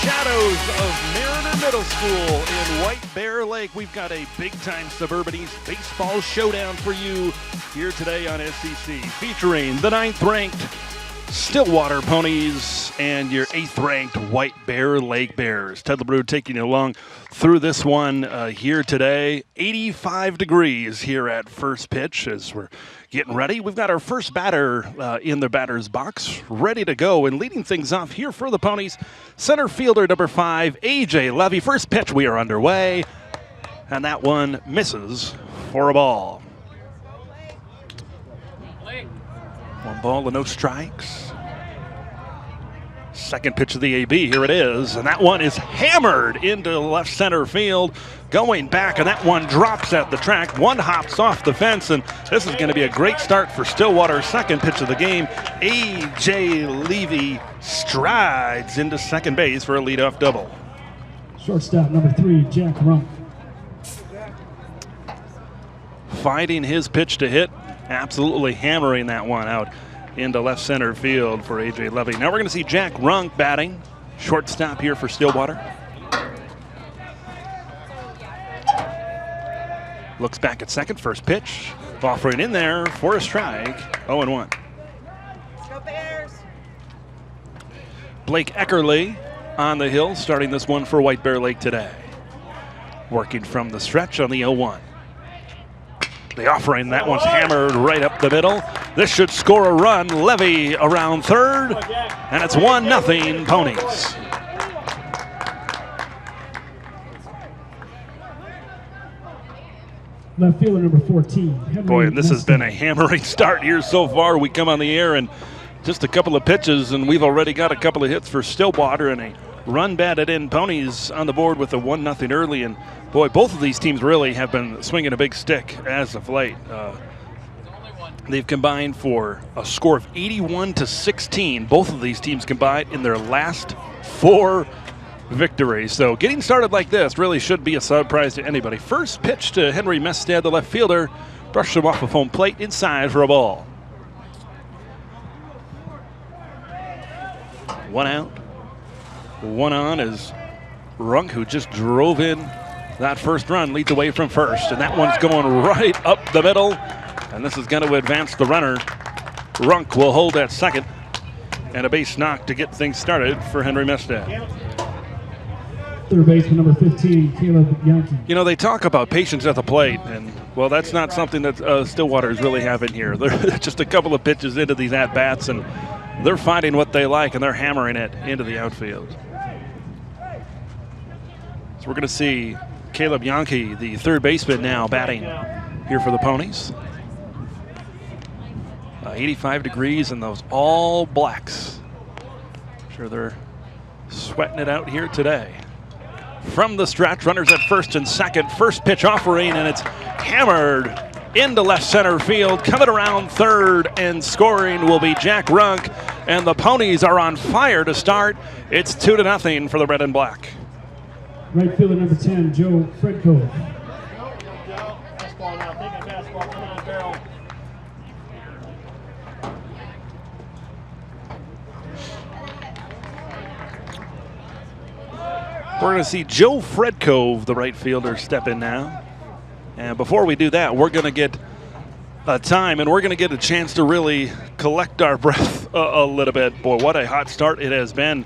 shadows of Mariner Middle School in White Bear Lake, we've got a big-time Suburban East baseball showdown for you here today on SEC, featuring the 9th-ranked Stillwater Ponies and your 8th-ranked White Bear Lake Bears. Ted LeBrew taking you along through this one here today. 85 degrees here at first pitch as we're getting ready. We've got our first batter in the batter's box, ready to go. And leading things off here for the Ponies, center fielder number 5, A.J. Levy. First pitch, we are underway. And that one misses for a ball. 1 ball and no strikes. Second pitch of the AB, here it is, and that one is hammered into left center field, going back, and that one drops at the track. One hops off the fence, and this is going to be a great start for Stillwater. Second pitch of the game, A.J. Levy strides into second base for a leadoff double. Shortstop number 3, Jack Rump. Finding his pitch to hit, absolutely hammering that one out into left center field for A.J. Levy. Now we're going to see Jack Runk batting, shortstop here for Stillwater. Looks back at second, first pitch, offering in there for a strike, 0-1. Go Bears! Blake Eckerly on the hill, starting this one for White Bear Lake today. Working from the stretch on the 0-1. The offering, that one's hammered right up the middle. This should score a run. Levy around third, and it's 1-0 Ponies. Left fielder number 14. Henry. Boy, and this has been a hammering start here so far. We come on the air and just a couple of pitches, and we've already got a couple of hits for Stillwater and a run batted in. Ponies on the board with a 1-0 early, and boy, both of these teams really have been swinging a big stick as of late. They've combined for a score of 81-16. Both of these teams combined in their last 4 victories. So getting started like this really should be a surprise to anybody. First pitch to Henry Mestad, the left fielder, brushed him off of home plate inside for a ball. 1 out. 1 on is Runk, who just drove in that first run, leads away from first, and that one's going right up the middle, and this is going to advance the runner. Runk will hold at second, and a base knock to get things started for Henry Mestad. Third baseman number 15, Caleb Yankee. You know, they talk about patience at the plate, and, well, that's not something that Stillwater is really having here. They're just a couple of pitches into these at-bats, and they're finding what they like, and they're hammering it into the outfield. So we're going to see Caleb Yankee, the third baseman, now batting here for the Ponies. 85 degrees and those all blacks. Sure they're sweating it out here today. From the stretch, runners at first and second. First pitch offering, and it's hammered into left center field. Coming around third and scoring will be Jack Runk, and the Ponies are on fire to start. It's 2-0 for the red and black. Right fielder number 10, Joe Fredko. Fastball now, taking fastball, coming on barrel. We're going to see Joe Fredko, the right fielder, step in now. And before we do that, we're going to get a time, and we're going to get a chance to really collect our breath a little bit. Boy, what a hot start it has been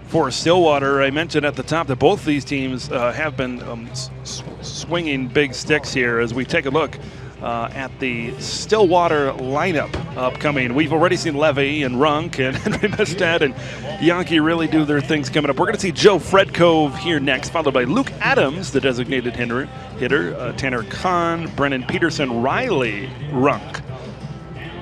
for Stillwater. I mentioned at the top that both these teams have been swinging big sticks here as we take a look at the Stillwater lineup upcoming. We've already seen Levy and Runk and Henry Mestad and Yankee really do their things coming up. We're going to see Joe Fredko here next, followed by Luke Adams, the designated hitter, Tanner Kahn, Brennan Peterson, Riley Runk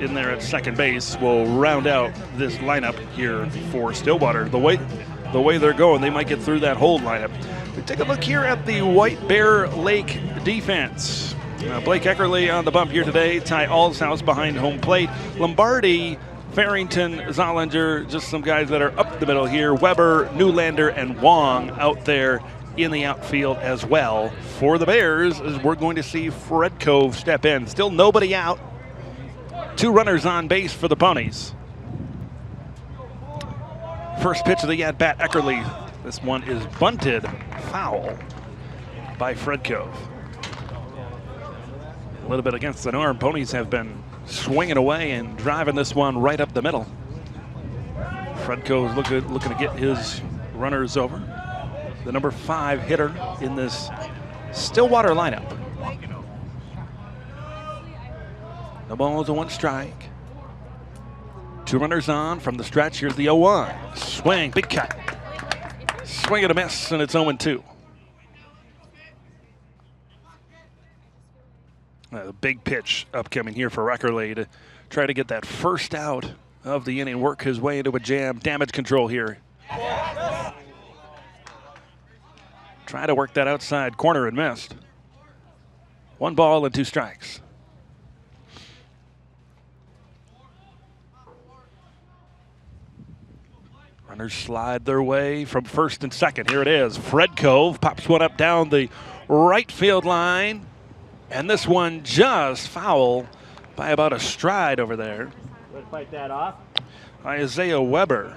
in there at second base will round out this lineup here for Stillwater. The way they're going, they might get through that whole lineup. We take a look here at the White Bear Lake defense. Blake Eckerly on the bump here today. Ty Allshouse behind home plate. Lombardi, Farrington, Zollinger, just some guys that are up the middle here. Weber, Newlander, and Wong out there in the outfield as well. For the Bears, as we're going to see Fredko step in. Still nobody out. 2 runners on base for the Ponies. First pitch of the at-bat, Eckerly This one is bunted foul by Fredkov. A little bit against the norm. Ponies have been swinging away and driving this one right up the middle. Fredkov looking to get his runners over. The number 5 hitter in this Stillwater lineup. The ball is a 1 strike. 2 runners on from the stretch. Here's the 0-1. Swing, big cut. Swing and a miss, and it's 0-2. A big pitch upcoming here for Eckerly to try to get that first out of the inning, work his way into a jam. Damage control here. Try to work that outside corner and missed. 1 ball and 2 strikes. Runners slide their way from first and second. Here it is. Fredkov pops one up down the right field line. And this one just foul by about a stride over there. Let's fight that off. Isaiah Weber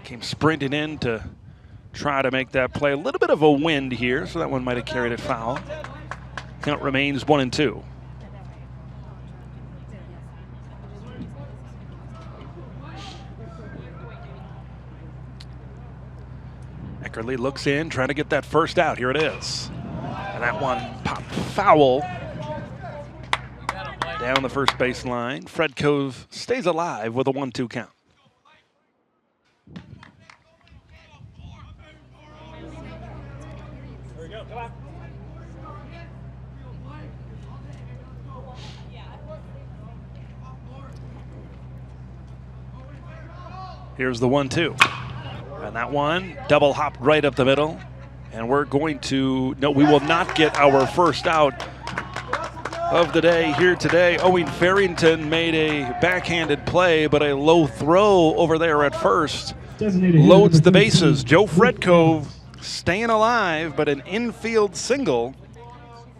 came sprinting in to try to make that play. A little bit of a wind here, so that one might have carried it foul. Count remains 1-2. Eckerly looks in, trying to get that first out. Here it is. And that one popped foul down the first base line. Fredkov stays alive with a 1-2 count. Here we go. Come on. Here's the 1-2. And that one double hopped right up the middle. And we're going to, no, we will not get our first out of the day here today. Owen Farrington made a backhanded play, but a low throw over there at first loads the bases. Joe Fredkov staying alive, but an infield single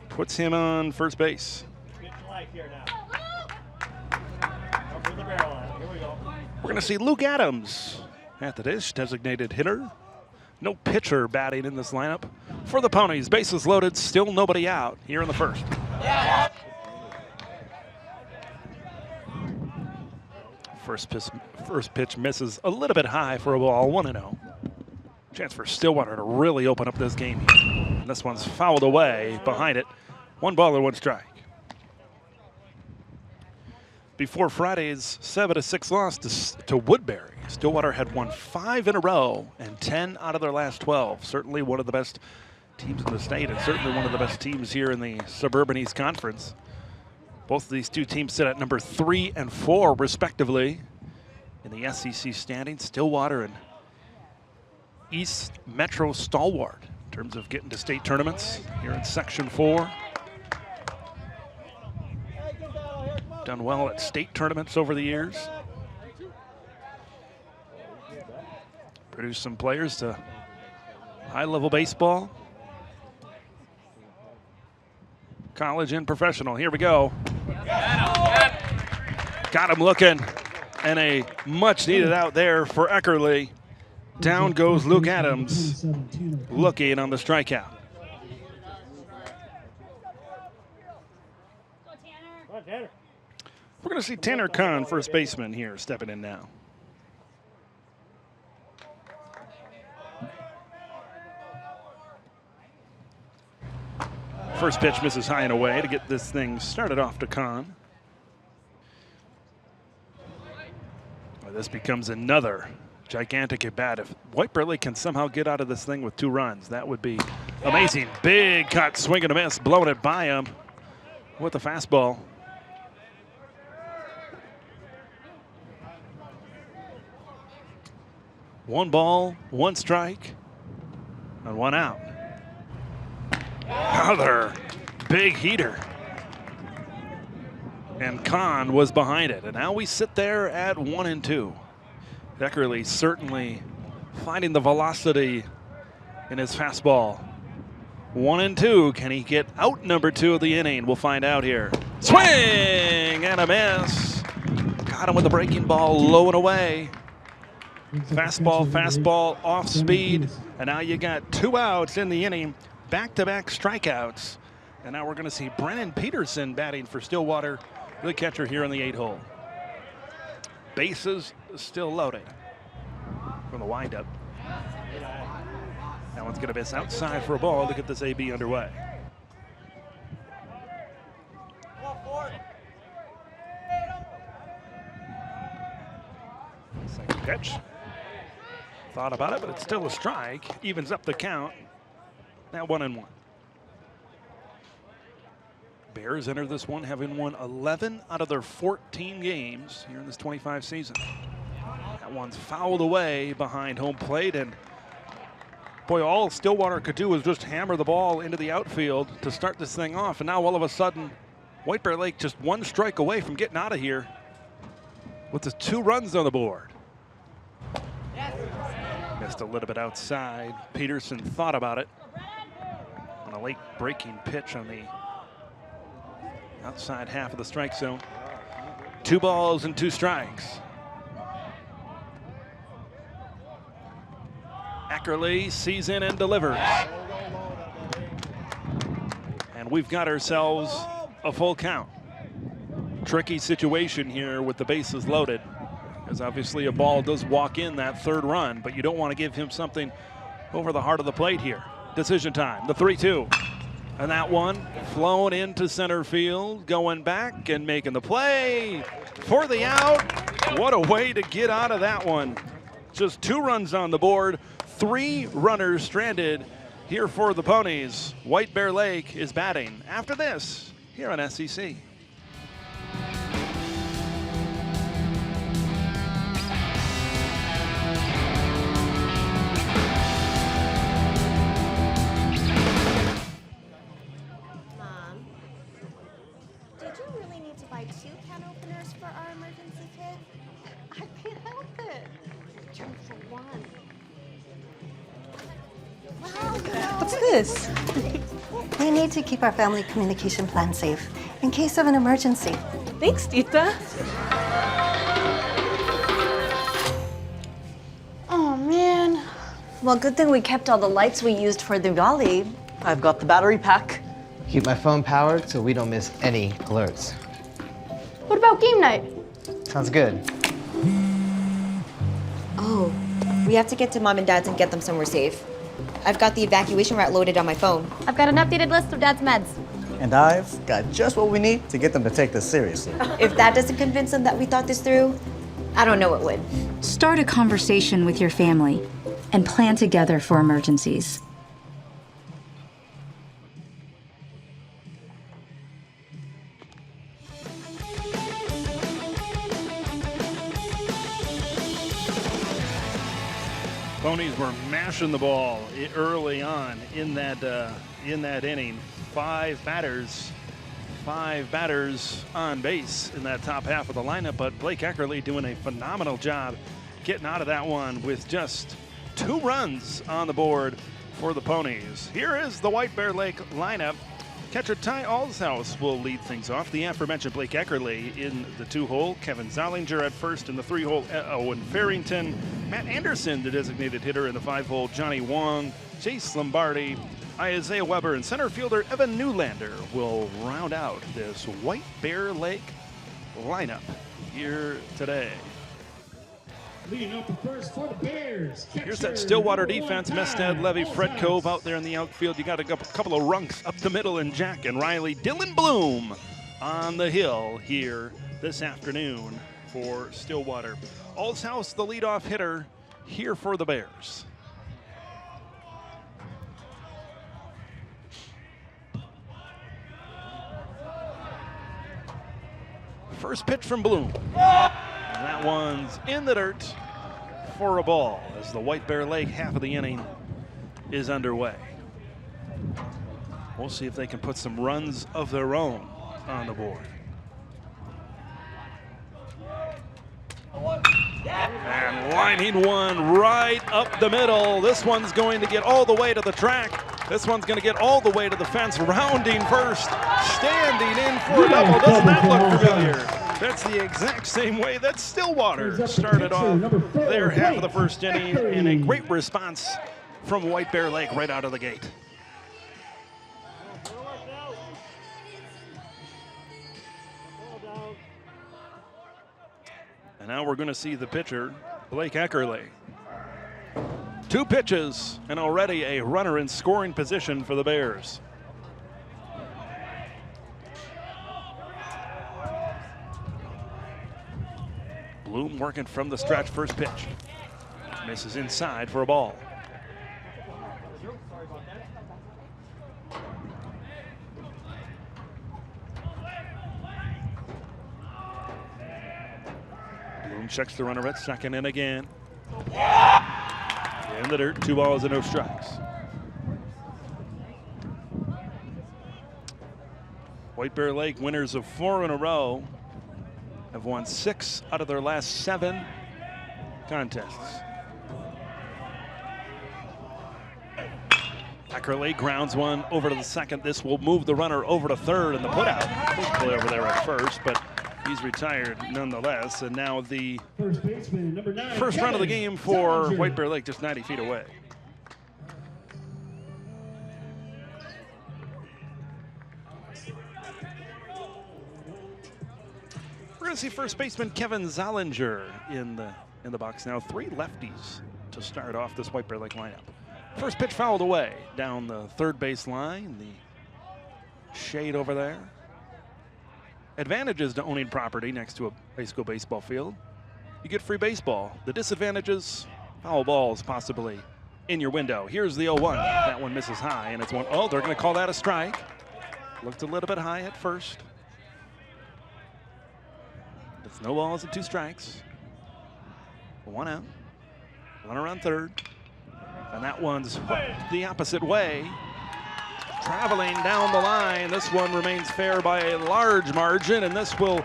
puts him on first base. We're going to see Luke Adams at the dish, designated hitter. No pitcher batting in this lineup for the Ponies. Bases loaded, still nobody out here in the first. First pitch misses a little bit high for a ball, 1-0. Chance for Stillwater to really open up this game here. And this one's fouled away behind it. 1 ball and 1 strike. Before Friday's 7-6 loss to Woodbury, Stillwater had won 5 in a row and 10 out of their last 12. Certainly one of the best teams in the state, and certainly one of the best teams here in the Suburban East Conference. Both of these 2 teams sit at number 3 and 4, respectively, in the SEC standings. Stillwater and East Metro stalwart in terms of getting to state tournaments here in Section 4. Done well at state tournaments over the years. Produced some players to high-level baseball, college and professional. Here we go. Got him looking, and a much-needed out there for Eckerly. Down goes Luke Adams, looking on the strikeout. We're going to see Tanner Kahn, first baseman, here, stepping in now. First pitch misses high and away to get this thing started off to Kahn. This becomes another gigantic at bat. If White Burley can somehow get out of this thing with 2 runs, that would be amazing. Big cut, swing and a miss, blowing it by him with the fastball. One ball, 1 strike, and 1 out. Another big heater. And Kahn was behind it. And now we sit there at 1-2. Eckerly certainly finding the velocity in his fastball. 1-2. Can he get out number 2 of the inning? We'll find out here. Swing and a miss. Got him with a breaking ball low and away. Fastball, off speed, and now you got 2 outs in the inning, back-to-back strikeouts. And now we're going to see Brennan Peterson batting for Stillwater, the catcher here in the 8-hole. Bases still loaded from the windup. That one's going to miss outside for a ball to get this AB underway. Second pitch. Thought about it, but it's still a strike. Evens up the count. Now 1-1. Bears enter this one having won 11 out of their 14 games here in this 25 season. That one's fouled away behind home plate, and boy, all Stillwater could do was just hammer the ball into the outfield to start this thing off. And now all of a sudden, White Bear Lake just 1 strike away from getting out of here with the 2 runs on the board. Missed a little bit outside. Peterson thought about it on a late breaking pitch on the outside half of the strike zone. 2 balls and 2 strikes. Ackerley sees in and delivers. And we've got ourselves a full count. Tricky situation here with the bases loaded, as obviously a ball does walk in that 3rd run, but you don't want to give him something over the heart of the plate here. Decision time, the 3-2. And that one flown into center field, going back and making the play for the out. What a way to get out of that one. Just 2 runs on the board, 3 runners stranded here for the Ponies. White Bear Lake is batting after this here on SEC. Mom, did you really need to buy 2 can openers for our emergency kit? I can't help it. 2 for 1. What's this? We need to keep our family communication plan safe in case of an emergency. Thanks, Tita. Oh, man. Well, good thing we kept all the lights we used for the rally. I've got the battery pack. Keep my phone powered so we don't miss any alerts. What about game night? Sounds good. Oh, we have to get to Mom and Dad's and get them somewhere safe. I've got the evacuation route loaded on my phone. I've got an updated list of Dad's meds. And I've got just what we need to get them to take this seriously. If that doesn't convince them that we thought this through, I don't know what would. Start a conversation with your family and plan together for emergencies. Ponies were mashing the ball early on in that inning. 5 batters on base in that top half of the lineup, but Blake Eckerly doing a phenomenal job getting out of that one with just 2 runs on the board for the Ponies. Here is the White Bear Lake lineup. Catcher Ty Alshouse will lead things off. The aforementioned Blake Eckerly in the 2-hole. Kevin Zollinger at first in the 3-hole. Owen Farrington. Matt Anderson, the designated hitter in the 5-hole. Johnny Wong. Jace Lombardi. Isaiah Weber and center fielder Evan Newlander will round out this White Bear Lake lineup here today. Leading up the first for the Bears. Here's that Stillwater defense. Mested, Levy, Fred Cove out there in the outfield. You got a couple of runks up the middle in Jack and Riley. Dylan Bloom on the hill here this afternoon for Stillwater. Alshouse, the leadoff hitter here for the Bears. First pitch from Bloom. And that one's in the dirt for a ball as the White Bear Lake half of the inning is underway. We'll see if they can put some runs of their own on the board. And lining one right up the middle. This one's going to get all the way to the track. This one's going to get all the way to the fence, rounding first, standing in for a double. Doesn't that look familiar? That's the exact same way that Stillwater Brings up the started pitcher, off number 4, their half of the White first inning, Victory. and a great response from White Bear Lake right out of the gate. And now we're going to see the pitcher, Blake Eckerly. 2 pitches and already a runner in scoring position for the Bears. Bloom working from the stretch, first pitch. Misses inside for a ball. Bloom checks the runner at second and again. In the dirt, 2 balls and no strikes. White Bear Lake, winners of 4 in a row, have won 6 out of their last 7 contests. Eckerly grounds one over to the second. This will move the runner over to third, and the putout was play over there at first, but he's retired nonetheless. And now the First baseman, number 9. first run of the game for White Bear Lake, just 90 feet away. We're going to see first baseman Kevin Zollinger in the box now. 3 lefties to start off this White Bear Lake lineup. First pitch fouled away down the third base line. The shade over there. Advantages to owning property next to a high school baseball field: you get free baseball. The disadvantages: foul balls possibly in your window. Here's the 0-1. That one misses high, and it's one. Oh, they're going to call that a strike. Looked a little bit high at first. It's no balls and 2 strikes. 1 out. Runner on third. And that one's hooked the opposite way. Traveling down the line. This one remains fair by a large margin, and this will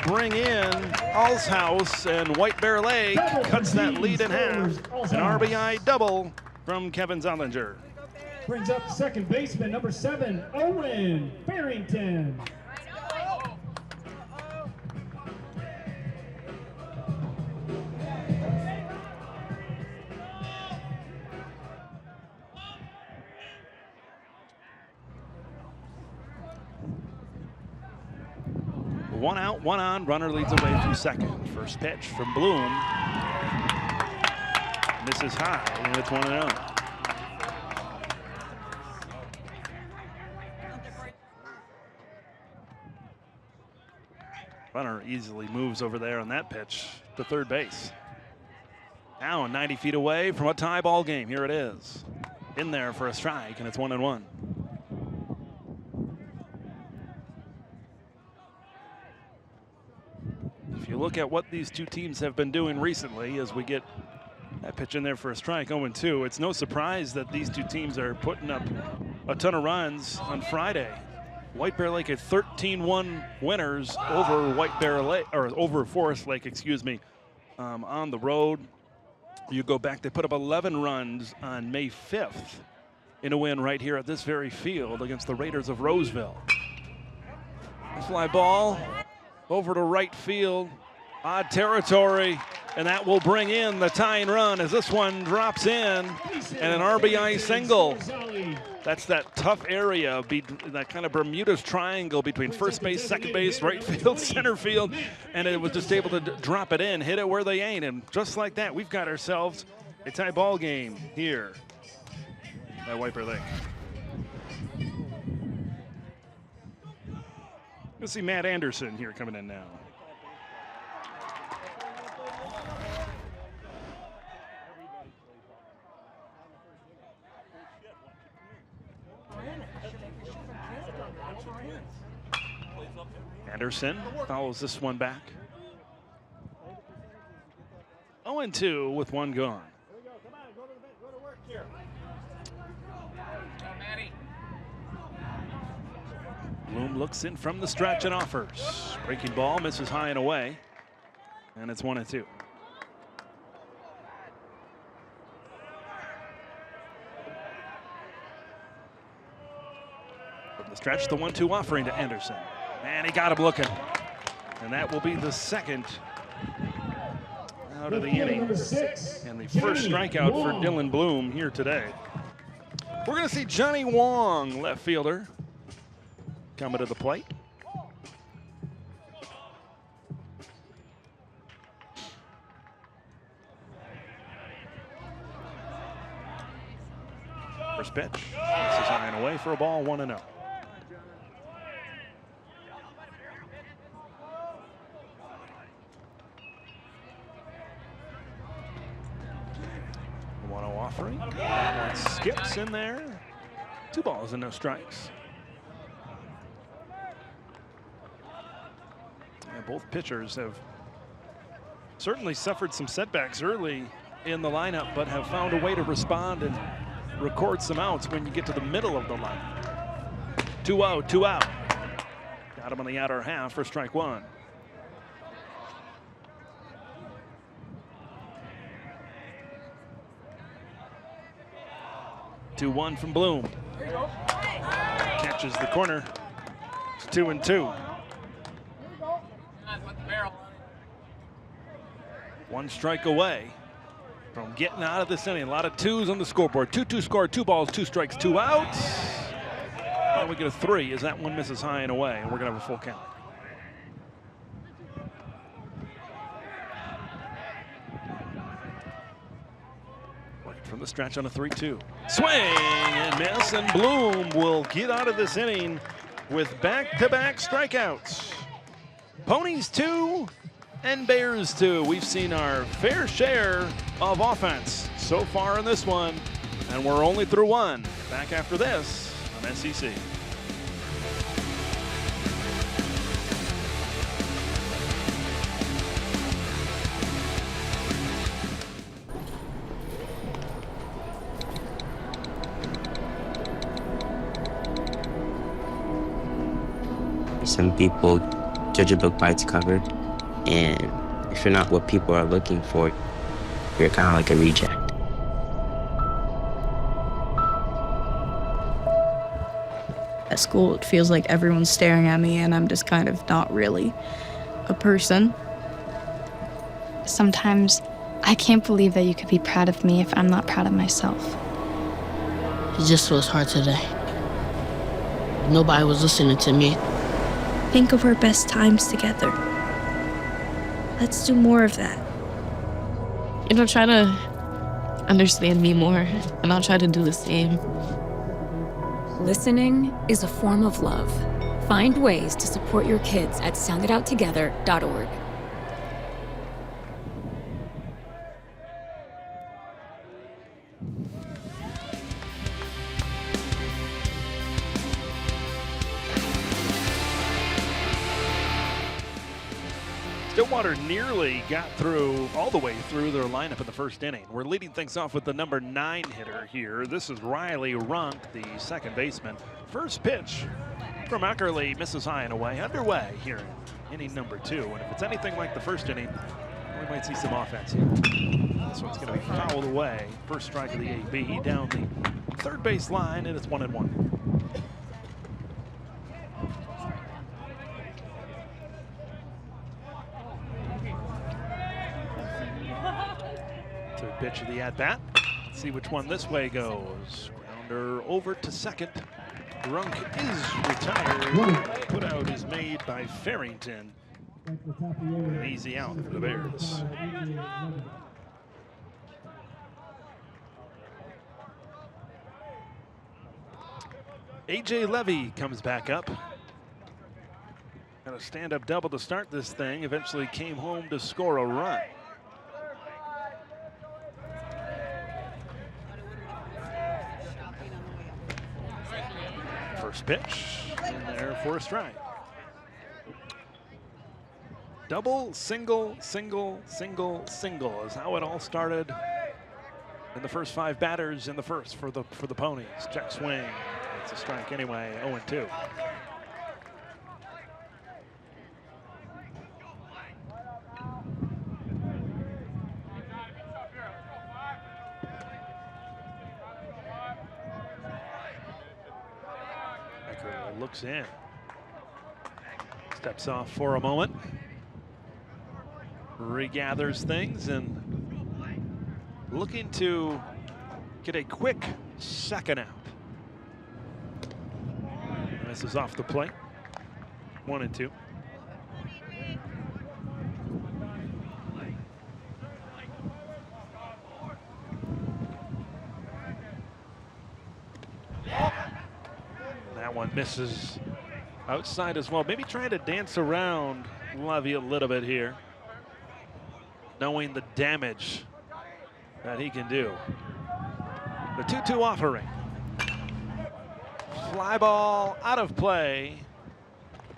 bring in Alshouse, and White Bear Lake cuts that lead in half. An RBI double from Kevin Zollinger. Brings up second baseman, number 7, Owen Barrington. One out, 1 on. Runner leads away through second. First pitch from Bloom. Misses high, and it's 1-0. Runner easily moves over there on that pitch to third base. Now 90 feet away from a tie ball game. Here it is. In there for a strike, and it's 1-1. If you look at what these 2 teams have been doing recently, as we get that pitch in there for a strike, 0-2, it's no surprise that these 2 teams are putting up a ton of runs on Friday. White Bear Lake at 13-1 winners over White Bear Lake, or over Forest Lake, excuse me, on the road. You go back, they put up 11 runs on May 5th in a win right here at this very field against the Raiders of Roseville. Fly ball over to right field, odd territory, and that will bring in the tying run as this one drops in, and an RBI single. That's that tough area, that kind of Bermuda's triangle between first base, second base, right field, center field, and it was just able to drop it in, hit it where they ain't, and just like that, we've got ourselves a tie ball game here at White Bear Lake. Let's see Matt Anderson here coming in now. Anderson follows this one back. 0-2 with 1 gone. Bloom looks in from the stretch and offers. Breaking ball, misses high and away. And it's 1-2. From the stretch, the 1-2 offering to Anderson. And he got him looking. And that will be the second out of the inning. Number 6, And the first Johnny strikeout Wong. for Dylan Bloom here today. We're going to see Johnny Wong, left fielder, coming to the plate. First pitch. This is high and away for a ball, 1-0. Offering. That one skips in there. 2 balls and no strikes. And both pitchers have certainly suffered some setbacks early in the lineup, but have found a way to respond and record some outs when you get to the middle of the lineup. 2-0, 2 out. Got him on the outer half for strike 1. 2-1 from Bloom. Catches the corner. It's 2-2. 1 strike away from getting out of this inning. A lot of 2s on the scoreboard. 2-2 score, 2 balls, 2 strikes, 2 outs. And we get a 3 as that one misses high and away, and we're going to have a full count. From the stretch on a 3-2. Swing and miss, and Bloom will get out of this inning with back-to-back strikeouts. Ponies 2 and Bears 2. We've seen our fair share of offense so far in this one, and we're only through 1. Back after this on SEC. Some people judge a book by its cover, and if you're not what people are looking for, you're kind of like a reject. At school, it feels like everyone's staring at me, and I'm just kind of not really a person. Sometimes I can't believe that you could be proud of me if I'm not proud of myself. It just was hard today. Nobody was listening to me. Think of our best times together. Let's do more of that. Try to understand me more, and I'll try to do the same. Listening is a form of love. Find ways to support your kids at sounditouttogether.org. Stillwater nearly got through, all the way through their lineup in the first inning. We're leading things off with the number 9 hitter here. This is Riley Runk, the second baseman. First pitch from Eckerly, misses high and away. Underway here in inning number 2. And if it's anything like the first inning, we might see some offense here. This one's going to be fouled away. First strike of the AB down the third base line, and it's 1-1. Third pitch of the at-bat. Let's see which one this way goes. Grounder over to second. Runk is retired. Put out is made by Farrington. An easy out for the Bears. AJ Levy comes back up. Got a stand-up double to start this thing. Eventually came home to score a run. First pitch in there for a strike. Double, single, single, single, single is how it all started in the first 5 batters in the first for the Ponies. Check swing. It's a strike anyway. 0-2. Looks in. Steps off for a moment. regathers things and looking to get a quick second out. This is off the plate. 1-2. That one misses outside as well. Maybe trying to dance around Levy a little bit here, knowing the damage that he can do. The 2-2 offering. Fly ball out of play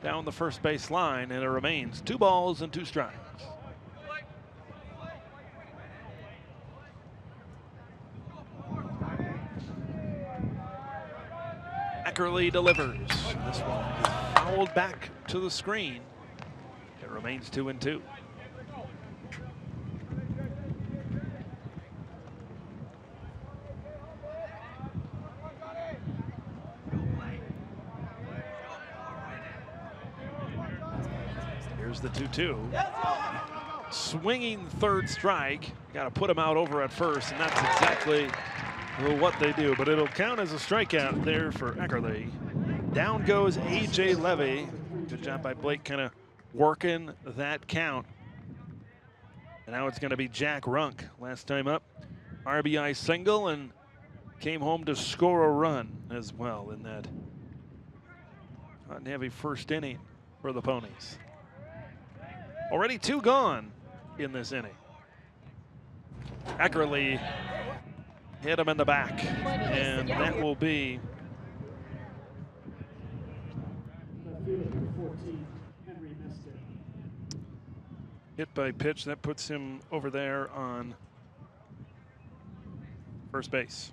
down the first base line, and it remains 2 balls and 2 strikes. Eckerly delivers. This one is fouled back to the screen. It remains 2-2. Here's the 2-2. Swinging third strike. Got to put him out over at first, and that's exactly what they do. But it'll count as a strikeout there for Eckerly. Down goes A.J. Levy. Good job by Blake kind of working that count. And now it's going to be Jack Runk. Last time up, RBI single, and came home to score a run as well in that hot and heavy first inning for the Ponies. Already 2 gone in this inning. Eckerly hit him in the back, and that will be hit by pitch. That puts him over there on first base.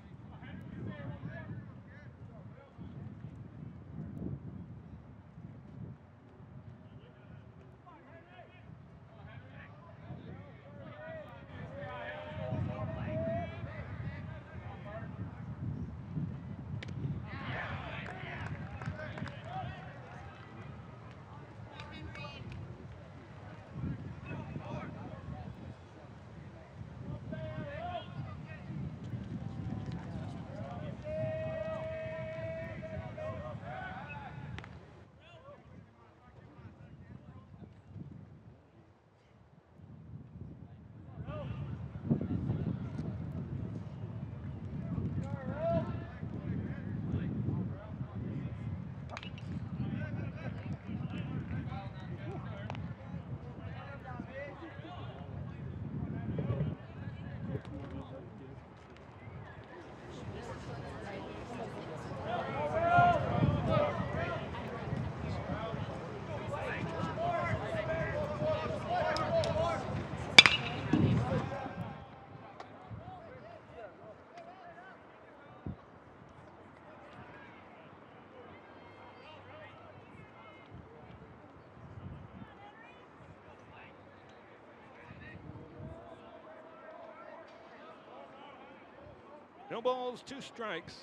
No balls, 2 strikes.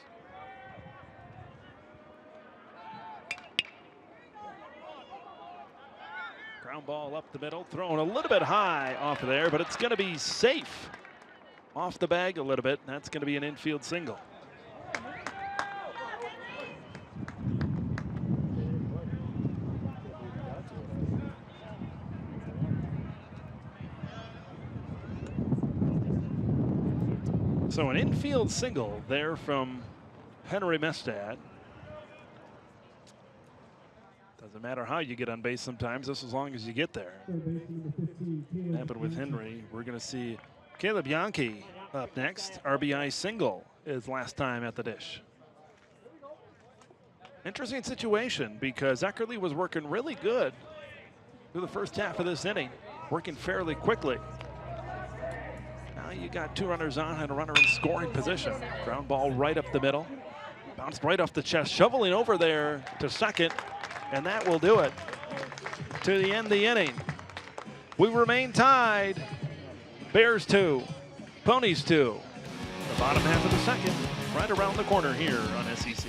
Ground ball up the middle, thrown a little bit high off of there, but it's going to be safe. Off the bag a little bit. That's going to be an infield single. So an infield single there from Henry Mestad. Doesn't matter how you get on base sometimes, just as long as you get there. Happened with Henry. We're going to see Caleb Yankee up next. RBI single is last time at the dish. Interesting situation because Eckerly was working really good through the first half of this inning, working fairly quickly. Now you got 2 runners on and a runner in scoring position. Ground ball right up the middle. Bounced right off the chest, shoveling over there to second, and that will do it to the end of the inning. We remain tied. Bears 2, Ponies 2. The bottom half of the second, right around the corner here on SEC.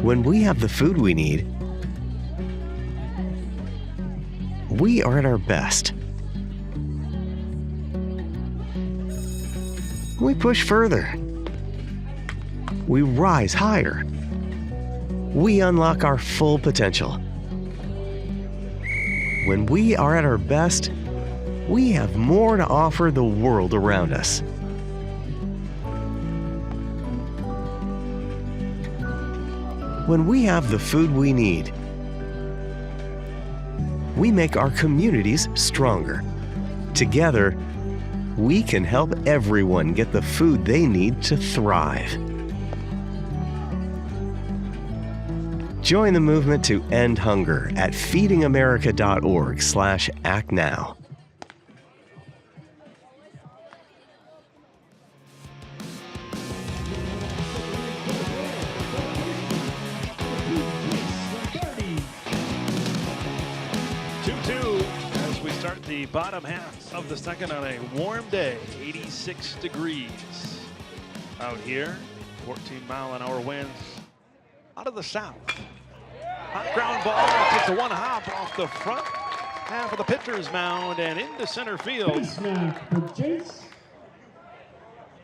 When we have the food we need, we are at our best. We push further. We rise higher. We unlock our full potential. When we are at our best, we have more to offer the world around us. When we have the food we need, we make our communities stronger. Together, we can help everyone get the food they need to thrive. Join the movement to end hunger at feedingamerica.org/actnow. The bottom half of the second on a warm day, 86 degrees out here. 14-mile-an-hour winds out of the south. Hot ground ball takes a one hop off the front half of the pitcher's mound and into center field. Base snap for Chase.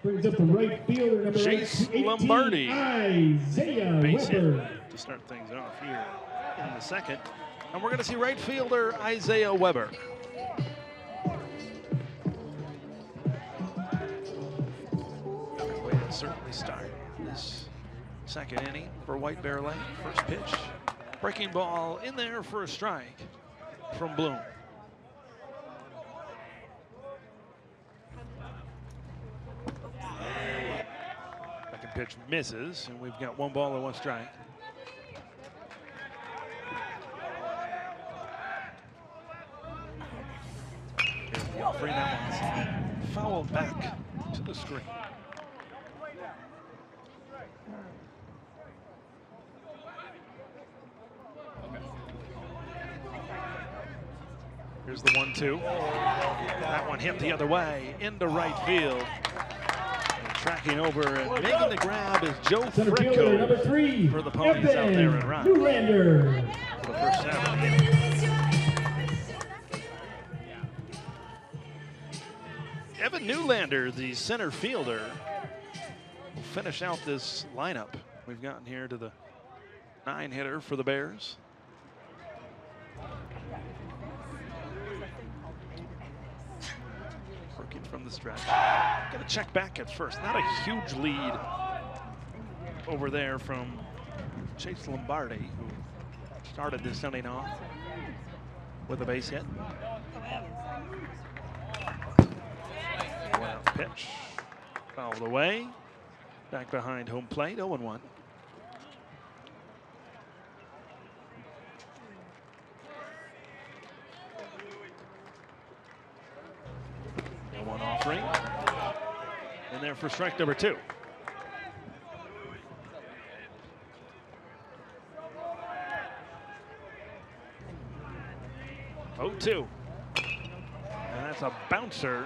Brings up the right fielder, number Chase 18, Lombardi. Isaiah Base hit Weber. to start things off here in the second. And we're going to see right fielder Isaiah Weber. Certainly start this second inning for White Bear Lake. First pitch, breaking ball in there for a strike from Bloom. Second pitch misses, and we've got 1 ball and 1 strike. Here's the offering. That one's fouled back to the screen. Here's the 1-2. That one hit the other way into right field. And tracking over and making the grab is Joe Fredko number 3 for the Ponies out there in right. Newlander. For the first 7. Evan Newlander, the center fielder, will finish out this lineup. We've gotten here to the 9-hitter for the Bears. Working from the stretch. Got to check back at first. Not a huge lead over there from Chase Lombardi, who started this inning off with a base hit. One-out pitch. Fouled away. Back behind home plate, 0-1. One offering. And there for strike number 2. Oh, 2. And that's a bouncer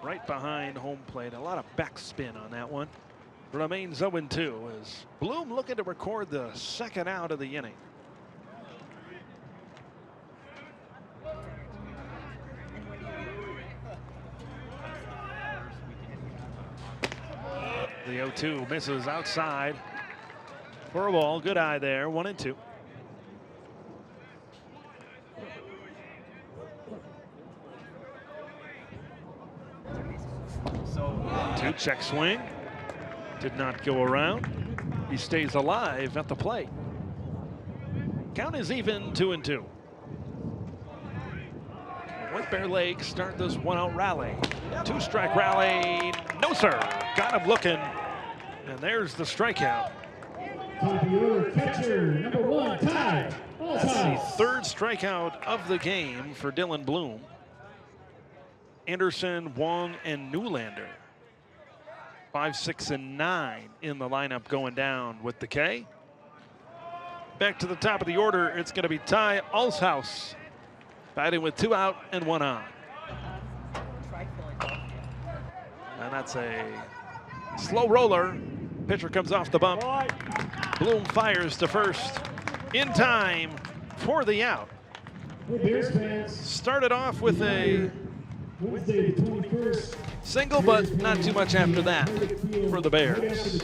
right behind home plate. A lot of backspin on that one. Remains 0-2 as Bloom looking to record the second out of the inning. The 0-2 misses outside for a ball. Good eye there. 1-2. Two check swing. Did not go around. He stays alive at the plate. Count is even, 2-2. White Bear Lake start this 1-out rally. 2-strike rally. No, sir. Got him looking. And there's the strikeout. Top of the order, catcher, number 1, Ty. That's the 3rd strikeout of the game for Dylan Bloom. Anderson, Wong, and Newlander. 5, 6, and 9 in the lineup going down with the K. Back to the top of the order, it's going to be Ty Alshouse batting with 2 out and 1 on. And that's a slow roller Pitcher comes off the bump. Bloom fires to first in time for the out. Bears fans, Started off with a Wednesday the 21st. single, but not too much after that for the Bears.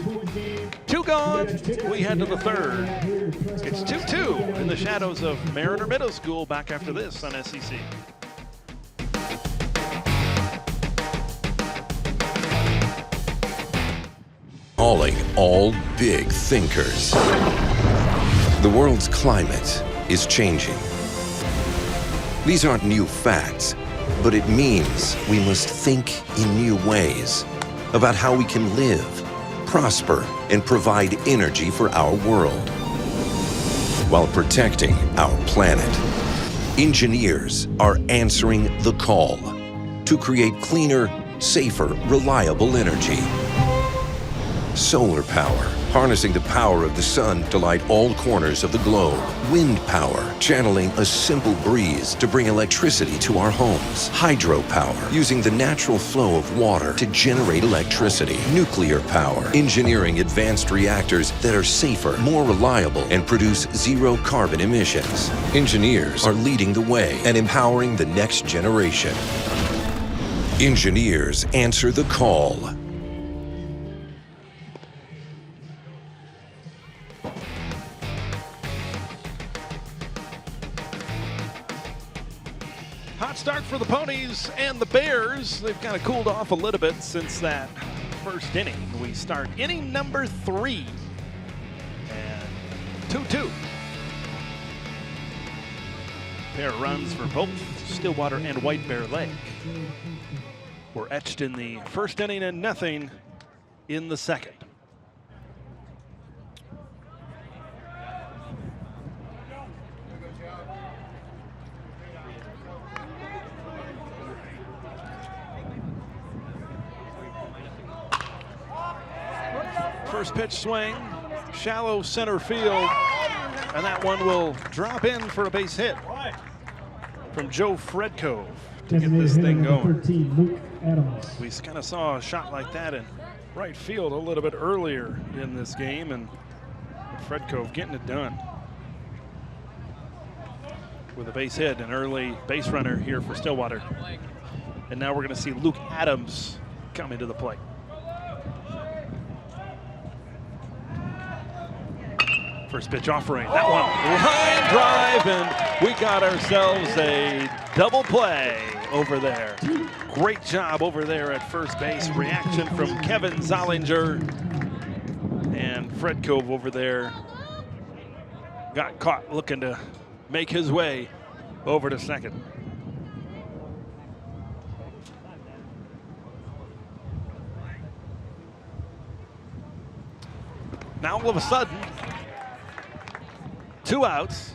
2 gone, we head to the third. It's 2-2 in the shadows of Mariner Middle School back after this on SEC. Calling all big thinkers. The world's climate is changing. These aren't new facts, but it means we must think in new ways about how we can live, prosper, and provide energy for our world while protecting our planet. Engineers are answering the call to create cleaner, safer, reliable energy. Solar power, harnessing the power of the sun to light all corners of the globe. Wind power, channeling a simple breeze to bring electricity to our homes. Hydropower, using the natural flow of water to generate electricity. Nuclear power, engineering advanced reactors that are safer, more reliable, and produce zero carbon emissions. Engineers are leading the way and empowering the next generation. Engineers answer the call. Hot start for the Ponies and the Bears. They've kind of cooled off a little bit since that first inning. We start inning number 3 and 2-2. Pair of runs for both Stillwater and White Bear Lake were etched in the first inning and nothing in the second. First pitch swing, shallow center field, and that one will drop in for a base hit from Joe Fredkove to get this thing going. 13, Luke Adams. We kind of saw a shot like that in right field a little bit earlier in this game, and Fredkove getting it done with a base hit, an early base runner here for Stillwater. And now we're going to see Luke Adams coming to the plate. First pitch offering, that one line drive, and we got ourselves a double play over there. Great job over there at first base. Reaction from Kevin Zollinger, and Fredkove over there got caught looking to make his way over to second. Now all of a sudden, 2 outs,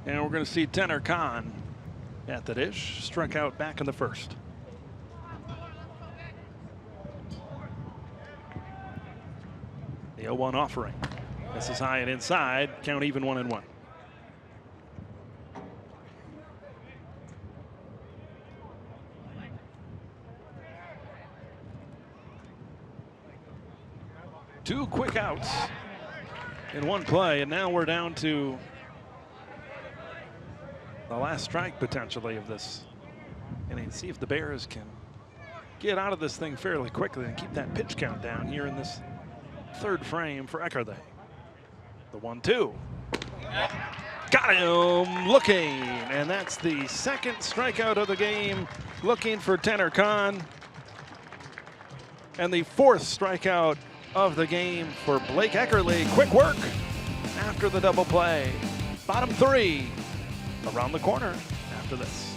and we're going to see Tanner Kahn at the dish. Struck out back in the first. The 0-1 offering. This is high and inside. Count even 1-1. Two quick outs in one play, and now we're down to the last strike potentially of this inning. See if the Bears can get out of this thing fairly quickly and keep that pitch count down here in this third frame for Eckerle. The 1-2. Got him looking, and that's the second strikeout of the game, looking for Tanner Kahn, and the fourth strikeout of the game for Blake Eckerle. Quick work after the double play. Bottom 3 around the corner after this.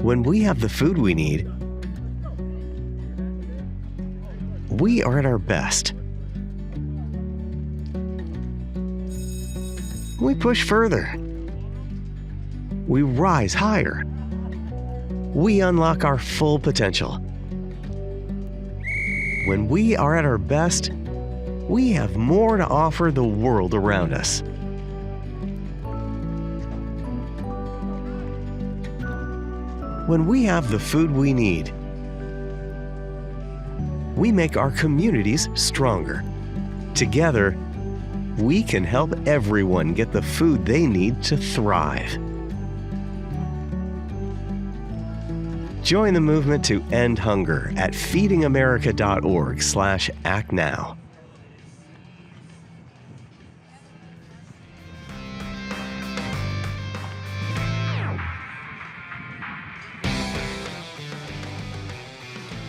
When we have the food we need, we are at our best. We push further. We rise higher. We unlock our full potential. When we are at our best, we have more to offer the world around us. When we have the food we need, we make our communities stronger. Together, we can help everyone get the food they need to thrive. Join the movement to end hunger at feedingamerica.org/actnow.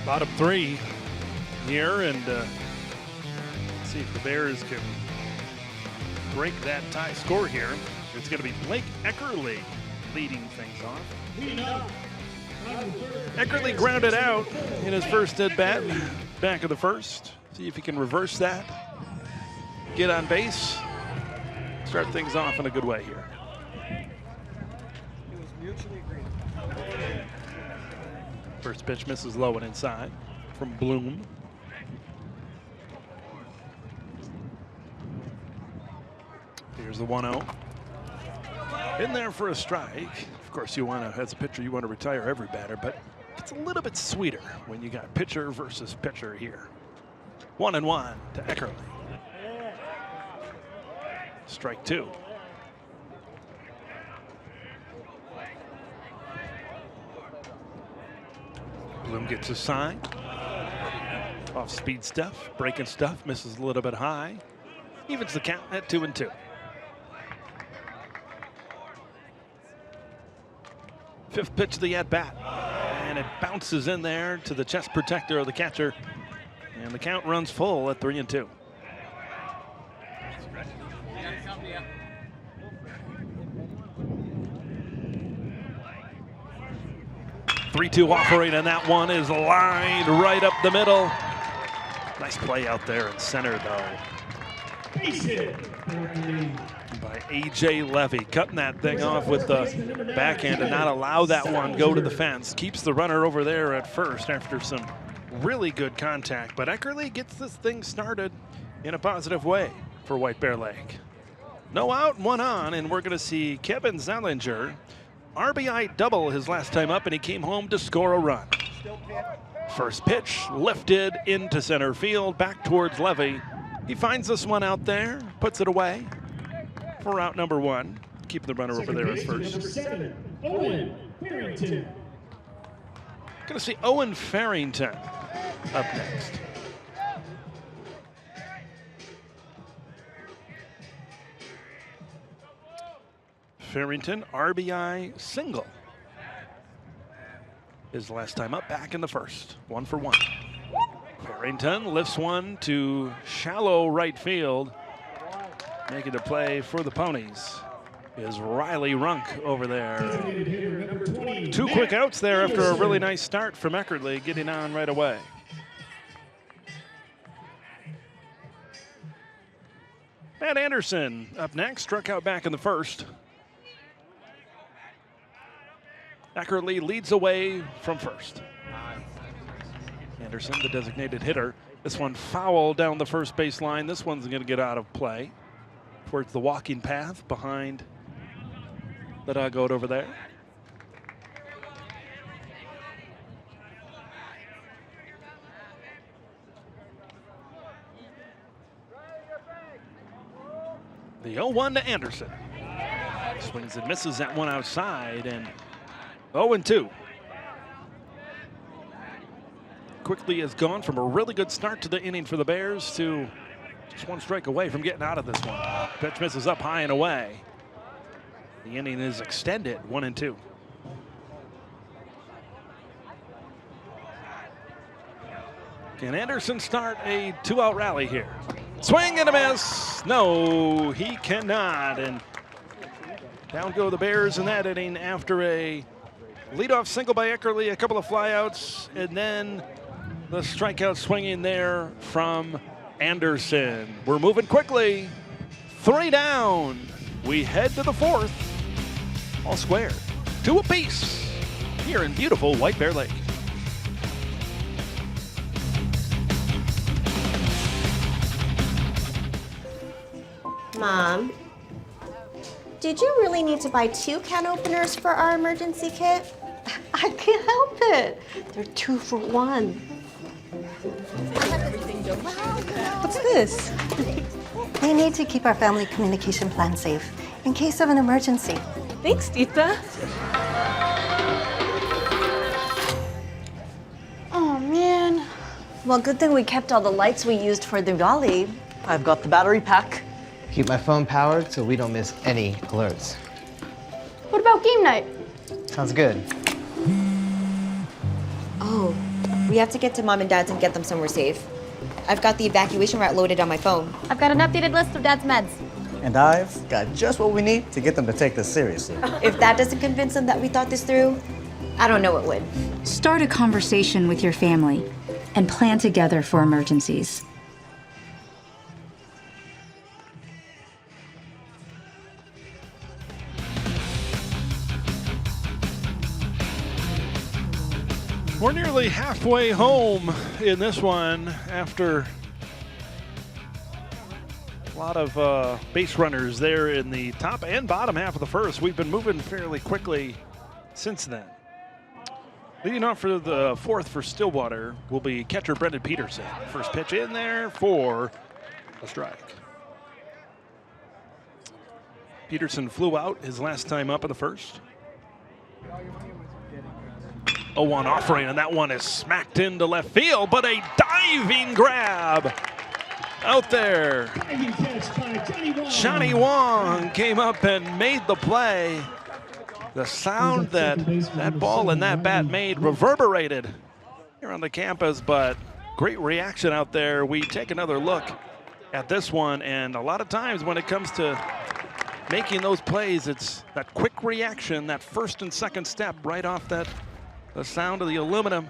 Bottom three here, and see if the Bears can break that tie score here. It's going to be Blake Eckerly leading things off. Eckerly grounded out in his first at bat, back of the first. See if he can reverse that, get on base, start things off in a good way here. First pitch misses low and inside from Bloom. Here's the 1-0. In there for a strike. Of course, you want to, as a pitcher, you want to retire every batter, but it's a little bit sweeter when you got pitcher versus pitcher here. 1-1 to Eckerly. Strike two. Bloom gets a sign. Off speed stuff, breaking stuff, misses a little bit high. Evens the count at 2-2. Fifth pitch of the at bat, and it bounces in there to the chest protector of the catcher, and the count runs full at 3-2. 3-2 offering, and that one is lined right up the middle. Nice play out there in center, though, by A.J. Levy, cutting that thing off with the backhand and not allow that one go to the fence. Keeps the runner over there at first after some really good contact, but Eckerly gets this thing started in a positive way for White Bear Lake. No out, one on, and we're going to see Kevin Zallinger RBI double his last time up, and he came home to score a run. First pitch lifted into center field, back towards Levy. He finds this one out there, puts it away for out number one. Keeping the runner over there at first. Number 7, Owen Farrington. Going to see Owen Farrington up next. Farrington, RBI single. His last time up, back in the first. 1-for-1. Farrington lifts one to shallow right field. Making the play for the Ponies is Riley Runk over there. 2 quick outs there after a really nice start from Eckerly, getting on right away. Matt Anderson up next, struck out back in the first. Eckerly leads away from first. Anderson, the designated hitter. This one foul down the first base line. This one's going to get out of play towards the walking path behind the dugout over there. The 0-1 to Anderson. Swings and misses that one outside, and 0-2. Quickly has gone from a really good start to the inning for the Bears to just 1 strike away from getting out of this one. Pitch misses up high and away. The inning is extended, 1-2. Can Anderson start a 2-out rally here? Swing and a miss. No, he cannot. And down go the Bears in that inning after a leadoff single by Eckerly, a couple of flyouts, and then the strikeout swinging there from Anderson. We're moving quickly. 3 down. We head to the 4th. All square. 2 apiece here in beautiful White Bear Lake. Mom, did you really need to buy 2 can openers for our emergency kit? I can't help it. They're 2 for 1. What's this? We need to keep our family communication plan safe in case of an emergency. Thanks, Tita. Oh, man. Well, good thing we kept all the lights we used for the Diwali. I've got the battery pack. Keep my phone powered so we don't miss any alerts. What about game night? Sounds good. Oh, we have to get to Mom and Dad's and get them somewhere safe. I've got the evacuation route loaded on my phone. I've got an updated list of Dad's meds. And I've got just what we need to get them to take this seriously. If that doesn't convince them that we thought this through, I don't know what would. Start a conversation with your family and plan together for emergencies. We're nearly halfway home in this one after a lot of base runners there in the top and bottom half of the first. We've been moving fairly quickly since then. Leading off for the fourth for Stillwater will be catcher Brendan Peterson. First pitch in there for a strike. Peterson flew out his last time up in the first. 0-1 offering, and that one is smacked into left field, but a diving grab out there. Johnny Wong came up and made the play. The sound that ball and that bat made reverberated here on the campus, but great reaction out there. We take another look at this one, and a lot of times when it comes to making those plays, it's that quick reaction, that first and second step right off the sound of the aluminum.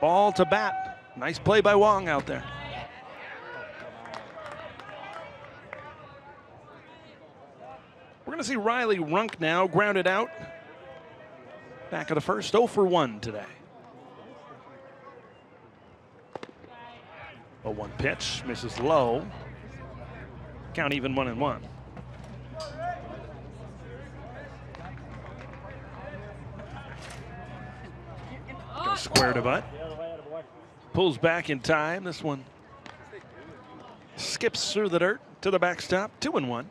Ball to bat. Nice play by Wong out there. We're going to see Riley Runk now grounded out. Back of the first, 0 for 1 today. 0-1 pitch, misses low. Count even 1-1. Square to butt. Pulls back in time. This one skips through the dirt to the backstop. 2-1.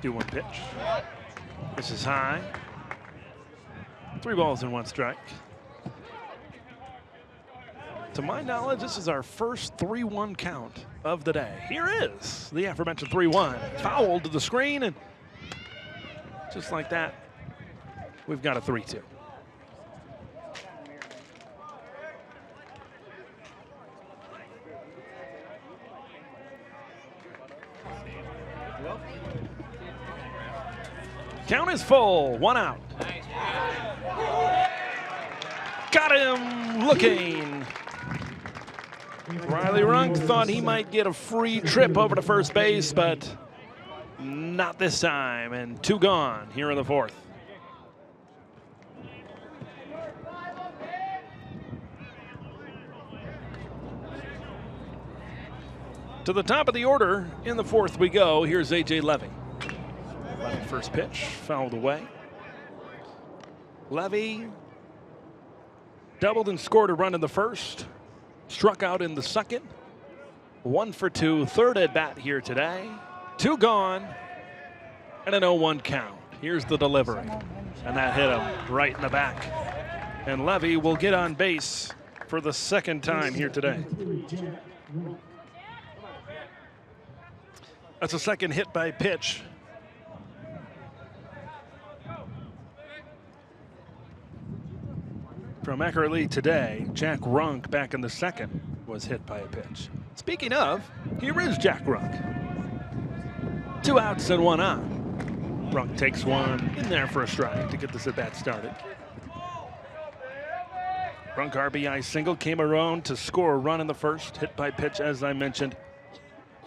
Do one pitch. This is high. 3 balls and 1 strike. To my knowledge, this is our first 3-1 count of the day. Here is the aforementioned 3-1. Foul to the screen, and just like that, we've got a 3-2. Count is full, 1 out. Got him looking. Riley Runk thought he might get a free trip over to first base, but not this time. And 2 gone here in the fourth. To the top of the order in the fourth we go. Here's A.J. Levy. Levy first pitch, fouled away. Levy doubled and scored a run in the first. Struck out in the second. 1 for 2, third at bat here today. 2 gone, and an 0-1 count. Here's the delivery, and that hit him right in the back. And Levy will get on base for the second time here today. That's a second hit by pitch. From Eckerly today, Jack Runk back in the second was hit by a pitch. Speaking of, here is Jack Runk. 2 outs and 1 on. Runk takes one in there for a strike to get this at bat started. Runk RBI single, came around to score a run in the first, hit by pitch as I mentioned,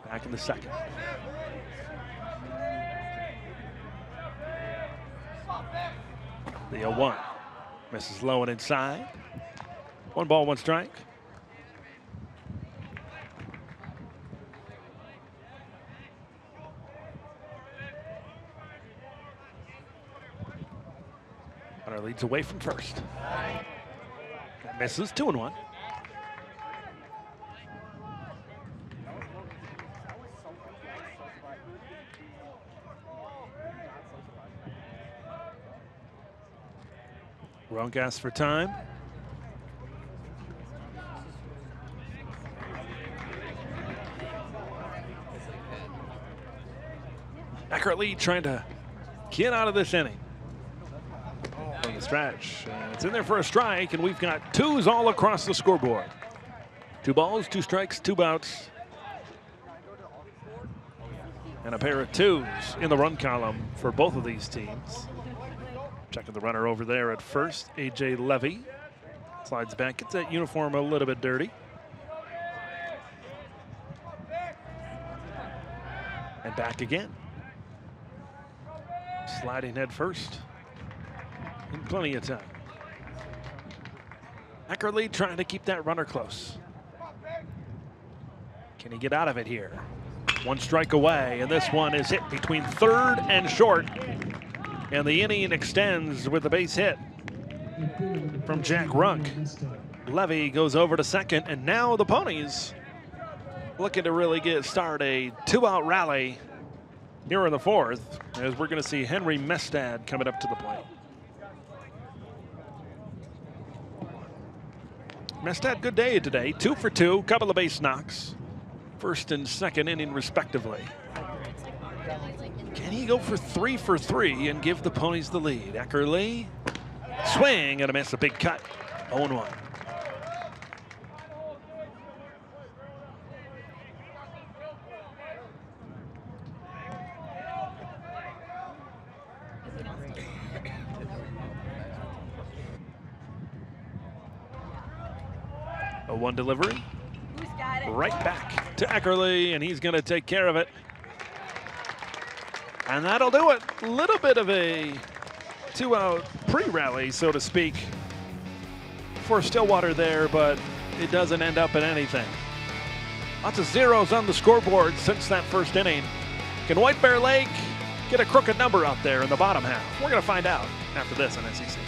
back in the second. The 0-1. Misses low and inside. 1 ball, 1 strike. Runner leads away from first. That misses. 2-1. Runk asks for time. Accurately trying to get out of this inning. On the stretch. It's in there for a strike, and we've got 2s all across the scoreboard. 2 balls, 2 strikes, 2 bouts. And a pair of 2s in the run column for both of these teams. Checking the runner over there at first, A.J. Levy. Slides back, gets that uniform a little bit dirty. And back again. Sliding head first. In plenty of time. Accurately trying to keep that runner close. Can he get out of it here? 1 strike away, and this one is hit between third and short. And the inning extends with a base hit from Jack Runk. Levy goes over to second, and now the Ponies looking to really start a 2-out rally here in the 4th, as we're going to see Henry Mestad coming up to the plate. Mestad, good day today. 2 for 2, couple of base knocks. First and second inning respectively. Can he go for 3 for 3 and give the Ponies the lead? Eckerly, swing and a miss, a big cut. 0-1. A 1 delivery. Right back to Eckerly, and he's going to take care of it. And that'll do it. A little bit of a 2-out pre-rally, so to speak, for Stillwater there, but it doesn't end up in anything. Lots of zeros on the scoreboard since that first inning. Can White Bear Lake get a crooked number out there in the bottom half? We're going to find out after this on SEC.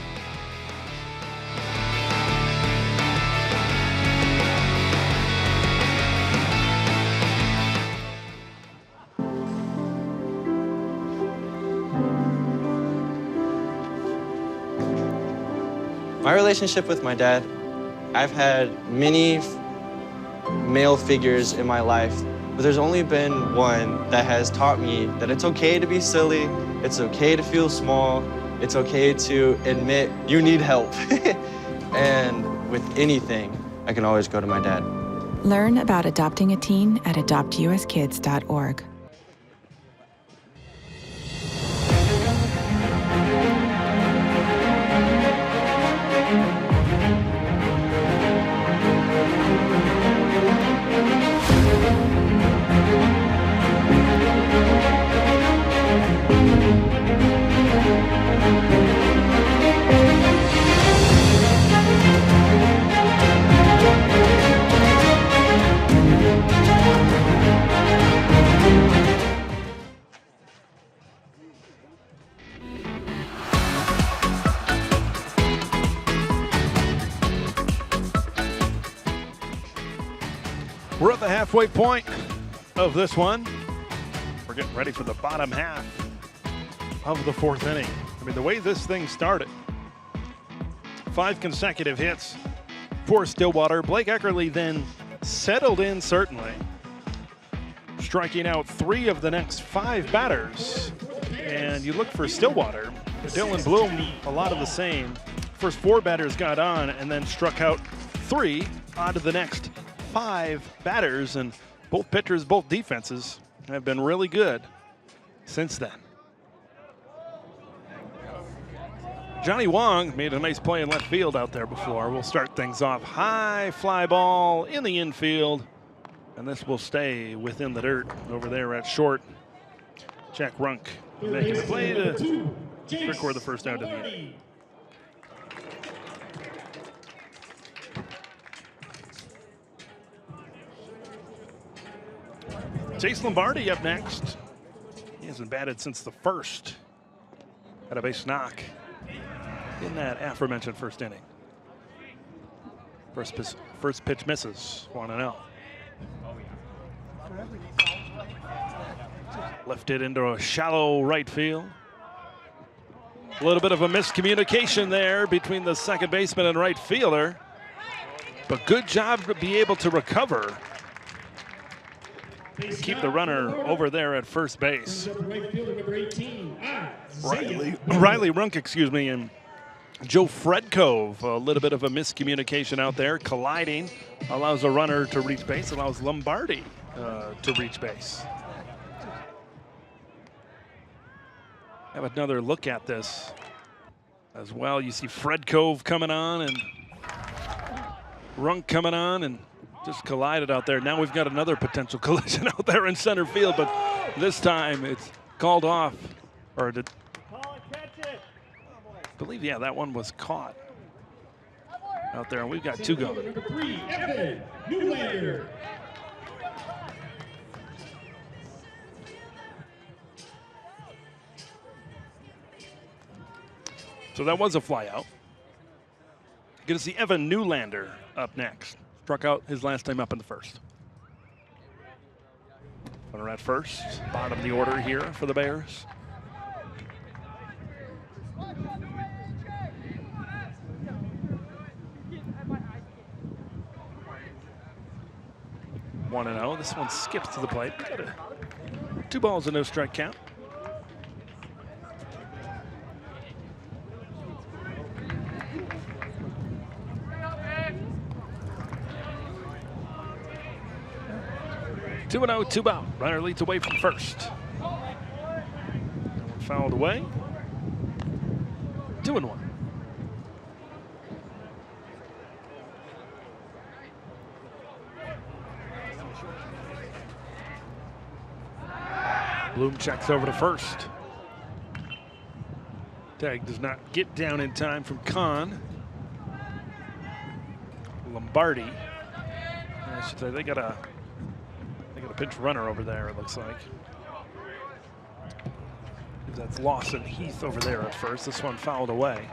My relationship with my dad, I've had many male figures in my life, but there's only been one that has taught me that it's okay to be silly, it's okay to feel small, it's okay to admit you need help. And with anything, I can always go to my dad. Learn about adopting a teen at adoptuskids.org. We're at the halfway point of this one. We're getting ready for the bottom half of the 4th inning. I mean, the way this thing started, 5 consecutive hits for Stillwater. Blake Eckerly then settled in, certainly, striking out 3 of the next 5 batters. And you look for Stillwater, Dylan Bloom, a lot of the same. First 4 batters got on and then struck out 3 out of the next 5 batters, and both pitchers, both defenses have been really good since then. Johnny Wong made a nice play in left field out there before. We'll start things off. High fly ball in the infield, and this will stay within the dirt over there at short. Jack Runk making the play to record the first out of the inning. Chase Lombardi up next. He hasn't batted since the first. Had a base knock in that aforementioned first inning. First pitch misses, 1-0. Lifted into a shallow right field. A little bit of a miscommunication there between the second baseman and right fielder. But good job to be able to recover. Keep the runner over there at first base. Riley Runk, and Joe Fredkove. A little bit of a miscommunication out there. Colliding allows a runner to reach base, allows Lombardi to reach base. Have another look at this as well. You see Fredkove coming on and Runk coming on and just collided out there. Now we've got another potential collision out there in center field, but this time it's called off. Or did I believe, yeah, that one was caught out there, and we've got two going. Number 3, Evan Newlander. So that was a fly out. Going to see Evan Newlander up next. Struck out his last time up in the first. Runner at first, bottom of the order here for the Bears. One and 0. This one skips to the plate. Got a 2 balls and no strike count. Two and 0, 2 out. Runner leads away from first. That one fouled away. 2 and 1. Bloom checks over to first. Tag does not get down in time from Kahn. Lombardi. I should say they got a pinch runner over there, it looks like. That's Lawson Heath over there at first. This one fouled away.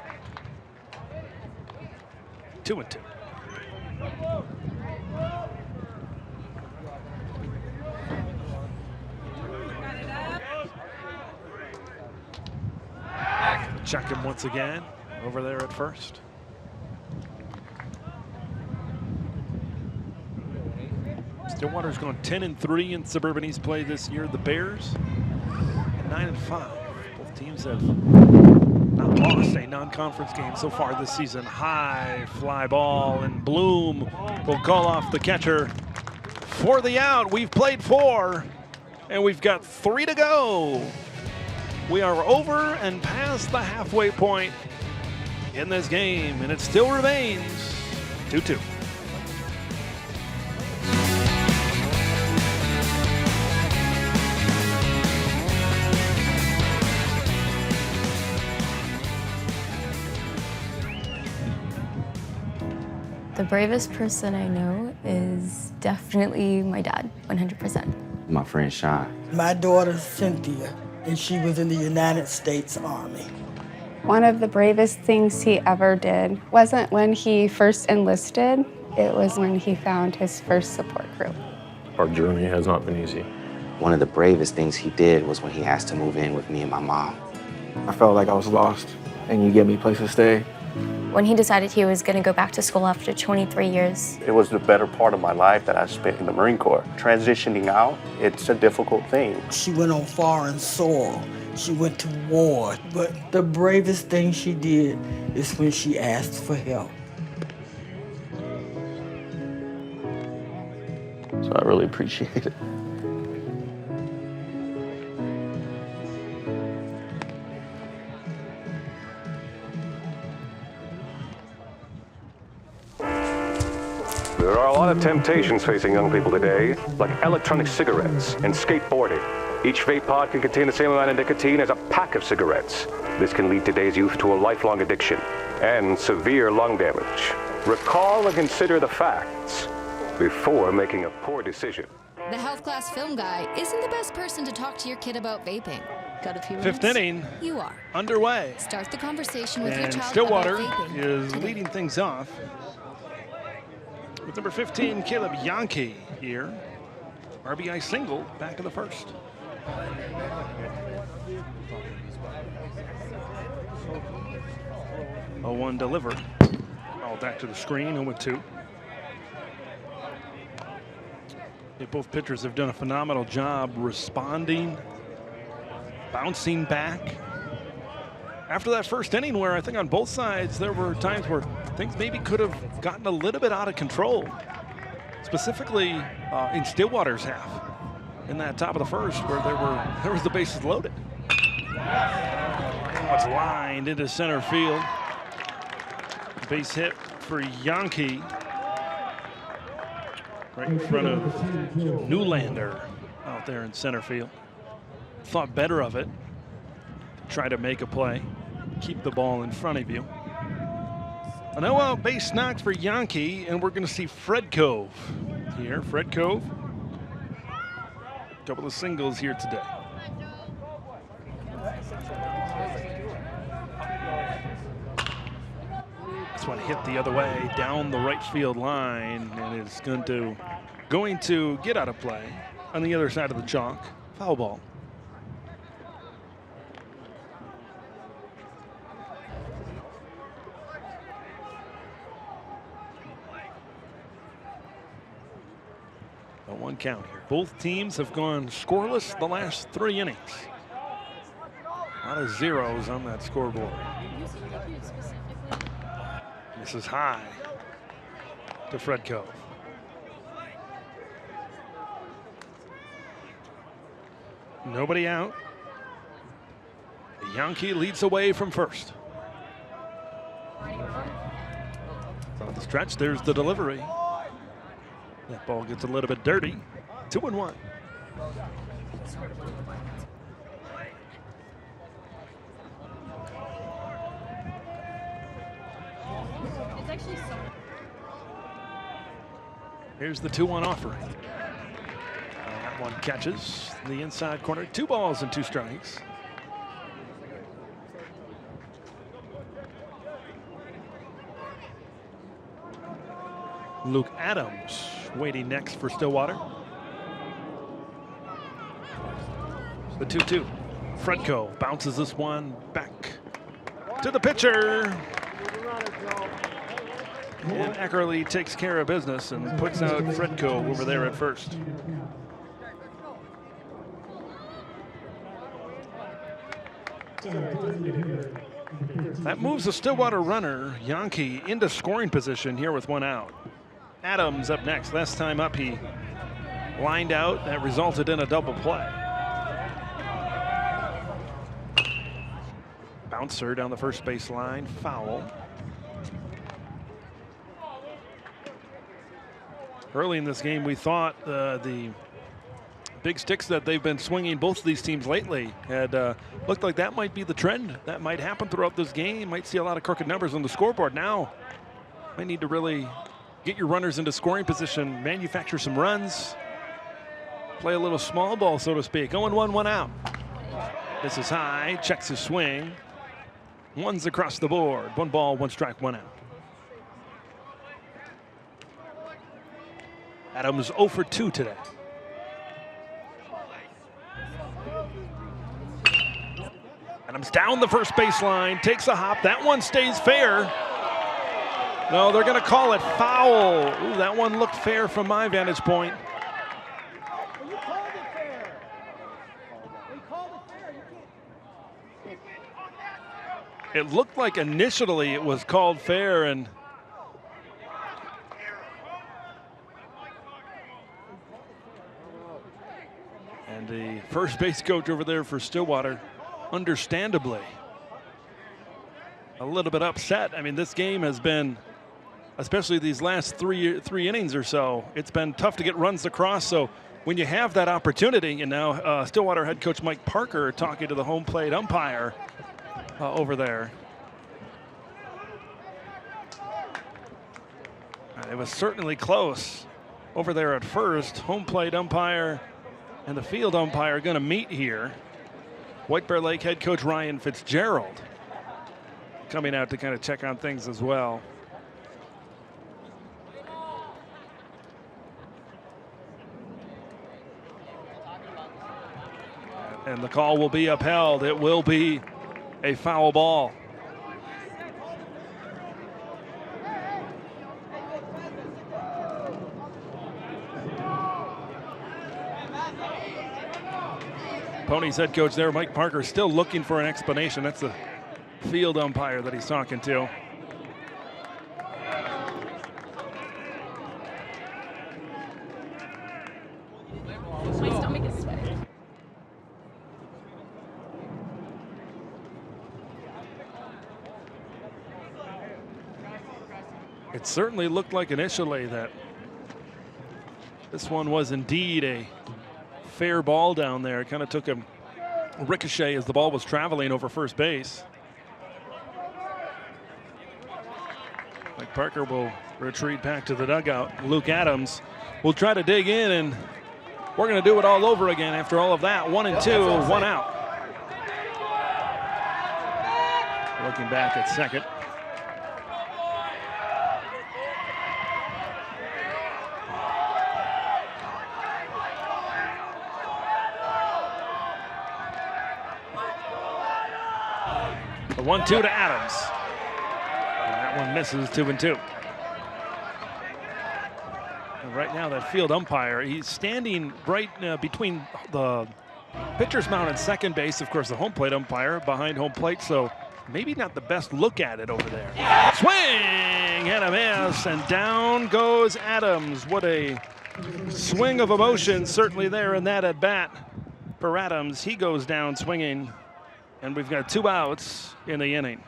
2 and 2. Check him once again over there at first. Stillwater's gone 10-3 in Suburban East play this year. The Bears 9-5. Both teams have not lost a non-conference game so far this season. High fly ball, and Bloom will call off the catcher for the out. We've played 4, and we've got 3 to go. We are over and past the halfway point in this game, and it still remains 2-2. The bravest person I know is definitely my dad, 100%. My friend Sean. My daughter Cynthia, and she was in the United States Army. One of the bravest things he ever did wasn't when he first enlisted, it was when he found his first support group. Our journey has not been easy. One of the bravest things he did was when he asked to move in with me and my mom. I felt like I was lost, and you gave me a place to stay. When he decided he was going to go back to school after 23 years. It was the better part of my life that I spent in the Marine Corps. Transitioning out, it's a difficult thing. She went on foreign soil. She went to war. But the bravest thing she did is when she asked for help. So I really appreciate it. There are a lot of temptations facing young people today, like electronic cigarettes and skateboarding. Each vape pod can contain the same amount of nicotine as a pack of cigarettes. This can lead today's youth to a lifelong addiction and severe lung damage. Recall and consider the facts before making a poor decision. The health class film guy isn't the best person to talk to your kid about vaping. Got a few minutes? Fifth inning You are. underway. Start the conversation with your And child Stillwater about vaping. is leading things off with number 15, Caleb Yankee here. RBI single, back in the first. A 1 delivered. All back to the screen, 0-2. Both pitchers have done a phenomenal job responding, bouncing back. After that first inning, where I think on both sides there were times where things maybe could have gotten a little bit out of control, specifically in Stillwater's half, in that top of the first, where there was the bases loaded. It's lined into center field. Base hit for Yankee, right in front of Newlander out there in center field. Thought better of it. Try to make a play, keep the ball in front of you. A no-out base knock for Yankee, and we're going to see Fred Cove here. Fred Cove, a couple of singles here today. This one hit the other way down the right field line, and it's going to get out of play on the other side of the chalk. Foul ball. A 1 count here. Both teams have gone scoreless the last 3 innings. A lot of zeros on that scoreboard. This is high to Fred Cove. Nobody out. The Yankee leads away from first. On the stretch, there's the delivery. That ball gets a little bit dirty. 2-1. Here's the 2-1 offering. That one catches the inside corner. 2 balls and 2 strikes. Luke Adams waiting next for Stillwater. The 2-2. Fredco bounces this one back to the pitcher. And Eckerly takes care of business and puts out Fredco over there at first. That moves the Stillwater runner, Yankee, into scoring position here with 1 out. Adams up next. Last time up, he lined out. That resulted in a double play. Bouncer down the first base line, foul. Early in this game, we thought the big sticks that they've been swinging both of these teams lately had looked like that might be the trend. That might happen throughout this game. Might see a lot of crooked numbers on the scoreboard. Now, might need to really get your runners into scoring position, manufacture some runs, play a little small ball, so to speak. 0-1, 1 out. This is high, checks his swing. 1's across the board. 1 ball, 1 strike, 1 out. Adams 0 for 2 today. Adams down the first baseline, takes a hop. That one stays fair. No, they're going to call it foul. Ooh, that one looked fair from my vantage point. It looked like initially it was called fair, and the first base coach over there for Stillwater, understandably, a little bit upset. I mean, this game has been, especially these last three innings or so, it's been tough to get runs across. So when you have that opportunity, and now Stillwater head coach Mike Parker talking to the home plate umpire over there. It was certainly close. over there at first. Home plate umpire and the field umpire are going to meet here. White Bear Lake head coach Ryan Fitzgerald coming out to kind of check on things as well. And the call will be upheld. It will be a foul ball. Ponies head coach there, Mike Parker, still looking for an explanation. That's the field umpire that he's talking to. My stomach is sweating. It certainly looked like initially that this one was indeed a fair ball down there. It kind of took a ricochet as the ball was traveling over first base. Mike Parker will retreat back to the dugout. Luke Adams will try to dig in, and we're going to do it all over again after all of that. 1-2, 1 out. Looking back at second. The 1-2 to Adams. And that one misses, 2-2. And right now, that field umpire, he's standing right between the pitcher's mound and second base. Of course, the home plate umpire behind home plate, so maybe not the best look at it over there. Swing and a miss, and down goes Adams. What a swing of emotion, certainly there in that at bat for Adams. He goes down swinging. And we've got 2 outs in the inning.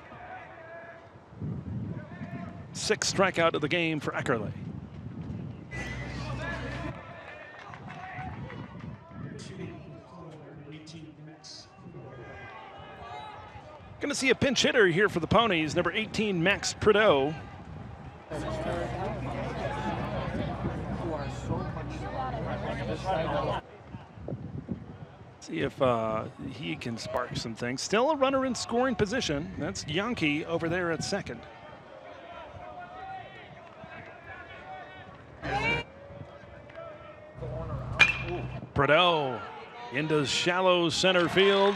6th strikeout of the game for Eckerle. Going to see a pinch hitter here for the Ponies, number 18, Max Prideaux. See if he can spark some things. Still a runner in scoring position. That's Yankee over there at second. Prideaux into shallow center field,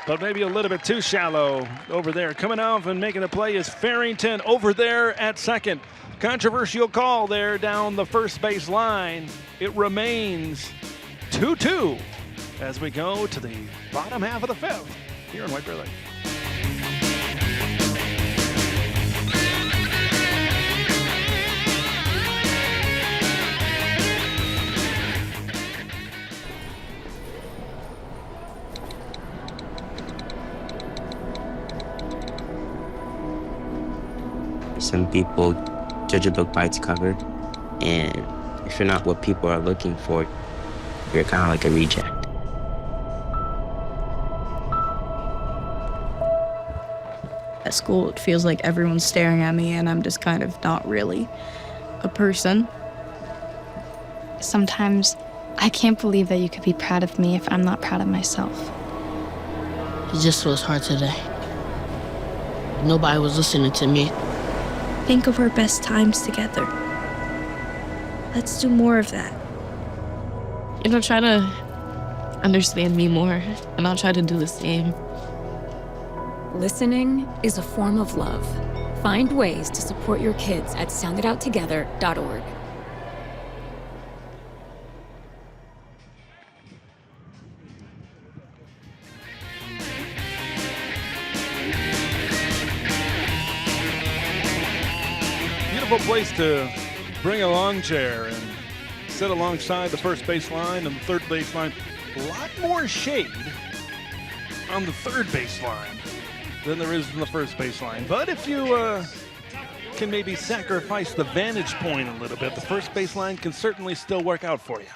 but maybe a little bit too shallow over there. Coming off and making the play is Farrington over there at second. Controversial call there down the first base line. It remains 2-2. As we go to the bottom half of the 5th here in White Bear Lake. Some people judge a book by its cover, and if you're not what people are looking for, you're kind of like a reject. At school, it feels like everyone's staring at me and I'm just kind of not really a person. Sometimes I can't believe that you could be proud of me if I'm not proud of myself. It just was hard today. Nobody was listening to me. Think of our best times together. Let's do more of that. Try to understand me more, and I'll try to do the same. Listening is a form of love. Find ways to support your kids at sounditouttogether.org. Beautiful place to bring a lawn chair and sit alongside the first base line and the third base line. A lot more shade on the third base line than there is in the first baseline. But if you can maybe sacrifice the vantage point a little bit, the first baseline can certainly still work out for you.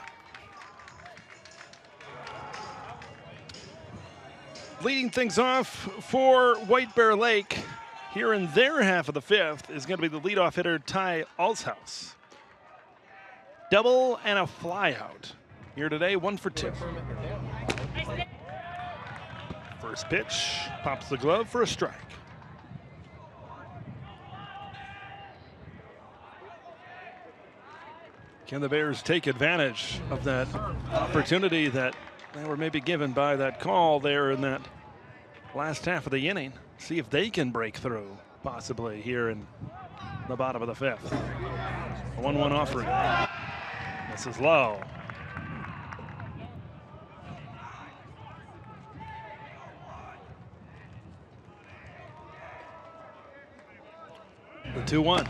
Leading things off for White Bear Lake here in their half of the 5th is going to be the leadoff hitter, Ty Alshouse. double and a fly out. Here today, 1 for 2. First pitch, pops the glove for a strike. Can the Bears take advantage of that opportunity that they were maybe given by that call there in that last half of the inning? See if they can break through, possibly, here in the bottom of the 5th. A 1-1 offering. This is low. The 2-1.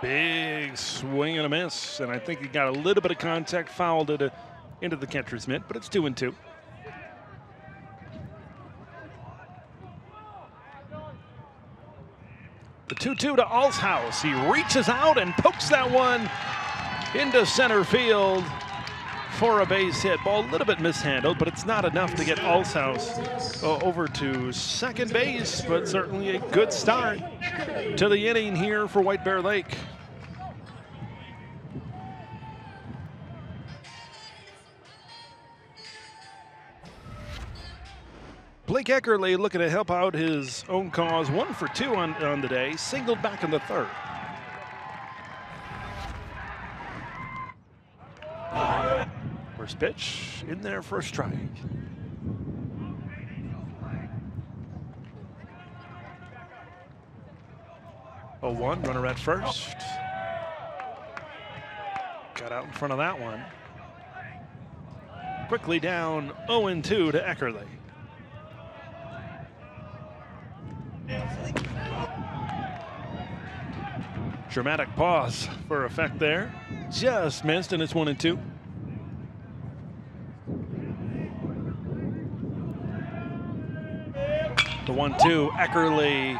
Big swing and a miss, and I think he got a little bit of contact, fouled it into the catcher's mitt, but it's 2-2. The 2-2 to Alshouse. He reaches out and pokes that one into center field for a base hit. Ball a little bit mishandled, but it's not enough to get Alshouse over to second base, but certainly a good start to the inning here for White Bear Lake. Blake Eckerly looking to help out his own cause. 1 for 2 on the day, singled back in the 3rd. First pitch in there for a strike. 0-1, runner at first. Got out in front of that one. Quickly down 0-2 to Eckerly. Dramatic pause for effect there. Just missed, and it's 1-2. The 1-2, Eckerly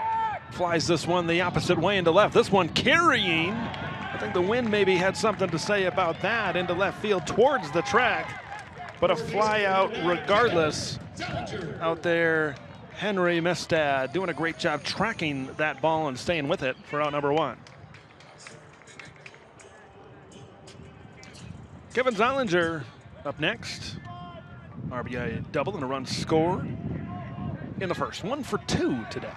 flies this one the opposite way into left. This one carrying. I think the wind maybe had something to say about that, into left field towards the track. But a fly out regardless out there. Henry Mestad doing a great job tracking that ball and staying with it for out number 1. Kevin Zollinger up next. RBI double and a run scored in the first. 1 for 2 today.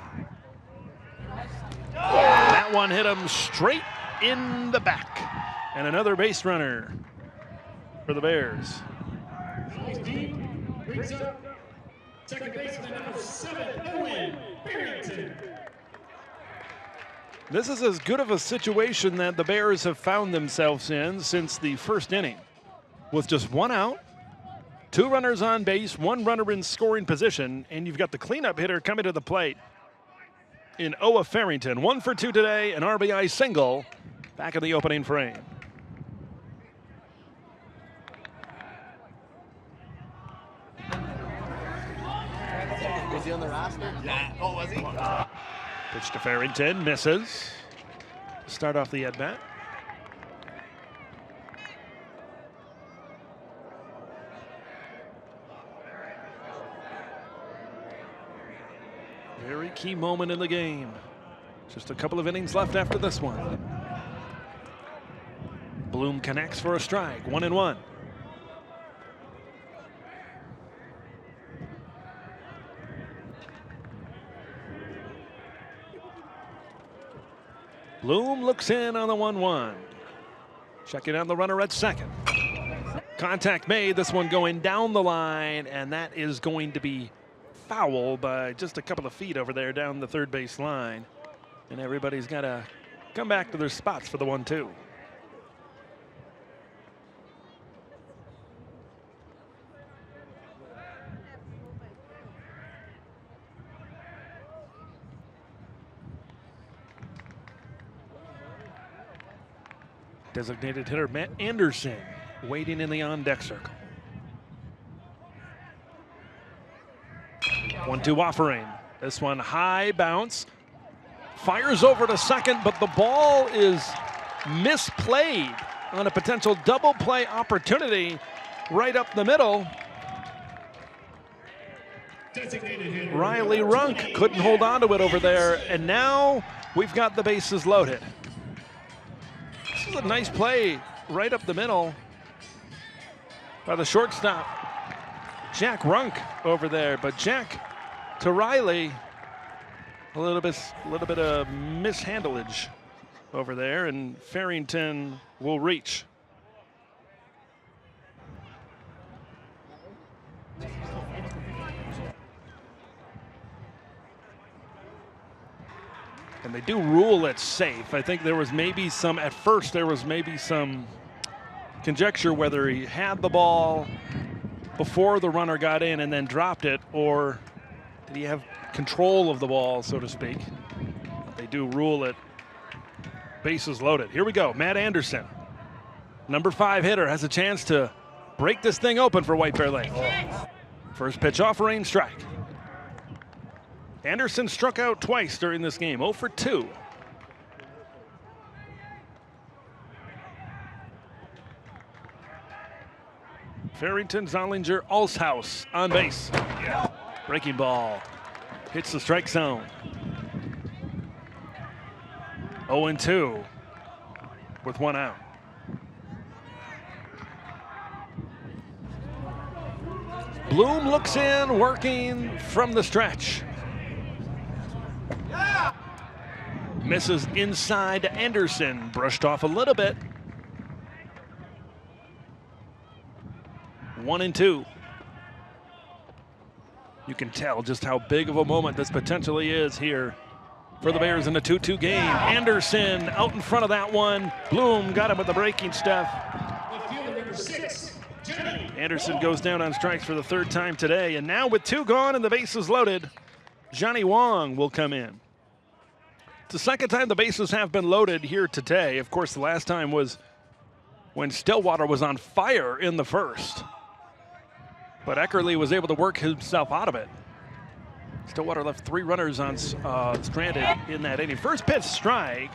That one hit him straight in the back. And another base runner for the Bears. Second baseman number 7, Owen Barrington. This is as good of a situation that the Bears have found themselves in since the first inning. With just 1 out, 2 runners on base, 1 runner in scoring position, and you've got the cleanup hitter coming to the plate in Owen Farrington. 1 for 2 today, an RBI single back in the opening frame. Was he on the roster? Yeah. Oh, was he? Pitch to Farrington, misses. Start off the at-bat. Very key moment in the game. Just a couple of innings left after this one. Bloom connects for a strike, 1-1. Bloom looks in on the 1-1. Checking on the runner at second. Contact made, this one going down the line, and that is going to be foul by just a couple of feet over there down the third base line. And everybody's got to come back to their spots for the 1-2. Designated hitter Matt Anderson waiting in the on-deck circle. 1-2 offering. This one high bounce. Fires over to second, but the ball is misplayed on a potential double play opportunity right up the middle. Riley Runk couldn't hold on to it over there, and now we've got the bases loaded. This is a nice play right up the middle by the shortstop, Jack Runk over there. But Jack to Riley, a little bit of mishandlage over there, and Farrington will reach. And they do rule it safe. I think there was maybe some, at first there was maybe some conjecture whether he had the ball before the runner got in and then dropped it, or did he have control of the ball, so to speak. They do rule it bases loaded. Here we go. Matt Anderson, number 5 hitter, has a chance to break this thing open for White Bear Lake. First pitch offering, strike. Anderson struck out twice during this game, 0 for 2. Farrington, Zollinger, Alshaus on base. Breaking ball hits the strike zone. 0-2 with 1 out. Bloom looks in, working from the stretch. Misses inside to Anderson, brushed off a little bit. 1-2. You can tell just how big of a moment this potentially is here for the Bears in a 2-2 game. Anderson out in front of that one. Bloom got him with the breaking stuff. Anderson goes down on strikes for the 3rd time today. And now with 2 gone and the bases loaded, Johnny Wong will come in. It's the 2nd time the bases have been loaded here today. Of course, the last time was when Stillwater was on fire in the 1st. But Eckerly was able to work himself out of it. Stillwater left 3 runners on stranded in that inning. First pitch strike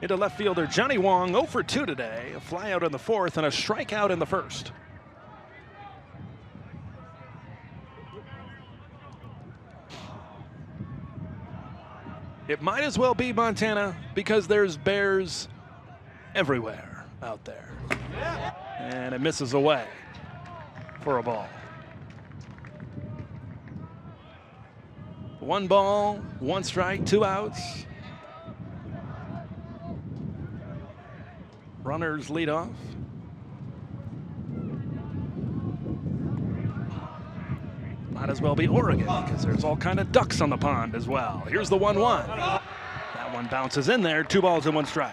into left fielder Johnny Wong, 0 for 2 today. A fly out in the 4th and a strikeout in the 1st. It might as well be Montana because there's Bears everywhere out there. And it misses away for a ball. 1 ball, 1 strike, 2 outs. Runners lead off. Might as well be Oregon because there's all kind of ducks on the pond as well. Here's the 1-1. That one bounces in there. 2 balls and 1 strike.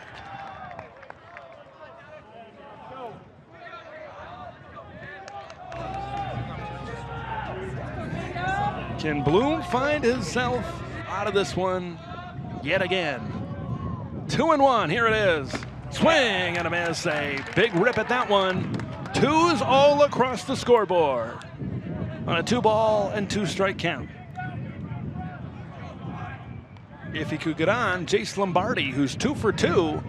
Can Bloom find himself out of this one yet again? 2-1. Here it is. Swing and a miss. A big rip at that one. 2s all across the scoreboard on a 2-ball and 2-strike count. If he could get on, Jace Lombardi, who's 2 for 2,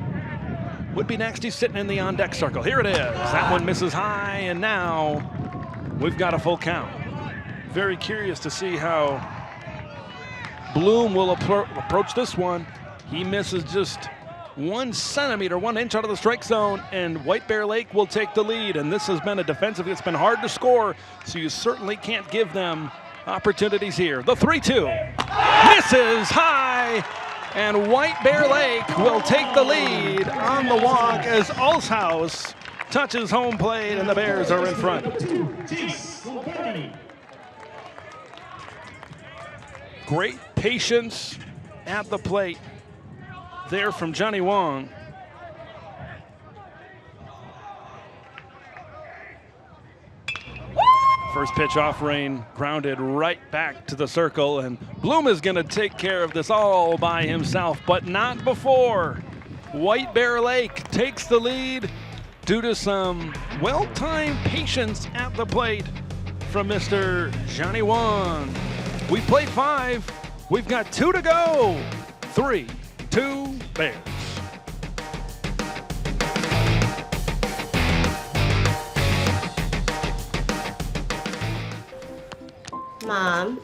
would be next. He's sitting in the on-deck circle. Here it is. That one misses high, and now we've got a full count. Very curious to see how Bloom will approach this one. He misses just 1 centimeter, 1 inch out of the strike zone, and White Bear Lake will take the lead. And this has been a defensive that's been hard to score, so you certainly can't give them opportunities here. The 3-2 misses high, and White Bear Lake will take the lead on the walk as Alshaus touches home plate, and the Bears are in front. Great patience at the plate there from Johnny Wong. First pitch offering grounded right back to the circle, and Bloom is going to take care of this all by himself, but not before White Bear Lake takes the lead due to some well-timed patience at the plate from Mr. Johnny Wong. We played 5. We've got 2 to go. 3-2 Bears. Mom,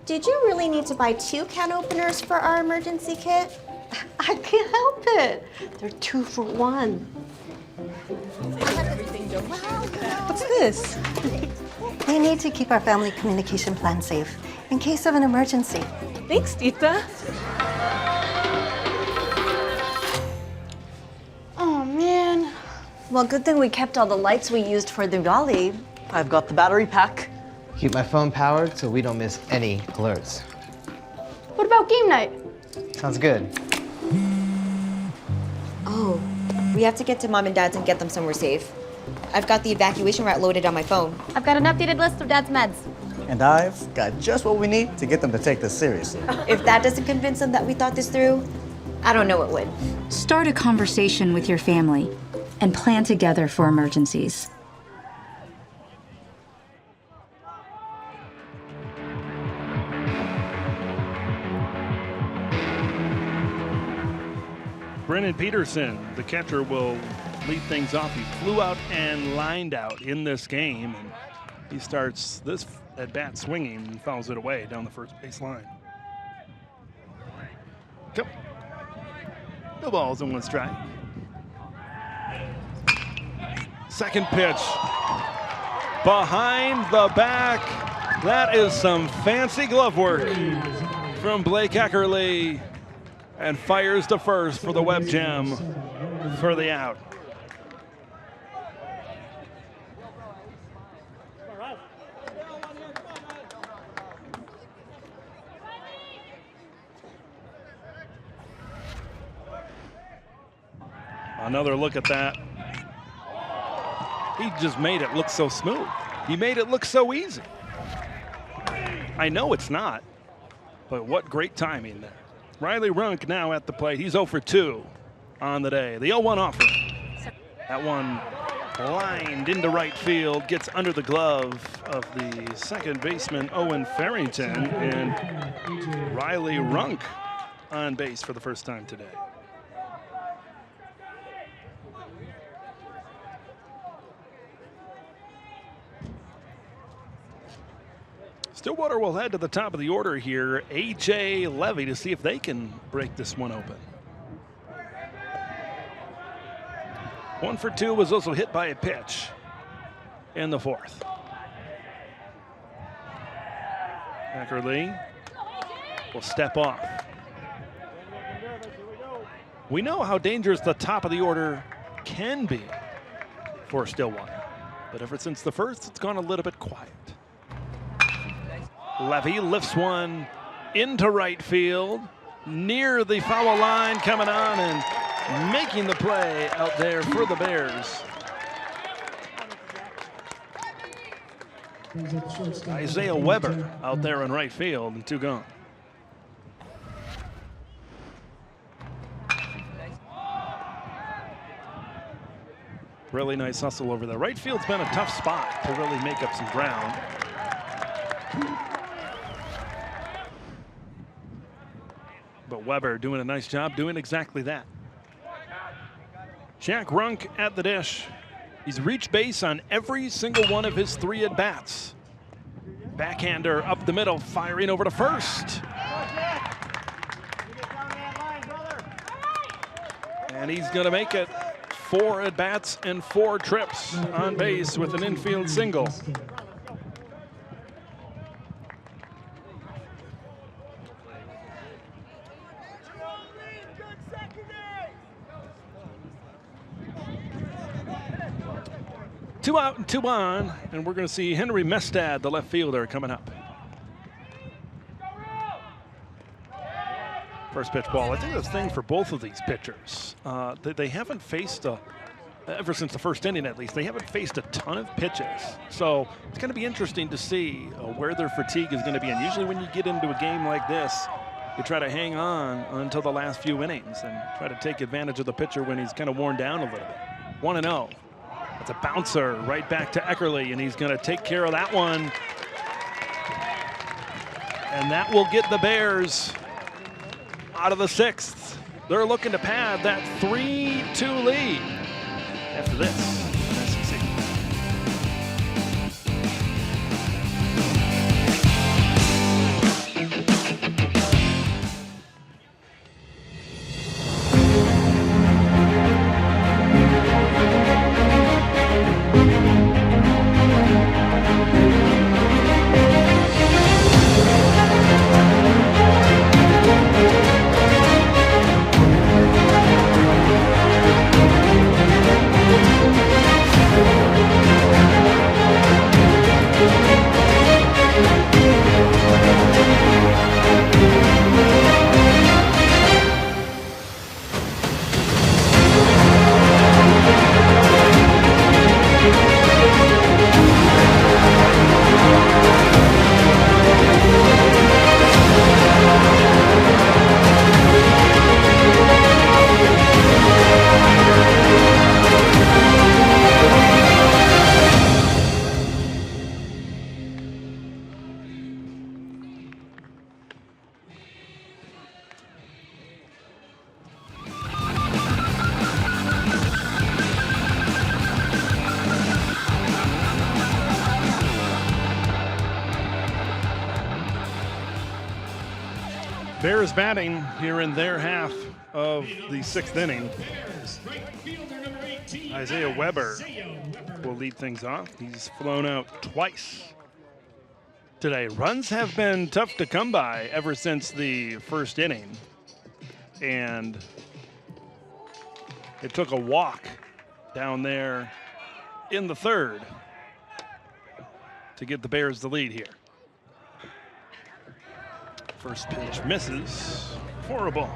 did you really need to buy 2 can openers for our emergency kit? I can't help it. They're 2 for 1. What's this? We need to keep our family communication plan safe in case of an emergency. Thanks, Tita. Oh, man. Well, good thing we kept all the lights we used for the rally. I've got the battery pack. Keep my phone powered so we don't miss any alerts. What about game night? Sounds good. Oh, we have to get to Mom and Dad's and get them somewhere safe. I've got the evacuation route loaded on my phone. I've got an updated list of Dad's meds. And I've got just what we need to get them to take this seriously. If that doesn't convince them that we thought this through, I don't know what would. Start a conversation with your family and plan together for emergencies. Brennan Peterson, the catcher, will lead things off. He flew out and lined out in this game, and he starts this at bat swinging and fouls it away down the first base line. No balls and one strike. Second pitch. Behind the back. That is some fancy glove work from Blake Eckerly. And fires to first for the Web Gem for the out. Another look at that. He just made it look so smooth. He made it look so easy. I know it's not, but what great timing there. Riley Runk now at the plate. He's 0 for 2 on the day. The 0-1 offer. That one lined into right field, gets under the glove of the second baseman, Owen Farrington, and Riley Runk on base for the first time today. Stillwater will head to the top of the order here. A.J. Levy to see if they can break this one open. 1 for 2 was also hit by a pitch in the fourth. Eckerly will step off. We know how dangerous the top of the order can be for Stillwater, but ever since the first, it's gone a little bit quiet. Levy lifts one into right field, near the foul line, coming on and making the play out there for the Bears. Isaiah Weber out there in right field, and 2 gone. Really nice hustle over there. Right field's been a tough spot to really make up some ground. But Weber doing a nice job doing exactly that. Jack Runk at the dish. He's reached base on every single one of his 3 at-bats. Backhander up the middle, firing over to first. And he's going to make it 4 at-bats and 4 trips on base with an infield single. Two out and 2 on, and we're going to see Henry Mestad, the left fielder, coming up. First pitch ball. I think that's the thing for both of these pitchers. They haven't faced, ever since the first inning at least, they haven't faced a ton of pitches. So it's going to be interesting to see where their fatigue is going to be. And usually when you get into a game like this, you try to hang on until the last few innings and try to take advantage of the pitcher when he's kind of worn down a little bit. 1-0. It's a bouncer right back to Eckerly, and he's going to take care of that one. And that will get the Bears out of the 6th. They're looking to pad that 3-2 lead after this. Bears batting here in their half of the 6th inning. Isaiah Weber will lead things off. He's flown out twice today. Runs have been tough to come by ever since the 1st inning. And it took a walk down there in the 3rd to give the Bears the lead here. First pitch misses for a ball.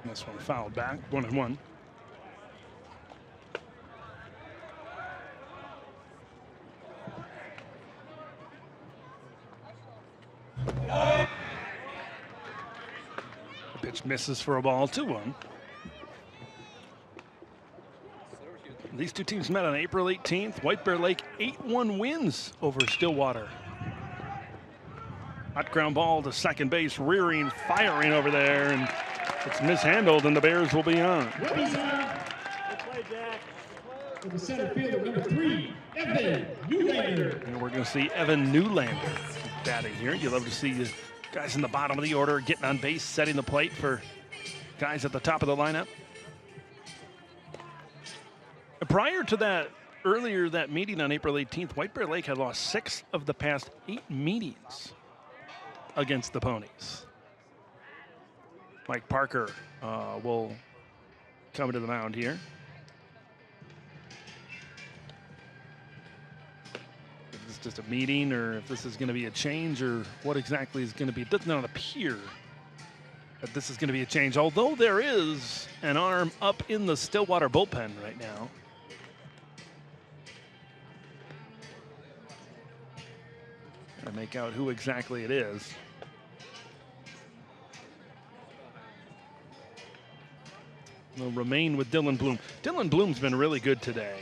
This one fouled back, 1-1. The pitch misses for a ball, 2-1. These two teams met on April 18th. White Bear Lake 8-1 wins over Stillwater. Hot ground ball to second base, rearing, firing over there, and it's mishandled, and the Bears will be on. For the center fielder, number 3, Evan Newlander. And we're going to see Evan Newlander batting here. You love to see the guys in the bottom of the order getting on base, setting the plate for guys at the top of the lineup. Prior to that, earlier that meeting on April 18th, White Bear Lake had lost 6 of the past 8 meetings against the Ponies. Mike Parker will come to the mound here. If this is just a meeting or if this is going to be a change or what exactly is going to be, it does not appear that this is going to be a change, although there is an arm up in the Stillwater bullpen right now. To make out who exactly it is. Will remain with Dylan Bloom. Dylan Bloom's been really good today.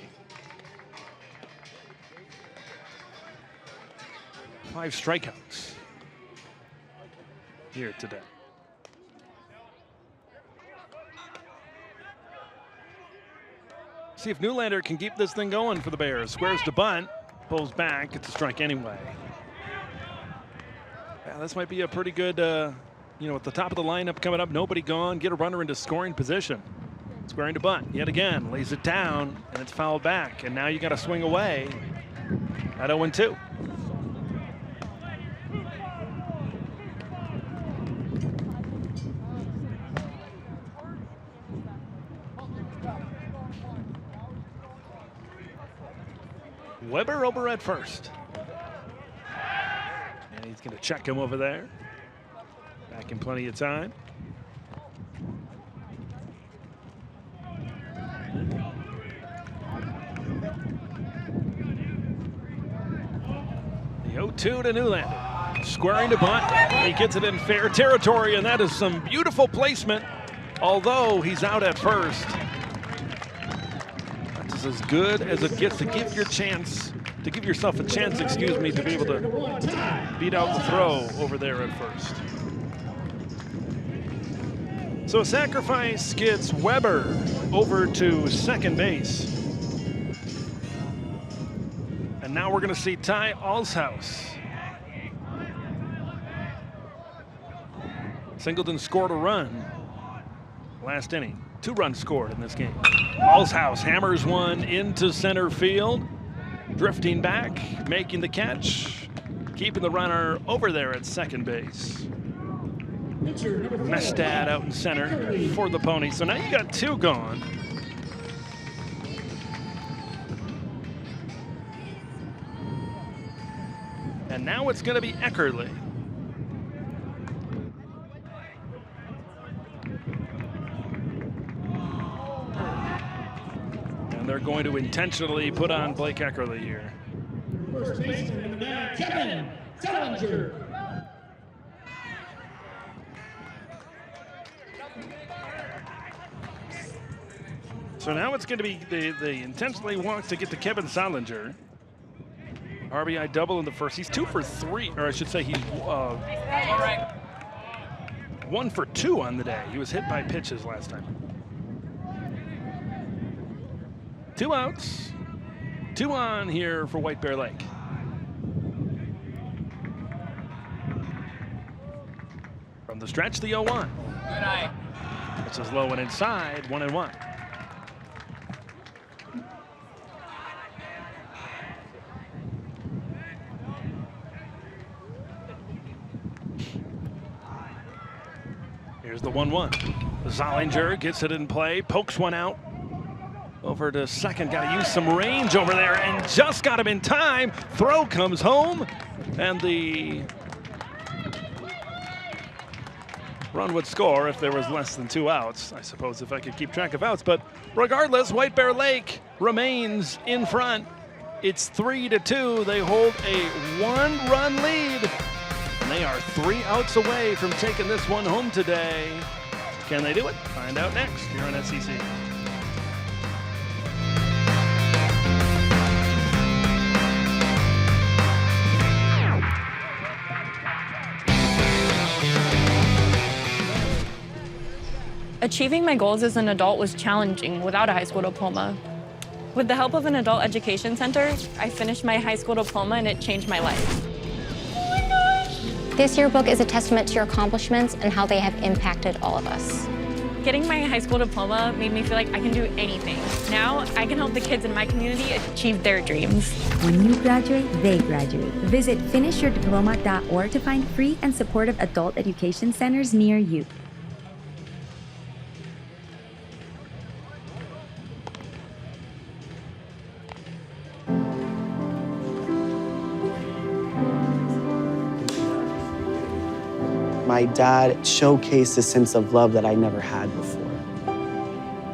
5 strikeouts here today. See if Newlander can keep this thing going for the Bears. Squares to bunt, pulls back, it's a strike anyway. Yeah, this might be a pretty good, at the top of the lineup coming up, nobody gone, get a runner into scoring position. Squaring to bunt, yet again, lays it down, and it's fouled back, and now you got to swing away at 0-2. Weber over at first. And he's going to check him over there. Back in plenty of time. The 0-2 to Newlander. Squaring to bunt. He gets it in fair territory, and that is some beautiful placement, although he's out at first. That's as good as it gets to give yourself a chance, to be able to beat out the throw over there at first. So a sacrifice gets Weber over to second base. And now we're going to see Ty Alshouse. Singleton scored a run last inning. 2 runs scored in this game. Alshouse hammers one into center field. Drifting back, making the catch, keeping the runner over there at second base. Mestad out in center for the Ponies. So now you got 2 gone. And now it's going to be Eckerly. And they're going to intentionally put on Blake Eckerly here. First baseman, number 9, Kevin Salinger. So now it's going to be they intentionally want to get to Kevin Salinger. RBI double in the first. He's 2 for 3, or I should say he's 1 for 2 on the day. He was hit by pitches last time. 2 outs, 2 on here for White Bear Lake. From the stretch, the 0-1. This is low and inside, 1-1. Here's the 1-1. Zollinger gets it in play, pokes one out. Over to second, got to use some range over there and just got him in time. Throw comes home and the run would score if there was less than 2 outs. I suppose if I could keep track of outs, but regardless, White Bear Lake remains in front. It's 3-2. They hold a 1-run lead and they are 3 outs away from taking this one home today. Can they do it? Find out next here on SEC. Achieving my goals as an adult was challenging without a high school diploma. With the help of an adult education center, I finished my high school diploma and it changed my life. This yearbook is a testament to your accomplishments and how they have impacted all of us. Getting my high school diploma made me feel like I can do anything. Now I can help the kids in my community achieve their dreams. When you graduate, they graduate. Visit finishyourdiploma.org to find free and supportive adult education centers near you. My dad showcased a sense of love that I never had before.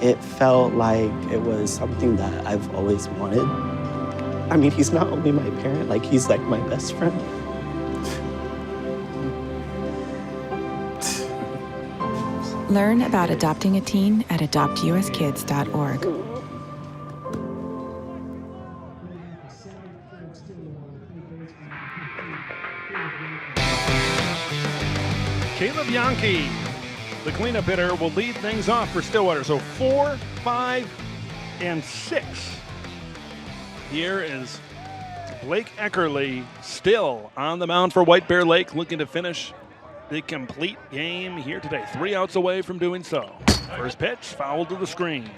It felt like it was something that I've always wanted. I mean, he's not only my parent, like he's like my best friend. Learn about adopting a teen at adoptuskids.org. Caleb Yankee, the cleanup hitter, will lead things off for Stillwater. So 4, 5, and 6. Here is Blake Eckerly still on the mound for White Bear Lake, looking to finish the complete game here today. 3 outs away from doing so. First pitch, foul to the screen.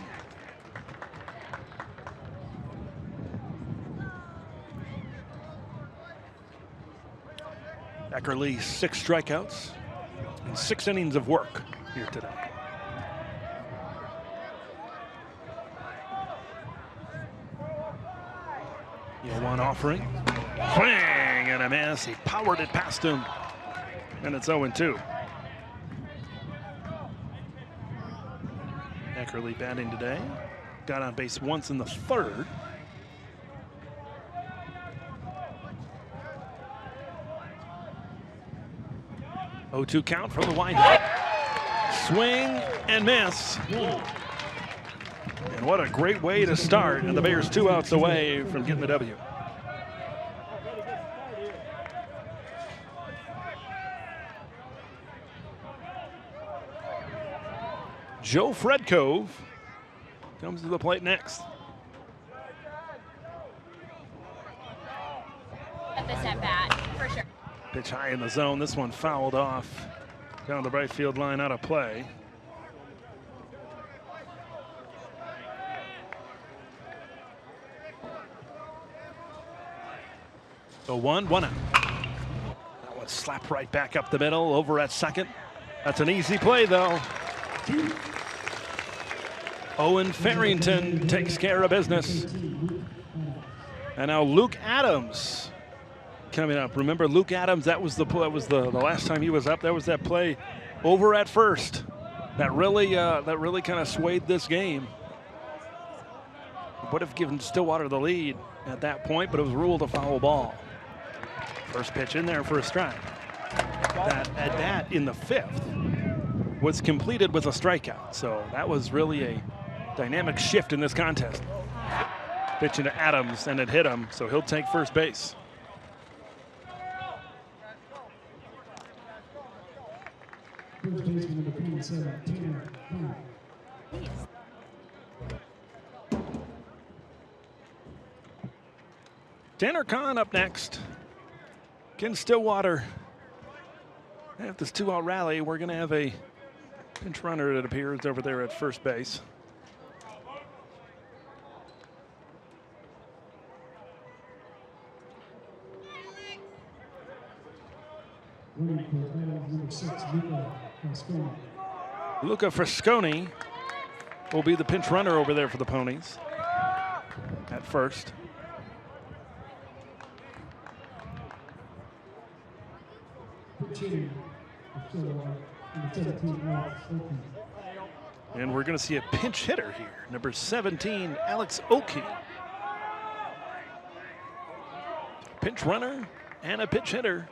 Eckerly, 6 strikeouts and 6 innings of work here today. One offering. Swing and a miss. He powered it past him. And it's 0-2. Eckerly batting today. Got on base once in the 3rd. Oh-2 count from the windup. Swing and miss. And what a great way to start. And the Bears 2 outs away from getting the W. Joe Fredcove comes to the plate next. At this at bat, for sure. Pitch high in the zone. This one fouled off down the right field line, out of play. So 1 out. That one slapped right back up the middle, over at second. That's an easy play, though. Owen Farrington takes care of business. And now Luke Adams coming up. Remember Luke Adams, that was the last time he was up. That was that play over at first. That really kind of swayed this game. Would have given Stillwater the lead at that point, but it was ruled a foul ball. First pitch in there for a strike. That at bat in the 5th was completed with a strikeout. So that was really a dynamic shift in this contest. Pitching to Adams, and it hit him, so he'll take first base. Tanner Kahn up next. Can Stillwater At this 2-out rally, we're going to have a pinch runner, it appears, over there at first base. Luca Fresconi will be the pinch runner over there for the Ponies at first. And we're going to see a pinch hitter here, number 17, Alex Oki. Pinch runner and a pinch hitter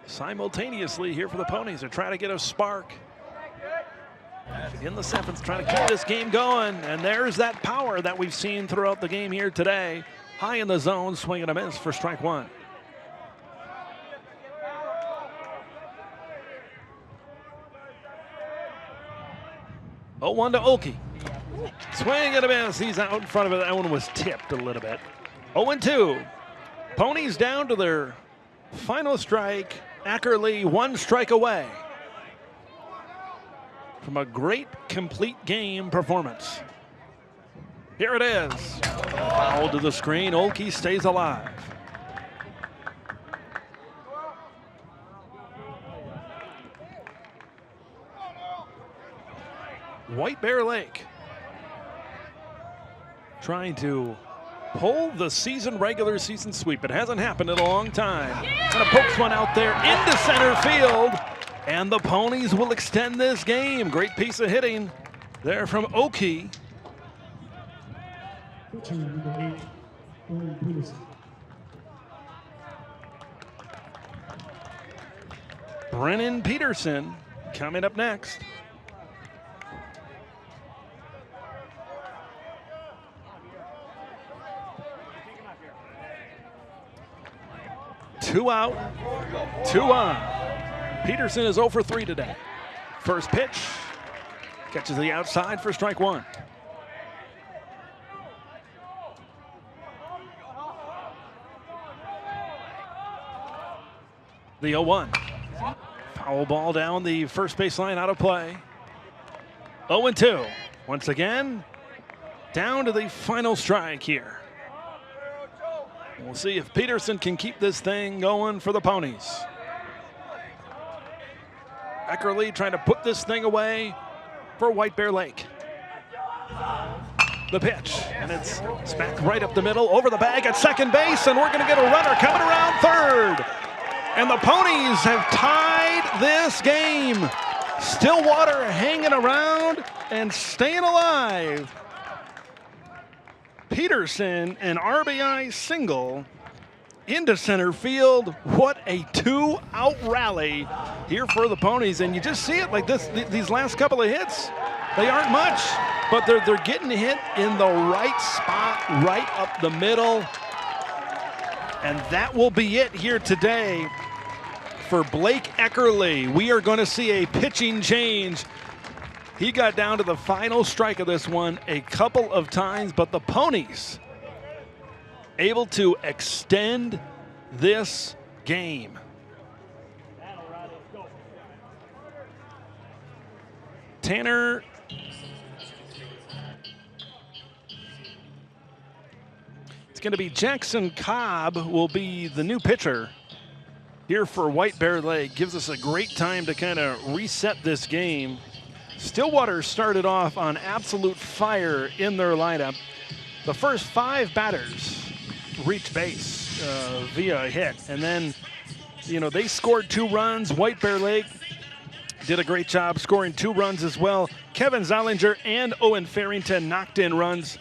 simultaneously here for the Ponies. They're trying to get a spark in the seventh, trying to keep this game going. And there's that power that we've seen throughout the game here today. High in the zone, swing and a miss for strike one. Oh, 1 to Oki. Swing and a miss. He's out in front of it. That one was tipped a little bit. 0-2. Ponies down to their final strike. Ackerley 1 strike away from a great complete game performance. Here it is. Foul to the screen. Oki stays alive. White Bear Lake trying to pull the regular season sweep. It hasn't happened in a long time. Kind of pokes one out there into center field, and the Ponies will extend this game. Great piece of hitting there from Oki. Brennan Peterson coming up next. Two out, 2 on. Peterson is 0 for 3 today. First pitch, catches the outside for strike one. The 0-1. Foul ball down the first baseline, out of play. 0-2. Once again, down to the final strike here. We'll see if Peterson can keep this thing going for the Ponies. Eckerly trying to put this thing away for White Bear Lake. The pitch, and it's smacked right up the middle, over the bag at second base, and we're going to get a runner coming around third. And the Ponies have tied this game. Stillwater hanging around and staying alive. Peterson, an RBI single into center field. What a 2-out rally here for the Ponies. And you just see it like this, these last couple of hits, they aren't much, but they're getting hit in the right spot, right up the middle. And that will be it here today for Blake Eckerly. We are going to see a pitching change. He got down to the final strike of this one a couple of times, but the Ponies able to extend this game. Tanner it's going to be Jackson Cobb will be the new pitcher here for White Bear Lake. Gives us a great time to kind of reset this game. Stillwater started off on absolute fire in their lineup. The first 5 batters reached base via a hit. And then, they scored 2 runs. White Bear Lake did a great job scoring 2 runs as well. Kevin Zollinger and Owen Farrington knocked in runs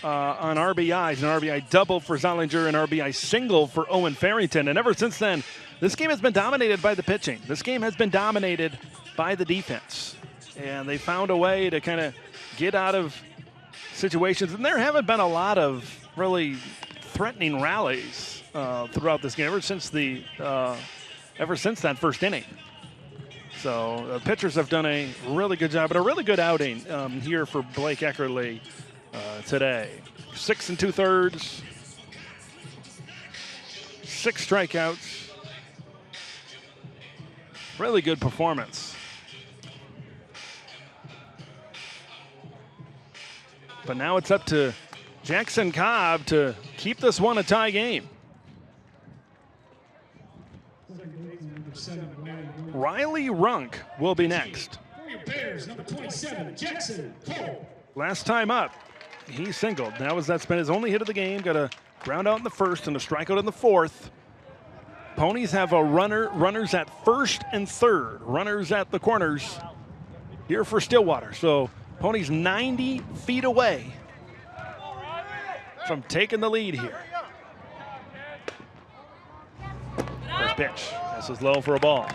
on RBIs. An RBI double for Zollinger, an RBI single for Owen Farrington. And ever since then, this game has been dominated by the pitching. This game has been dominated by the defense. And they found a way to kind of get out of situations. And there haven't been a lot of really threatening rallies throughout this game ever since that first inning. So the pitchers have done a really good job, but a really good outing here for Blake Eckerly today. 6 2/3, 6 strikeouts Really good performance. But now it's up to Jackson Cobb to keep this one a tie game. Riley Runk will be next. Bears, number 27, Jackson Cole. Last time up, he singled. That's been his only hit of the game. Got a ground out in the first and a strikeout in the fourth. Ponies have a runners at first and third. Runners at the corners here for Stillwater. So Ponies 90 feet away from taking the lead here. First pitch. This is low for a ball.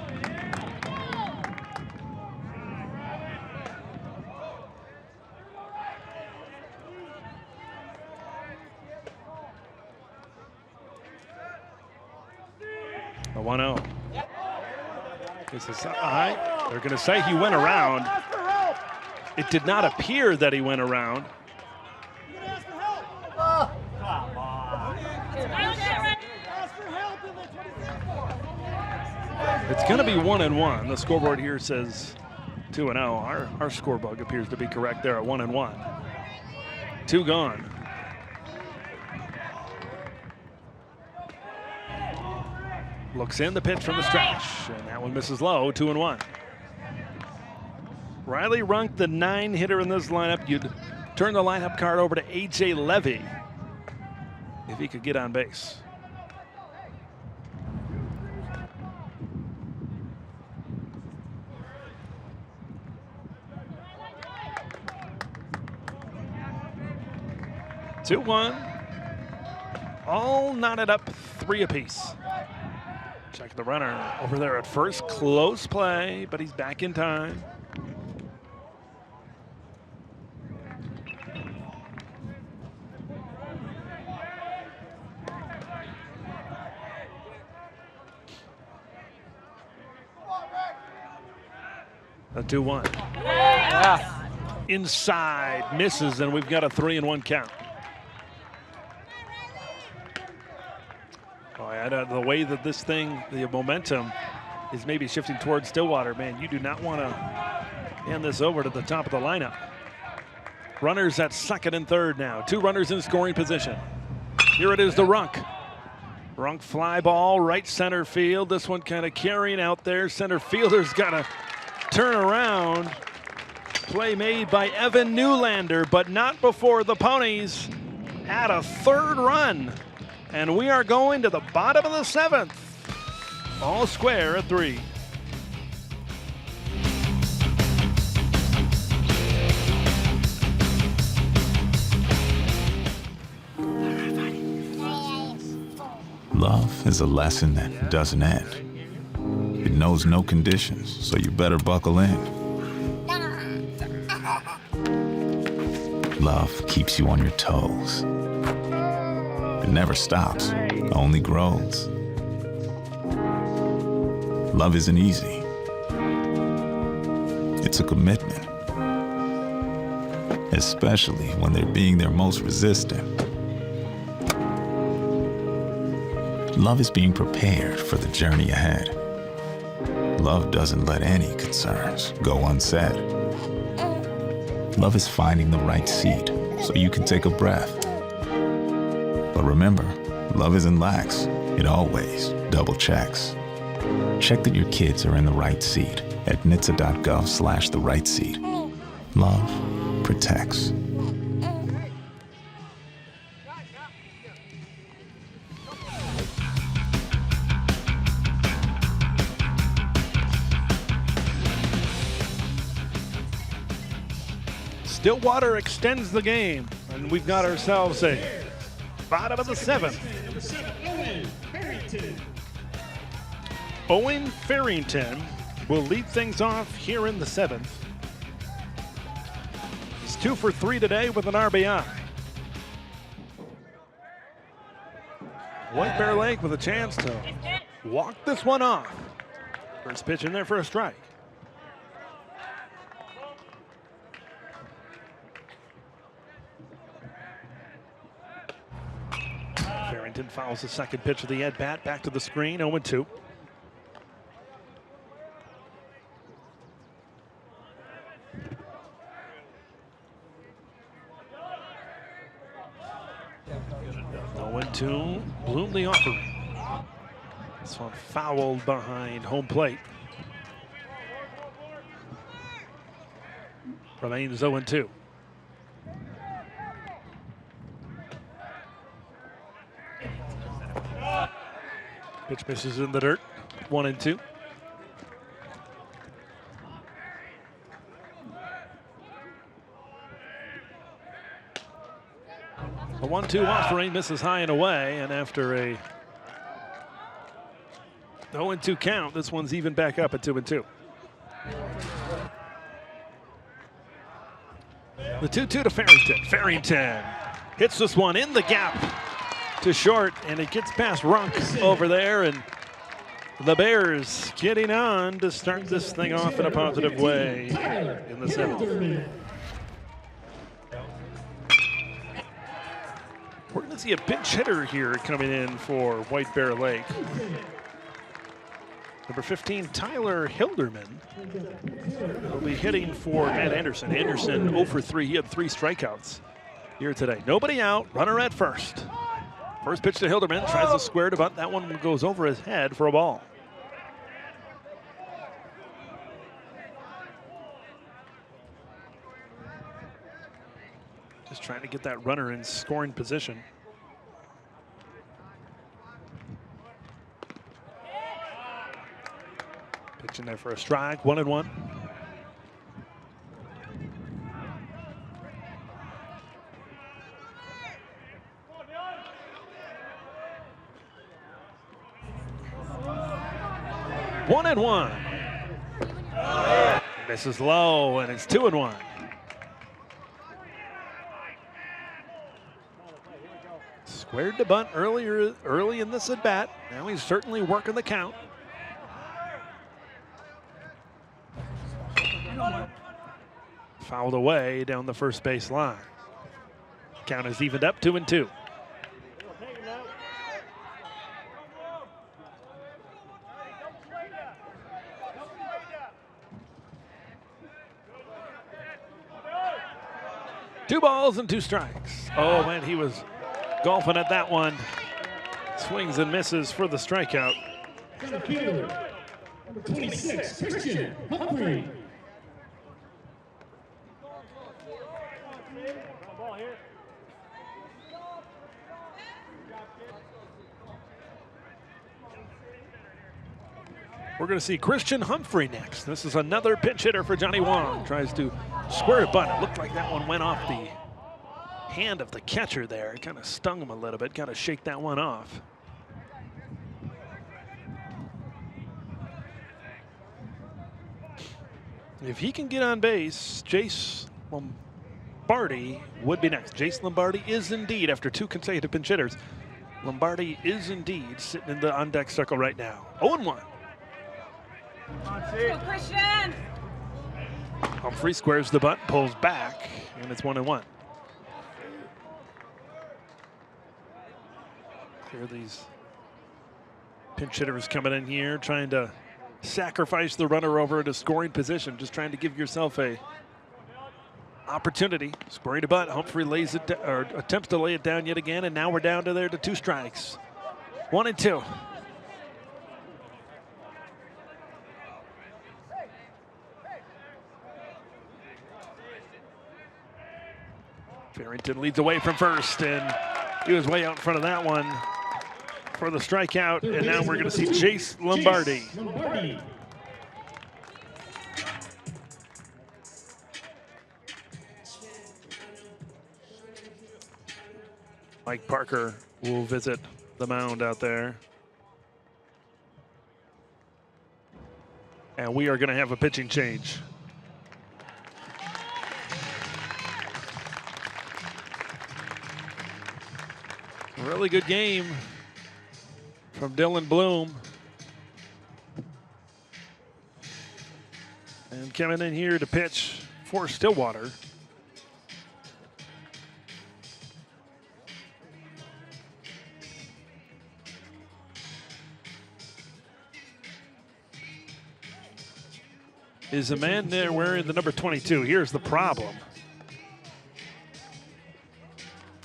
A 1-0. This is high. They're going to say he went around. It did not appear that he went around. It's going to be 1-1. The scoreboard here says 2-0. Our scorebook appears to be correct there at 1-1. 2 gone. Looks in the pitch from the stretch, and that one misses low. 2-1. Riley Runk, the 9 hitter in this lineup. You'd turn the lineup card over to A.J. Levy if he could get on base. Two, 1. All knotted up, 3 apiece. Check the runner over there at first. Close play, but he's back in time. A 2-1. Yeah. Inside, misses, and we've got a 3-1 count. The way that this thing, the momentum is maybe shifting towards Stillwater, man, you do not want to hand this over to the top of the lineup. Runners at second and third now. 2 runners in scoring position. Here it is to Runk. Runk fly ball, right center field. This one kind of carrying out there. Center fielder's got to turn around. Play made by Evan Newlander, but not before the Ponies add a 3rd run. And we are going to the bottom of the 7th. All square at 3. Love is a lesson that doesn't end. It knows no conditions, so you better buckle in. Love keeps you on your toes. It never stops, only grows. Love isn't easy. It's a commitment, especially when they're being their most resistant. Love is being prepared for the journey ahead. Love doesn't let any concerns go unsaid. Love is finding the right seat so you can take a breath. But remember, love isn't lax. It always double checks. Check that your kids are in the right seat at nhtsa.gov/the right seat. Love protects. Stillwater extends the game, and we've got ourselves a bottom of the 7th. Owen Farrington will lead things off here in the 7th. He's 2 for 3 today with an RBI. White Bear Lake with a chance to walk this one off. First pitch in there for a strike. Farrington fouls the second pitch of the at-bat. Back to the screen, 0-2. to Bloom the offering. This one fouled behind home plate. Remains 0-2. Pitch misses in the dirt. 1-2. A 1-2 offering misses high and away, and after a 0-2 count, this one's even back up at 2-2. The 2-2 to Farrington. Farrington hits this one in the gap to short, and it gets past Runk over there, and the Bears getting on to start this thing off in a positive way in the 7th. We're going to see a pinch hitter here coming in for White Bear Lake. Number 15, Tyler Hilderman, will be hitting for Matt Anderson. Anderson 0 for 3. He had 3 strikeouts here today. Nobody out, runner at first. First pitch to Hilderman, tries to square to bunt. That one goes over his head for a ball. Just trying to get that runner in scoring position. Pitch in there for a strike, 1-1. One and one. Misses low, and it's 2-1. Squared to bunt early in this at bat. Now he's certainly working the count. Fouled away down the first base line. Count is evened up, 2-2. Two balls and 2 strikes. Oh, man, he was golfing at that one. Swings and misses for the strikeout. Number 26, Christian Humphrey. We're going to see Christian Humphrey next. This is another pinch hitter for Johnny Wong. Tries to square a bunt. It looked like that one went off the hand of the catcher there. It kind of stung him a little bit. Got to shake that one off. If he can get on base, Jace Lombardi would be next. Jace Lombardi is indeed, after 2 consecutive pinch hitters, Lombardi is indeed sitting in the on-deck circle right now. 0-1. Go, Christian! Humphrey squares the bunt, pulls back, and it's 1-1. Here are these pinch hitters coming in here, trying to sacrifice the runner over to scoring position, just trying to give yourself a opportunity. Squaring to bunt, Humphrey lays it or attempts to lay it down yet again, and now we're down to there to 2 strikes. 1-2. Farrington leads away from first, and he was way out in front of that one for the strikeout, and now we're going to see Jace Lombardi. Mike Parker will visit the mound out there. And we are going to have a pitching change. Really good game from Dylan Bloom. And coming in here to pitch for Stillwater, is a man there wearing the number 22. Here's the problem.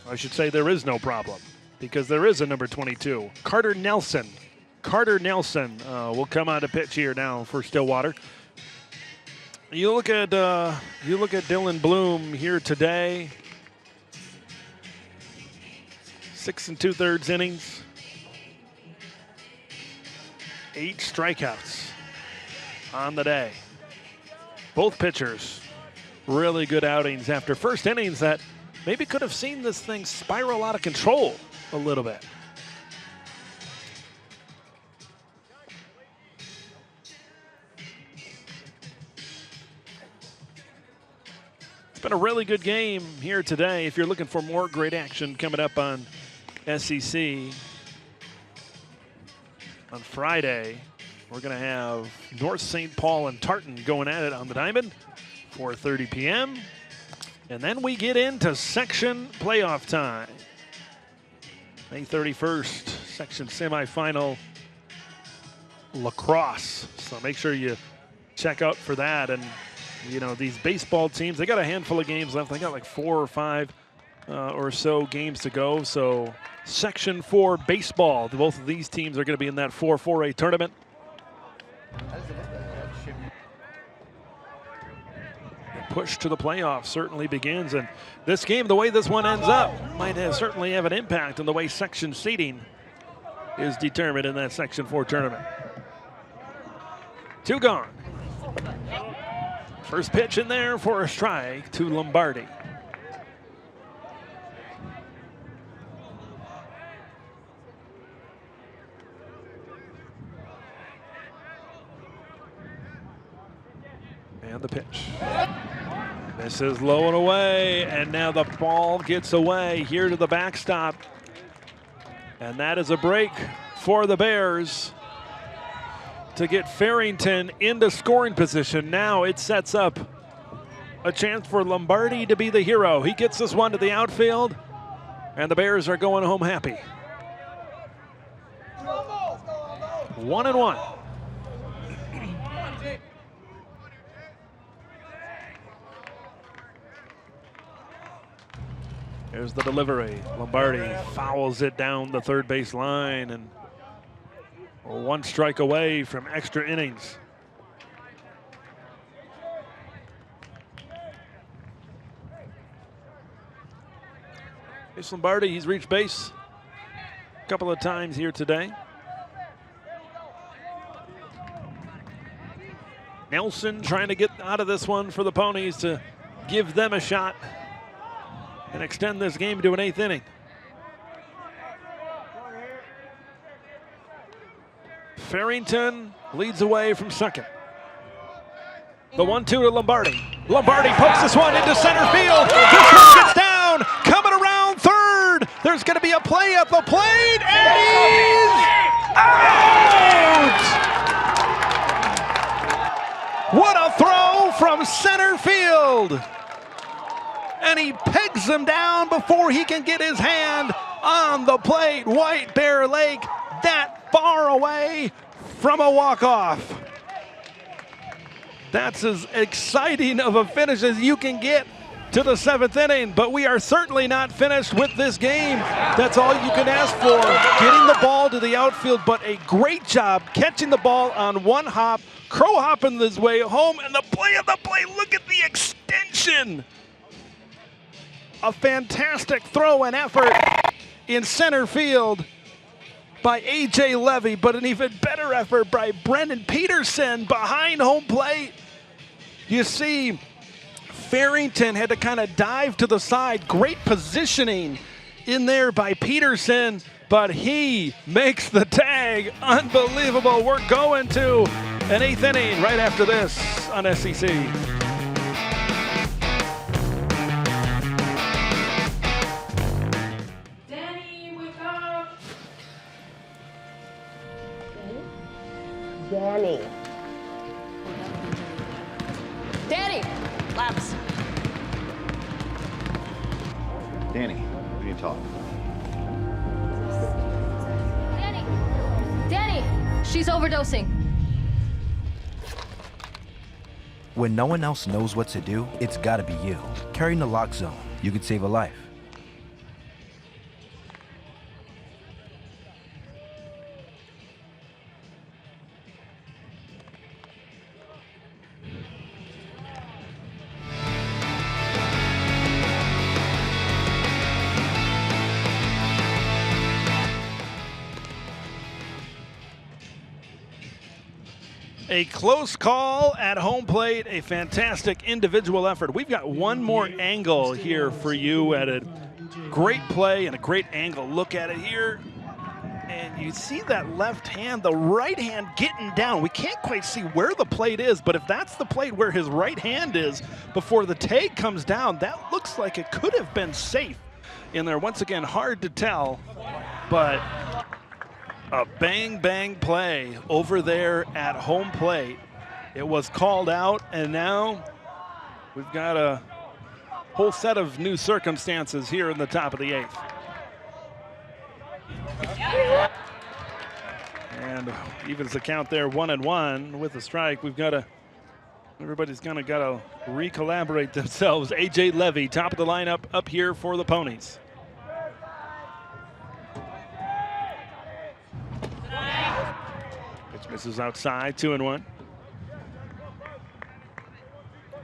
I should say there is no problem. because there is a number 22. Carter Nelson. Carter Nelson will come on to pitch here now for Stillwater. You look at Dylan Bloom here today. 6 2/3 innings. 8 strikeouts on the day. Both pitchers really good outings after first innings that maybe could have seen this thing spiral out of control a little bit. It's been a really good game here today. If you're looking for more great action coming up on SEC on Friday, we're going to have North St. Paul and Tartan going at it on the diamond, 4:30 p.m. And then we get into section playoff time. May 31st, section semifinal lacrosse. So make sure you check out for that. And, you know, these baseball teams, they got a handful of games left. They got like 4 or 5 or so games to go. So section 4 baseball, both of these teams are going to be in that 4-4A tournament. The push to the playoffs certainly begins, and this game, the way this one ends up, might certainly have an impact on the way section seeding is determined in that section 4 tournament. 2 gone. First pitch in there for a strike to Lombardi. And the pitch. This is low and away, and now the ball gets away here to the backstop. And that is a break for the Bears to get Farrington into scoring position. Now it sets up a chance for Lombardi to be the hero. He gets this one to the outfield, and the Bears are going home happy. 1-1. Here's the delivery. Lombardi fouls it down the third base line, and we're 1 strike away from extra innings. Here's Lombardi. He's reached base a couple of times here today. Nelson trying to get out of this one for the Ponies to give them a shot and extend this game to an 8th inning. Farrington leads away from second. The 1-2 to Lombardi. Lombardi pokes this one into center field. This one gets down, coming around third. There's going to be a play at the plate, and he's out! What a throw from center field! And he pegs him down before he can get his hand on the plate. White Bear Lake that far away from a walk-off. That's as exciting of a finish as you can get to the 7th inning, but we are certainly not finished with this game. That's all you can ask for, getting the ball to the outfield, but a great job catching the ball on 1 hop, crow hopping his way home, and the play of the play, look at the extension. A fantastic throw and effort in center field by A.J. Levy, but an even better effort by Brendan Peterson behind home plate. You see, Farrington had to kind of dive to the side. Great positioning in there by Peterson, but he makes the tag. Unbelievable. We're going to an 8th inning right after this on SEC. Danny. Danny! Laps. Danny, we need to talk. Danny! She's overdosing. When no one else knows what to do, it's gotta be you. Carry Naloxone. You could save a life. A close call at home plate, a fantastic individual effort. We've got one more angle here for you at a great play and a great angle. Look at it here. And you see that left hand, the right hand getting down. We can't quite see where the plate is, but if that's the plate where his right hand is before the tag comes down, that looks like it could have been safe in there. Once again, hard to tell, but a bang play over there at home plate. It was called out, and now we've got a whole set of new circumstances here in the top of the 8th. And evens the count there, 1-1 with a strike. We've got everybody's got to re-collaborate themselves. AJ Levy, top of the lineup up here for the Ponies. Pitch misses outside, 2-1.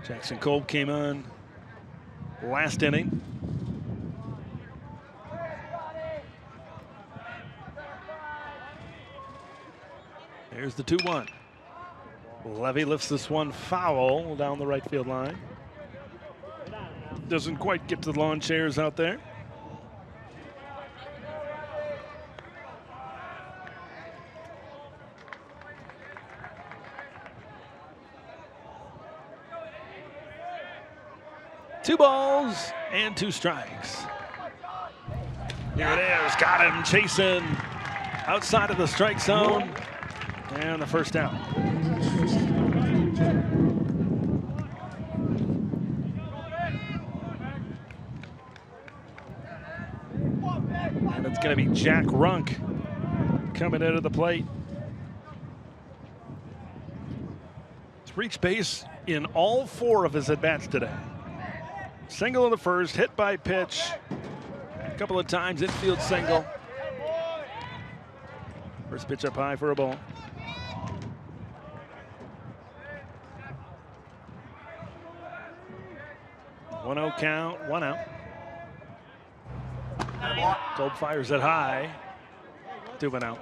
Jackson Kolb came on last inning. Here's the 2-1. Levy lifts this one foul down the right field line. Doesn't quite get to the lawn chairs out there. Two balls and 2 strikes. Here it is, got him chasing outside of the strike zone. And the first out. And it's going to be Jack Runk coming into the plate. He's reached base in all 4 of his at-bats today. Single in the first, hit by pitch. A couple of times infield single. First pitch up high for a ball. 1-0 count, 1 out. Kolb fires it high, 2 out.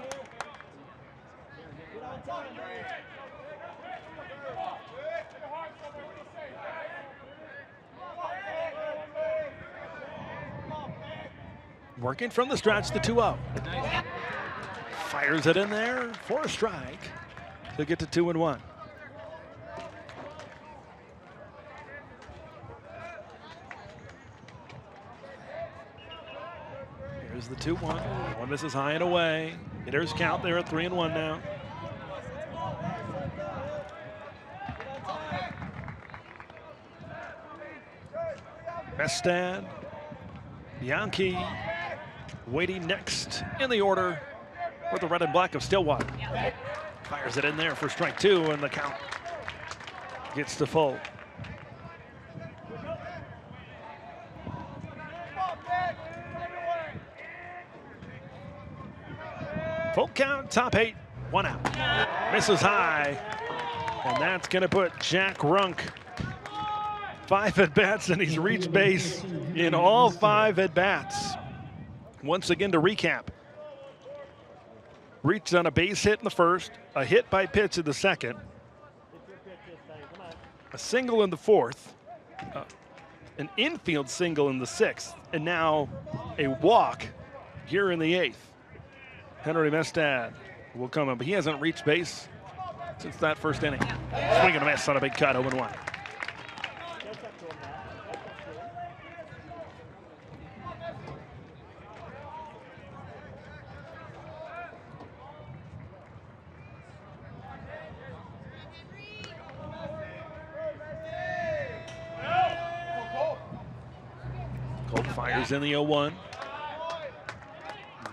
Working from the stretch, the 2-0. Fires it in there for a strike to get to 2-1. Here's the 2-1. One misses high and away. Hitters count there at 3-1 now. Bestad, Yankee, waiting next in the order with the red and black of Stillwater. Fires it in there for strike 2, and the count gets to full. Full count, top 8, 1 out. Misses high, and that's going to put Jack Runk 5 at-bats, and he's reached base in all 5 at-bats. Once again, to recap, reached on a base hit in the first, a hit by pitch in the second, a single in the fourth, an infield single in the 6th, and now a walk here in the 8th. Henry Mestad will come in, but he hasn't reached base since that first inning. Swing and a miss on a big cut, 0-1. Kolb fires in the 0-1.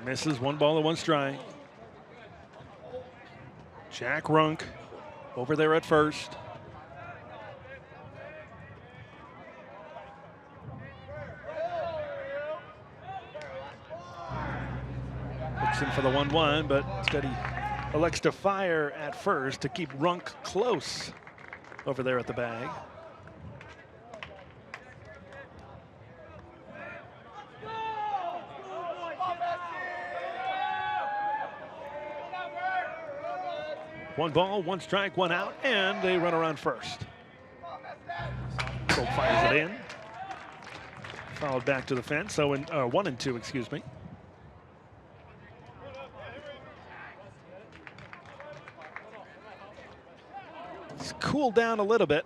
Misses, 1 ball and 1 strike. Jack Runk over there at first. Looks in for the 1-1, but instead he elects to fire at first to keep Runk close over there at the bag. 1 ball, 1 strike, 1 out, and a runner on first. Cole fires it in. Fouled back to the fence. So 1 and 2, excuse me. It's cooled down a little bit.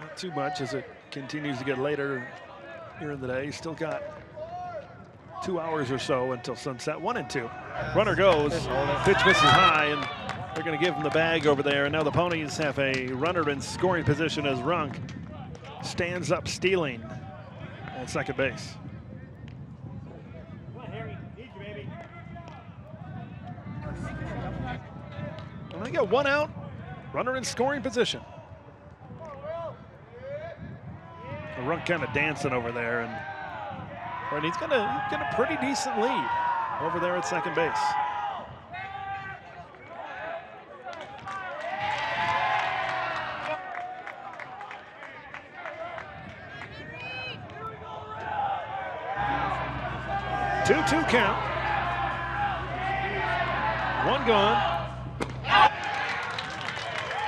Not too much as it continues to get later here in the day. Still got 2 hours or so until sunset. 1 and 2. Runner goes. Pitch misses high, and they're going to give him the bag over there. And now the Ponies have a runner in scoring position as Runk stands up stealing at second base. And they got 1 out, runner in scoring position. Runk kind of dancing over there, and he's got a pretty decent lead over there at second base. Two count. 1 gone.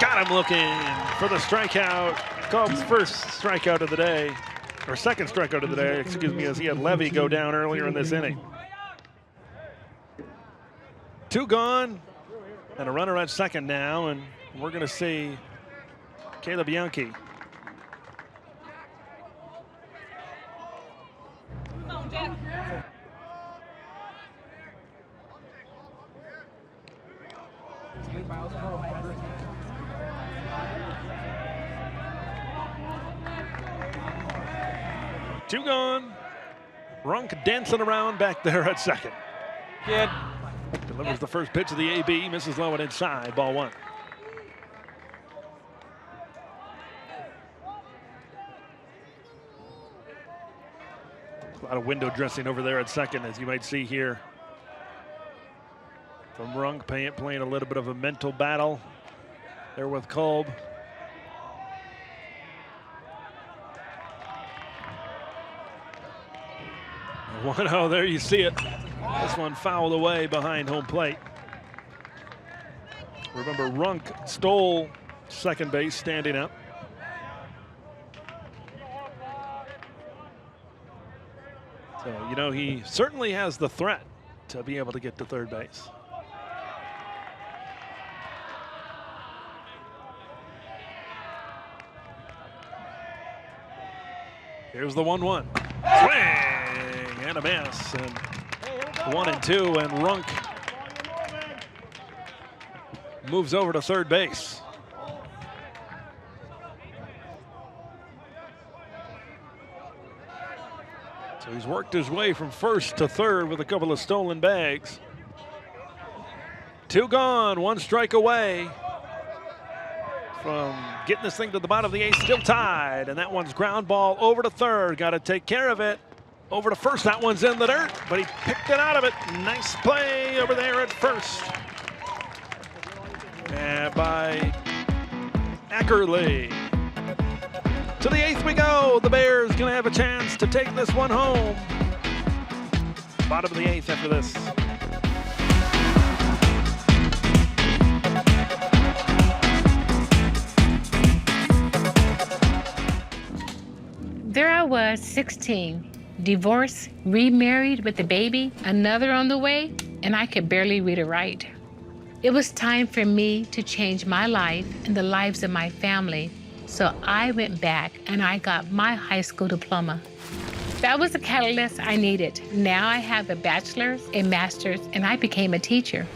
Got him looking for the strikeout. Cubs' first strikeout of the day, or second strikeout of the day, excuse me, as he had Levy go down earlier in this inning. 2 gone, and a runner at second now, and we're going to see Caleb Yankee. Two gone. Runk dancing around back there at second. Good. Delivers the first pitch of the AB, misses low and inside, ball 1. A lot of window dressing over there at second, as you might see here. From Runk playing a little bit of a mental battle there with Kolb. 1-0, there you see it. This one fouled away behind home plate. Remember, Runk stole second base standing up. So, you know, he certainly has the threat to be able to get to third base. Here's the 1-1. Swing! And a miss, and 1 and 2, and Runk moves over to third base. So he's worked his way from first to third with a couple of stolen bags. 2 gone, 1 strike away from getting this thing to the bottom of the 8th, still tied, and that one's ground ball over to third. Got to take care of it. Over to first, that one's in the dirt, but he picked it out of it. Nice play over there at first. And by Ackerley. To the 8th we go. The Bears gonna have a chance to take this one home. Bottom of the 8th after this. There I was, 16. Divorced, remarried with a baby, another on the way, and I could barely read or write. It was time for me to change my life and the lives of my family, so I went back and I got my high school diploma. That was the catalyst I needed. Now I have a bachelor's, a master's, and I became a teacher.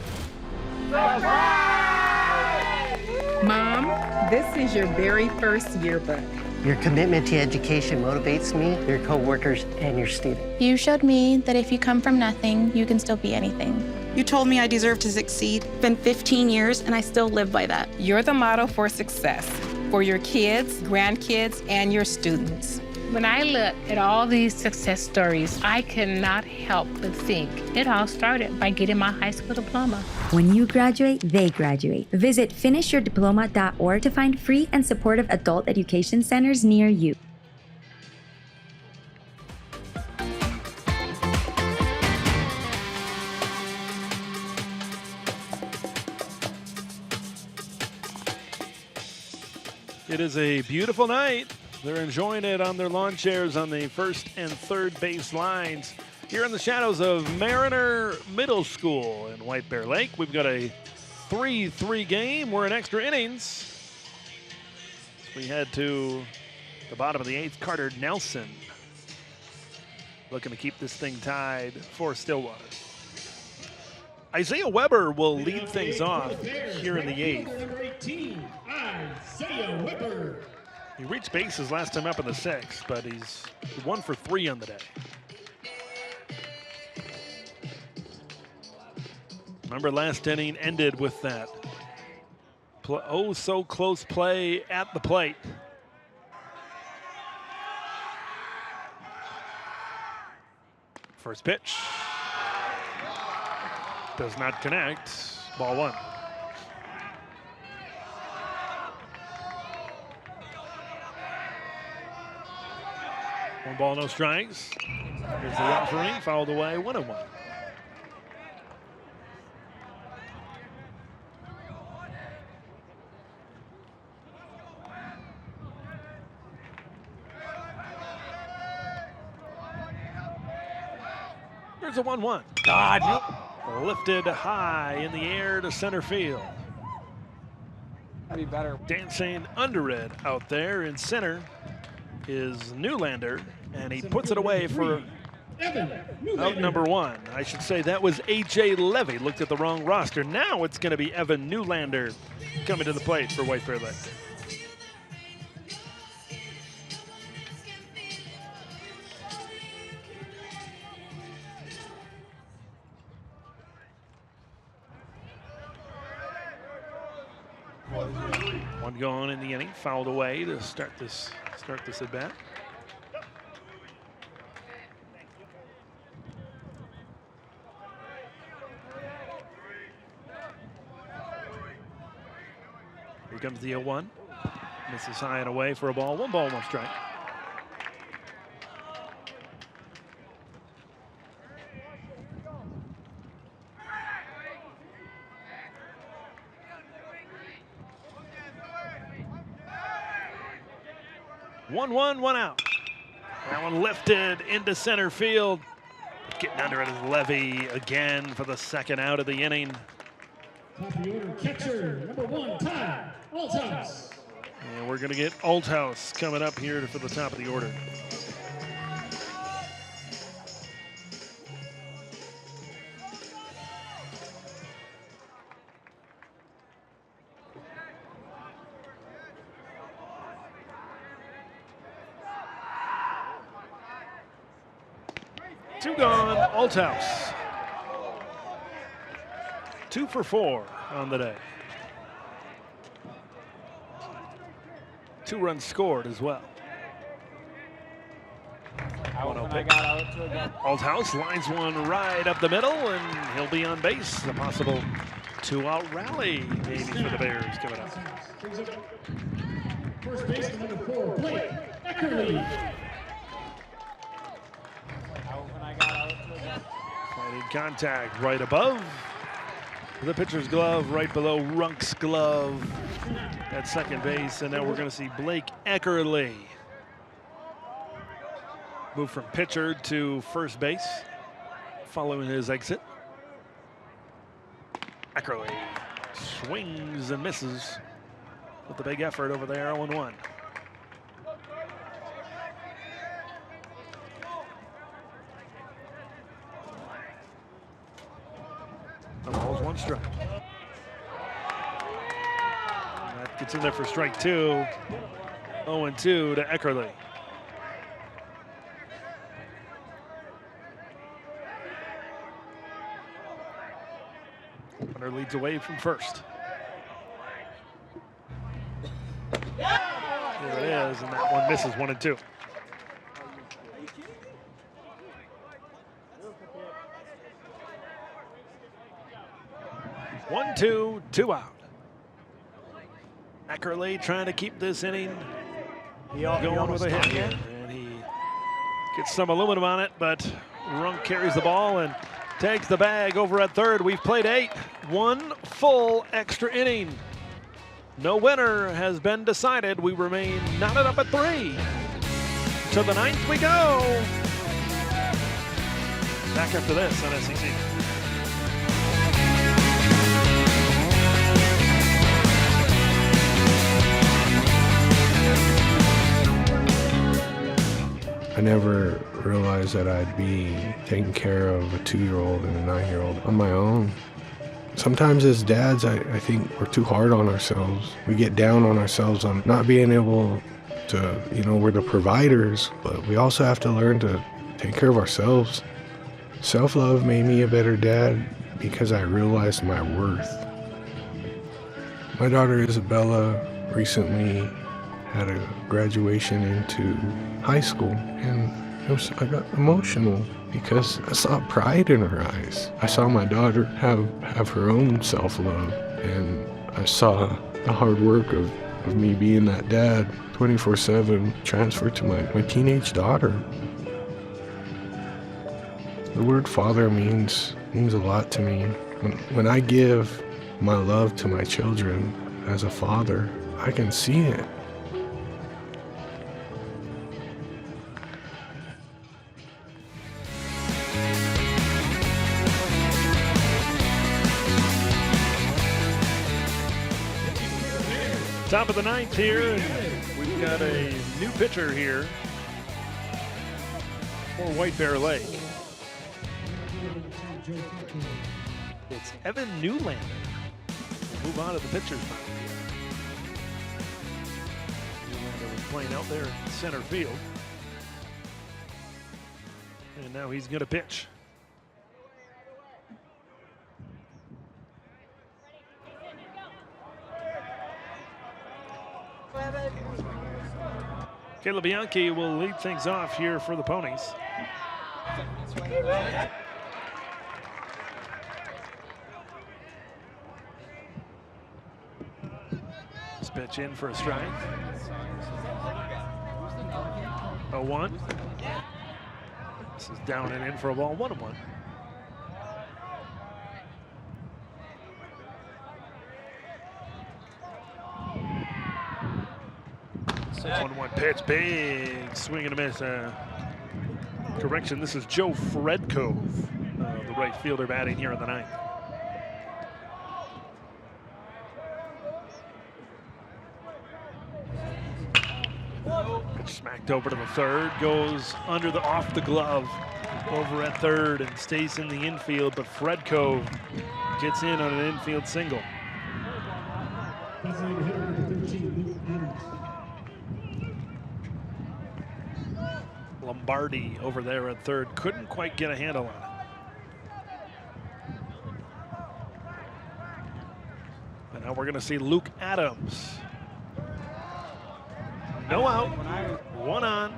Mom, this is your very first yearbook. Your commitment to education motivates me, your coworkers, and your students. You showed me that if you come from nothing, you can still be anything. You told me I deserve to succeed. It's been 15 years, and I still live by that. You're the model for success for your kids, grandkids, and your students. When I look at all these success stories, I cannot help but think it all started by getting my high school diploma. When you graduate, they graduate. Visit finishyourdiploma.org to find free and supportive adult education centers near you. It is a beautiful night. They're enjoying it on their lawn chairs on the first and third base lines here in the shadows of Mariner Middle School in White Bear Lake. We've got a 3-3 game. We're in extra innings. We head to the bottom of the 8th. Carter Nelson looking to keep this thing tied for Stillwater. Isaiah Weber will lead things off here in the 8th. Number 18, Isaiah Weber. He reached bases last time up in the 6th, but he's 1 for 3 on the day. Remember, last inning ended with that oh so close play at the plate. First pitch does not connect. Ball 1. One ball, no strikes. Here's the offering, fouled away, 1-1. There's a 1-1. God, lifted high in the air to center field. Be better. Dancing under it out there in center is Newlander, and he puts it away for out number 1. I should say that was A.J. Levy. Looked at the wrong roster. Now it's going to be Evan Newlander coming to the plate for White Bear Lake. One gone in the inning, fouled away to start this at bat. Here comes the 0-1. Misses high and away for a ball. 1 ball, 1 strike. One out. That one lifted into center field. Getting under it is Levy again for the 2nd out of the inning. Top of the order, catcher, number 1, Ty Althouse. And we're going to get Althouse coming up here for the top of the order. Two gone, Althouse. 2 for 4 on the day. 2 runs scored as well. 1-0 pitch. Althouse lines one right up the middle, and he'll be on base. A possible 2-out rally maybe for the Bears coming up. First baseman number 4, Blake Eckerly. Fighting contact right above the pitcher's glove, right below Runk's glove at second base. And now we're going to see Blake Eckerly move from pitcher to first base following his exit. Eckerly swings and misses with the big effort over there, 0-1. The ball's 1 strike. And that gets in there for strike 2. 0-2 to Eckerly. Hunter leads away from first. There it is, and that one misses, 1-2. One, two out. Eckerly trying to keep this inning going with a hit here. And he gets some aluminum on it, but Runk carries the ball and takes the bag over at third. We've played 8. 1 full extra inning. No winner has been decided. We remain knotted up at 3. To the 9th we go. Back after this on SEC. I never realized that I'd be taking care of a 2-year-old and a 9-year-old on my own. Sometimes as dads, I think we're too hard on ourselves. We get down on ourselves on not being able to, we're the providers, but we also have to learn to take care of ourselves. Self-love made me a better dad because I realized my worth. My daughter Isabella recently had a graduation into high school, and I got emotional because I saw pride in her eyes. I saw my daughter have her own self-love, and I saw the hard work of me being that dad 24/7 transferred to my teenage daughter. The word father means a lot to me. When I give my love to my children as a father, I can see it. Top of the 9th here, and we've got a new pitcher here for White Bear Lake. It's Evan Newlander. Move on to the pitcher's mound. Newlander was playing out there in center field. And now he's going to pitch. Caleb Bianchi will lead things off here for the Ponies. This pitch in for a strike. 0-1. This is down and in for a ball, 1-1. One pitch, big swing and a miss. Correction, this is Joe Fredkove, the right fielder batting here in the 9th. Pitch smacked over to the third, goes under the off the glove over at third and stays in the infield, but Fredkove gets in on an infield single. Lombardi over there at third couldn't quite get a handle on it. And now we're going to see Luke Adams. No out, 1 on.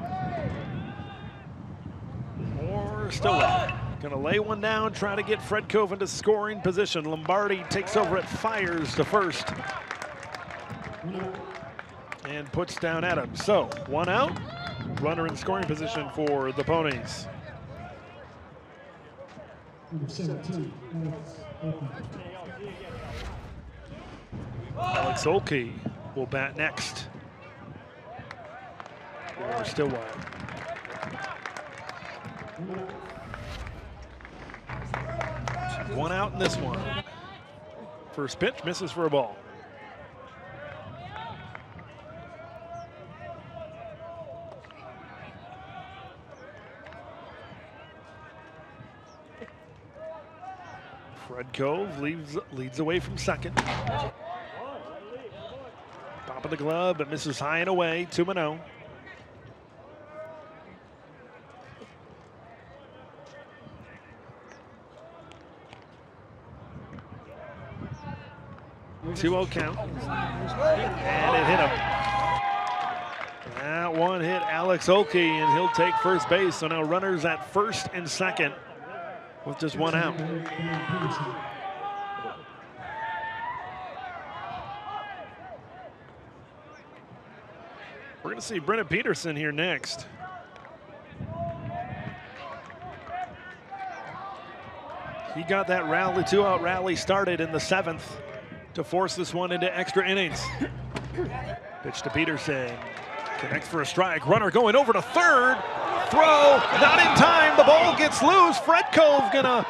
Or Stillwater. Going to lay one down, try to get Fredkove into scoring position. Lombardi takes over it, fires to first. And puts down Adams. So 1 out. Runner in scoring position for the Ponies. Alex Olkey will bat next for Stillwater. One out in this one. First pitch misses for a ball. Fredkove leads away from second. Top of the glove, but misses high and away, 2-0. Two-0 count. And it hit him. That one hit Alex Olkey, and he'll take first base. So now runners at first and second with just 1 out. We're going to see Brennan Peterson here next. He got that rally, 2-out rally started in the 7th to force this one into extra innings. Pitch to Peterson. Connects for a strike. Runner going over to third. Throw, not in time. The ball gets loose. Fred Cove gonna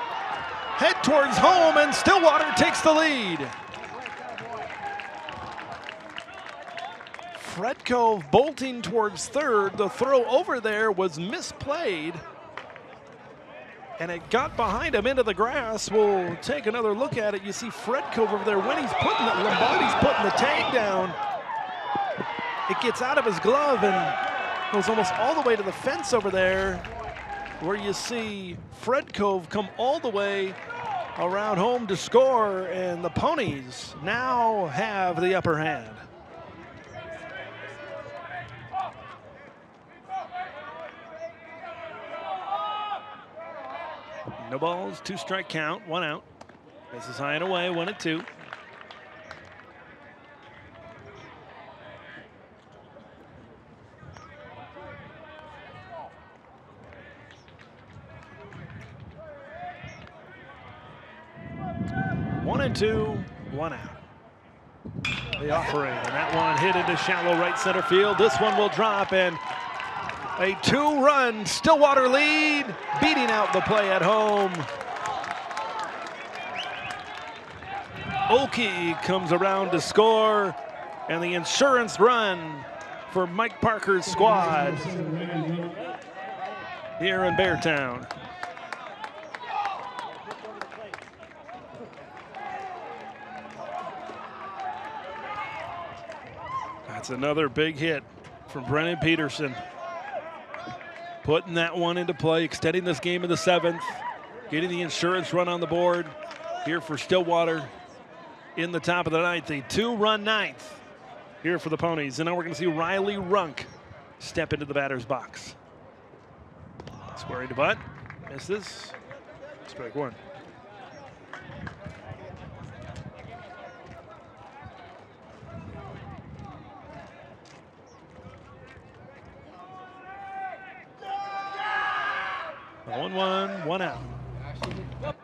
head towards home, and Stillwater takes the lead. Fred Cove bolting towards third. The throw over there was misplayed, and it got behind him into the grass. We'll take another look at it. You see Fred Cove over there when he's putting it, Lombardi's putting the tag down. It gets out of his glove and goes almost all the way to the fence over there, where you see Fred Cove come all the way around home to score, and the Ponies now have the upper hand. No balls, 2-strike count, 1 out. This is high and away, 1-2. One and two, 1 out. The offering, and that one hit into shallow right center field. This one will drop, and a 2-run Stillwater lead, beating out the play at home. Oki comes around to score, and the insurance run for Mike Parker's squad here in Beartown. That's another big hit from Brennan Peterson. Putting that one into play, extending this game in the 7th, getting the insurance run on the board here for Stillwater in the top of the 9th. A 2-run 9th here for the Ponies. And now we're going to see Riley Runk step into the batter's box. Squaring to butt, misses, strike 1. One, 1 out. And that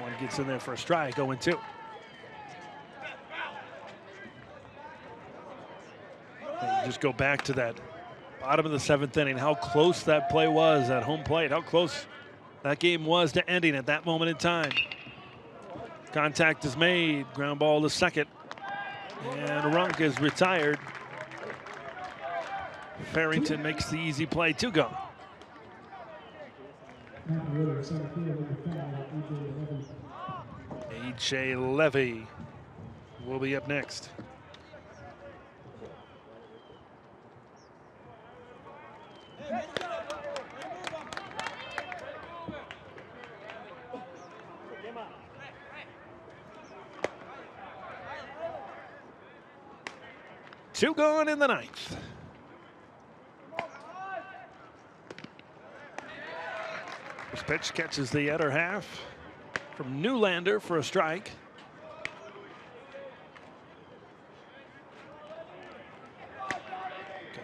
one gets in there for a strike, 0-2. And just go back to that bottom of the 7th inning, how close that play was at home plate, how close that game was to ending at that moment in time. Contact is made, ground ball to second, and Runk is retired. Farrington makes the easy play, 2 gone. A.J. Levy will be up next. Two gone in the 9th. First pitch catches the other half from Newlander for a strike. Got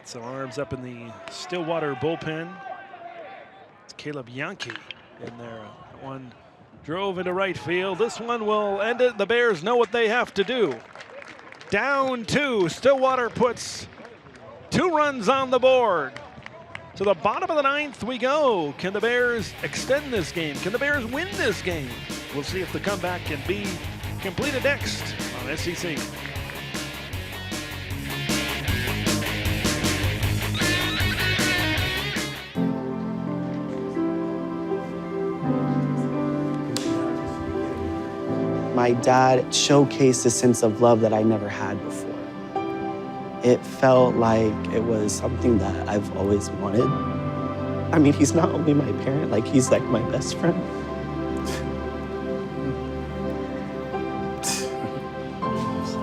some arms up in the Stillwater bullpen. It's Caleb Yankee in there. That one drove into right field. This one will end it. The Bears know what they have to do. Down 2. Stillwater puts 2 runs on the board. To the bottom of the 9th we go. Can the Bears extend this game? Can the Bears win this game? We'll see if the comeback can be completed next on SEC. My dad showcased a sense of love that I never had before. It felt like it was something that I've always wanted. I mean, he's not only my parent, like he's like my best friend.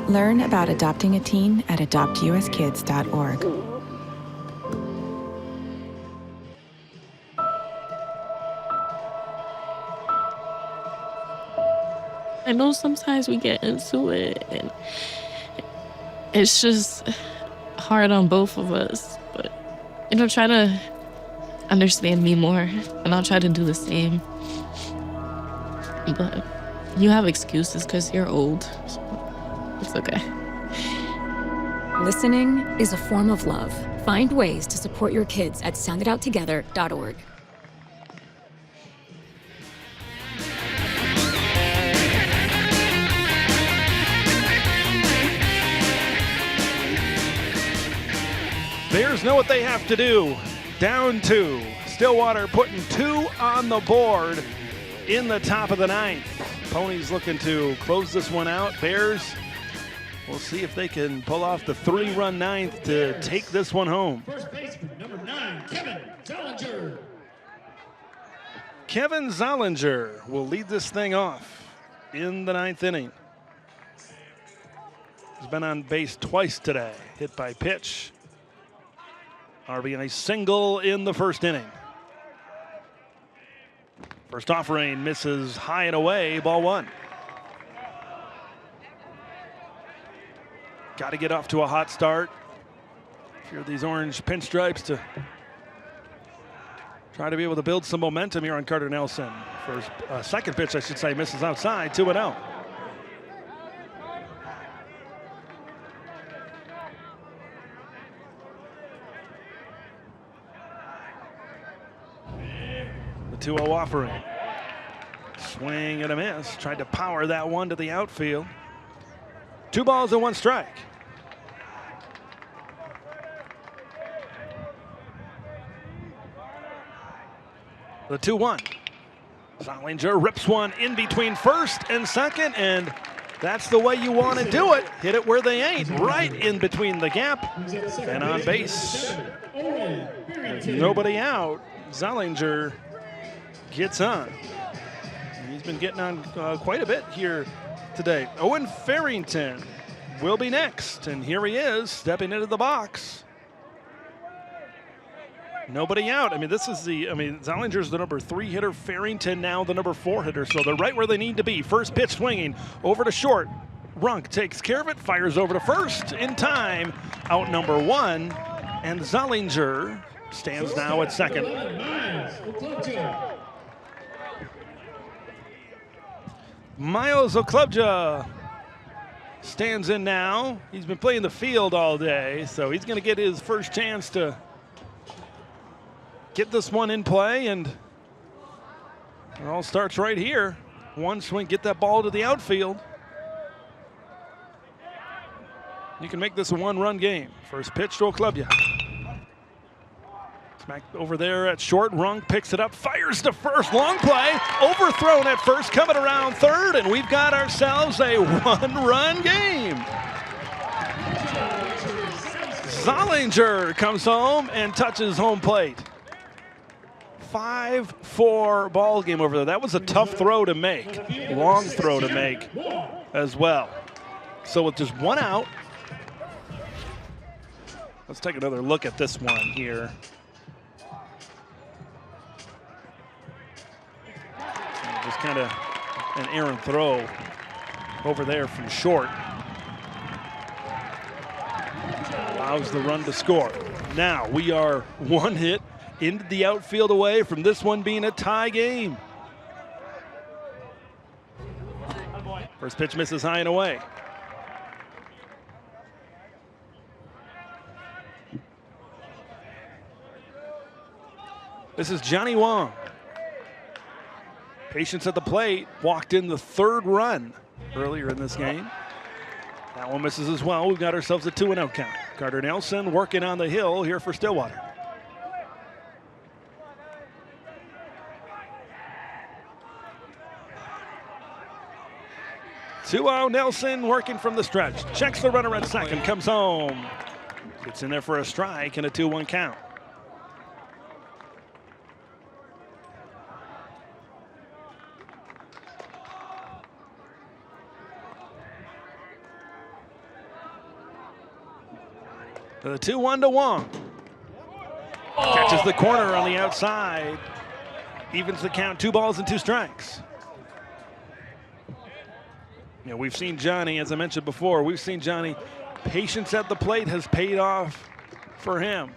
Learn about adopting a teen at adoptuskids.org. I know sometimes we get into it and it's just hard on both of us, but try to understand me more and I'll try to do the same. But You have excuses because you're old. So it's okay. Listening is a form of love. Find ways to support your kids at sounditouttogether.org. Bears know what they have to do. Down 2. Stillwater putting 2 on the board in the top of the 9th. Ponies looking to close this one out. Bears, we'll see if they can pull off the 3-run 9th to take this one home. First baseman, number 9, Kevin Zollinger. Kevin Zollinger will lead this thing off in the 9th inning. He's been on base twice today. Hit by pitch. RBI single in the first inning. First offering misses high and away, ball 1. Got to get off to a hot start. If you're these orange pinstripes, to try to be able to build some momentum here on Carter Nelson. First, second pitch, I should say, misses outside, 2-0. The 2-0 offering. Swing and a miss. Tried to power that one to the outfield. 2 balls and 1 strike. The 2-1. Zollinger rips one in between first and second, and that's the way you want to do it. Hit it where they ain't, right in between the gap and on base. With nobody out, Zollinger gets on. He's been getting on quite a bit here today. Owen Farrington will be next, and here he is stepping into the box. Nobody out. I mean, Zollinger's the number 3 hitter. Farrington now the number 4 hitter. So they're right where they need to be. First pitch swinging over to short. Runk takes care of it, fires over to first in time. Out number 1, and Zollinger stands now at second. Miles Oklubja stands in now. He's been playing the field all day, so he's going to get his first chance to get this one in play, and it all starts right here. One swing, get that ball to the outfield. You can make this a 1-run game. First pitch to Oklubja. Smack over there at short. Rung picks it up, fires to first. Long play, overthrown at first, coming around third, and we've got ourselves a 1-run game. Zollinger comes home and touches home plate. 5-4 ball game over there. That was a tough throw to make. Long throw to make as well. So with just 1 out, let's take another look at this one here. Just kind of an errant throw over there from short. Allows the run to score. Now we are 1 hit into the outfield away from this one being a tie game. First pitch misses high and away. This is Johnny Wong. Patience at the plate, walked in the 3rd run earlier in this game. That one misses as well. We've got ourselves a 2-0 count. Carter Nelson working on the hill here for Stillwater. 2-0 Nelson working from the stretch. Checks the runner at second, comes home. Gets in there for a strike and a 2-1 count. The 2-1 to Wong. Catches the corner on the outside. Evens the count, 2 balls and 2 strikes. You know, we've seen Johnny, as I mentioned before, we've seen Johnny. Patience at the plate has paid off for him.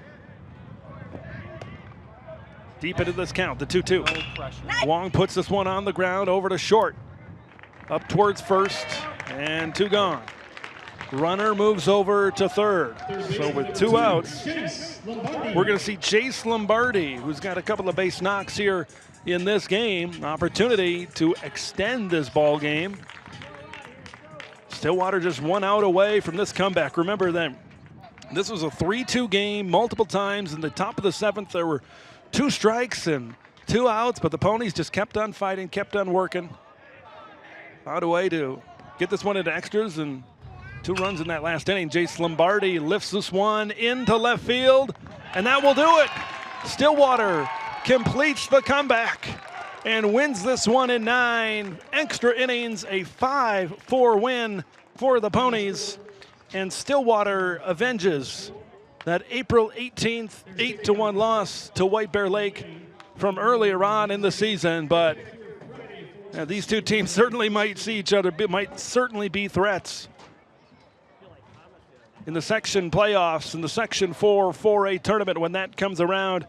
Deep into this count, the 2-2. Wong puts this one on the ground over to short. up towards first, and 2 gone. Runner moves over to third. So with 2 outs, we're going to see Jace Lombardi, who's got a couple of base knocks here in this game. Opportunity to extend this ball game. Stillwater just 1 out away from this comeback. Remember that this was a 3-2 game multiple times. In the top of the 7th, there were 2 strikes and 2 outs, but the Ponies just kept on fighting, kept on working. Found a way to get this one into extras, and 2 runs in that last inning. Jace Lombardi lifts this one into left field, and that will do it. Stillwater completes the comeback and wins this one in 9 extra innings, a 5-4 win for the Ponies. And Stillwater avenges that April 18th 8-1 loss to White Bear Lake from earlier on in the season. But these 2 teams certainly might see each other, might certainly be threats in the section playoffs, in the Section 4 4A tournament when that comes around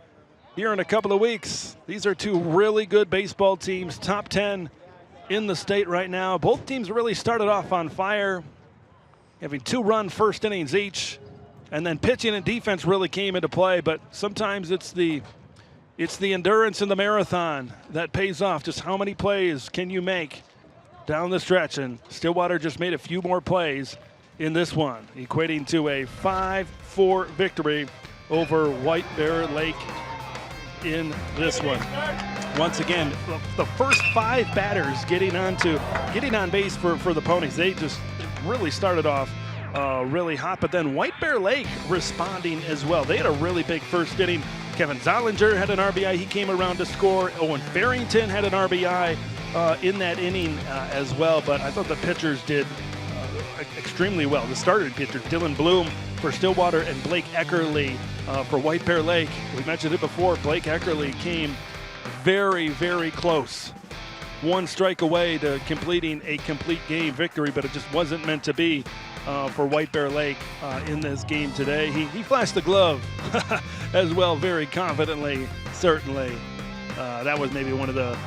here in a couple of weeks. These are 2 really good baseball teams, top 10 in the state right now. Both teams really started off on fire, having 2-run first innings each, and then pitching and defense really came into play. But sometimes it's the endurance in the marathon that pays off. Just how many plays can you make down the stretch? And Stillwater just made a few more plays in this one, equating to a 5-4 victory over White Bear Lake in this one. Once again, the first 5 batters getting on base for the Ponies. They just really started off really hot, but then White Bear Lake responding as well. They had a really big first inning. Kevin Zollinger had an RBI. He came around to score. Owen Farrington had an RBI in that inning as well, but I thought the pitchers did extremely well. The starting pitcher, Dylan Bloom for Stillwater, and Blake Eckerly for White Bear Lake. We mentioned it before. Blake Eckerly came very, very close. 1 strike away to completing a complete game victory, but it just wasn't meant to be for White Bear Lake in this game today. He flashed the glove as well, very confidently, certainly. That was maybe one of the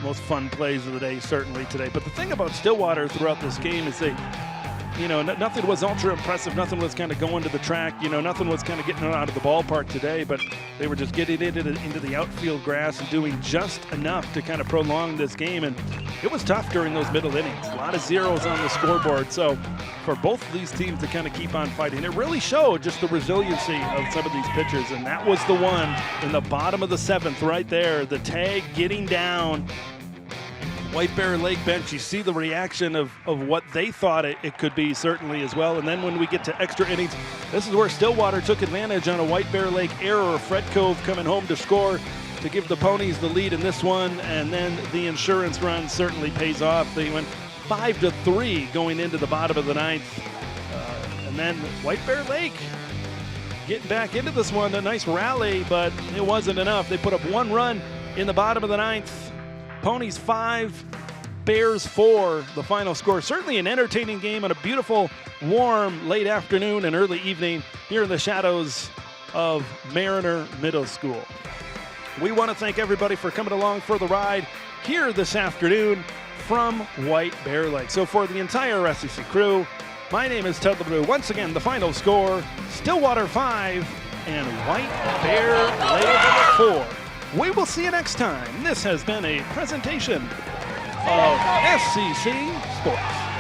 most fun plays of the day, certainly today. But the thing about Stillwater throughout this game is they, nothing was ultra impressive. Nothing was kind of going to the track. Nothing was kind of getting out of the ballpark today. But they were just getting into the outfield grass and doing just enough to kind of prolong this game. And it was tough during those middle innings. A lot of zeros on the scoreboard. So for both of these teams to kind of keep on fighting, it really showed just the resiliency of some of these pitchers. And that was the one in the bottom of the 7th right there. The tag getting down. White Bear Lake bench, you see the reaction of what they thought it could be, certainly, as well. And then when we get to extra innings, this is where Stillwater took advantage on a White Bear Lake error. Fred Cove coming home to score to give the Ponies the lead in this one. And then the insurance run certainly pays off. They went 5-3 going into the bottom of the 9th. And then White Bear Lake getting back into this one. A nice rally, but it wasn't enough. They put up 1 run in the bottom of the 9th. Ponies 5, Bears 4, the final score. Certainly an entertaining game on a beautiful, warm, late afternoon and early evening here in the shadows of Mariner Middle School. We want to thank everybody for coming along for the ride here this afternoon from White Bear Lake. So for the entire SEC crew, my name is Ted LeBrew. Once again, the final score, Stillwater 5 and White Bear Lake 4. We will see you next time. This has been a presentation of SEC Sports.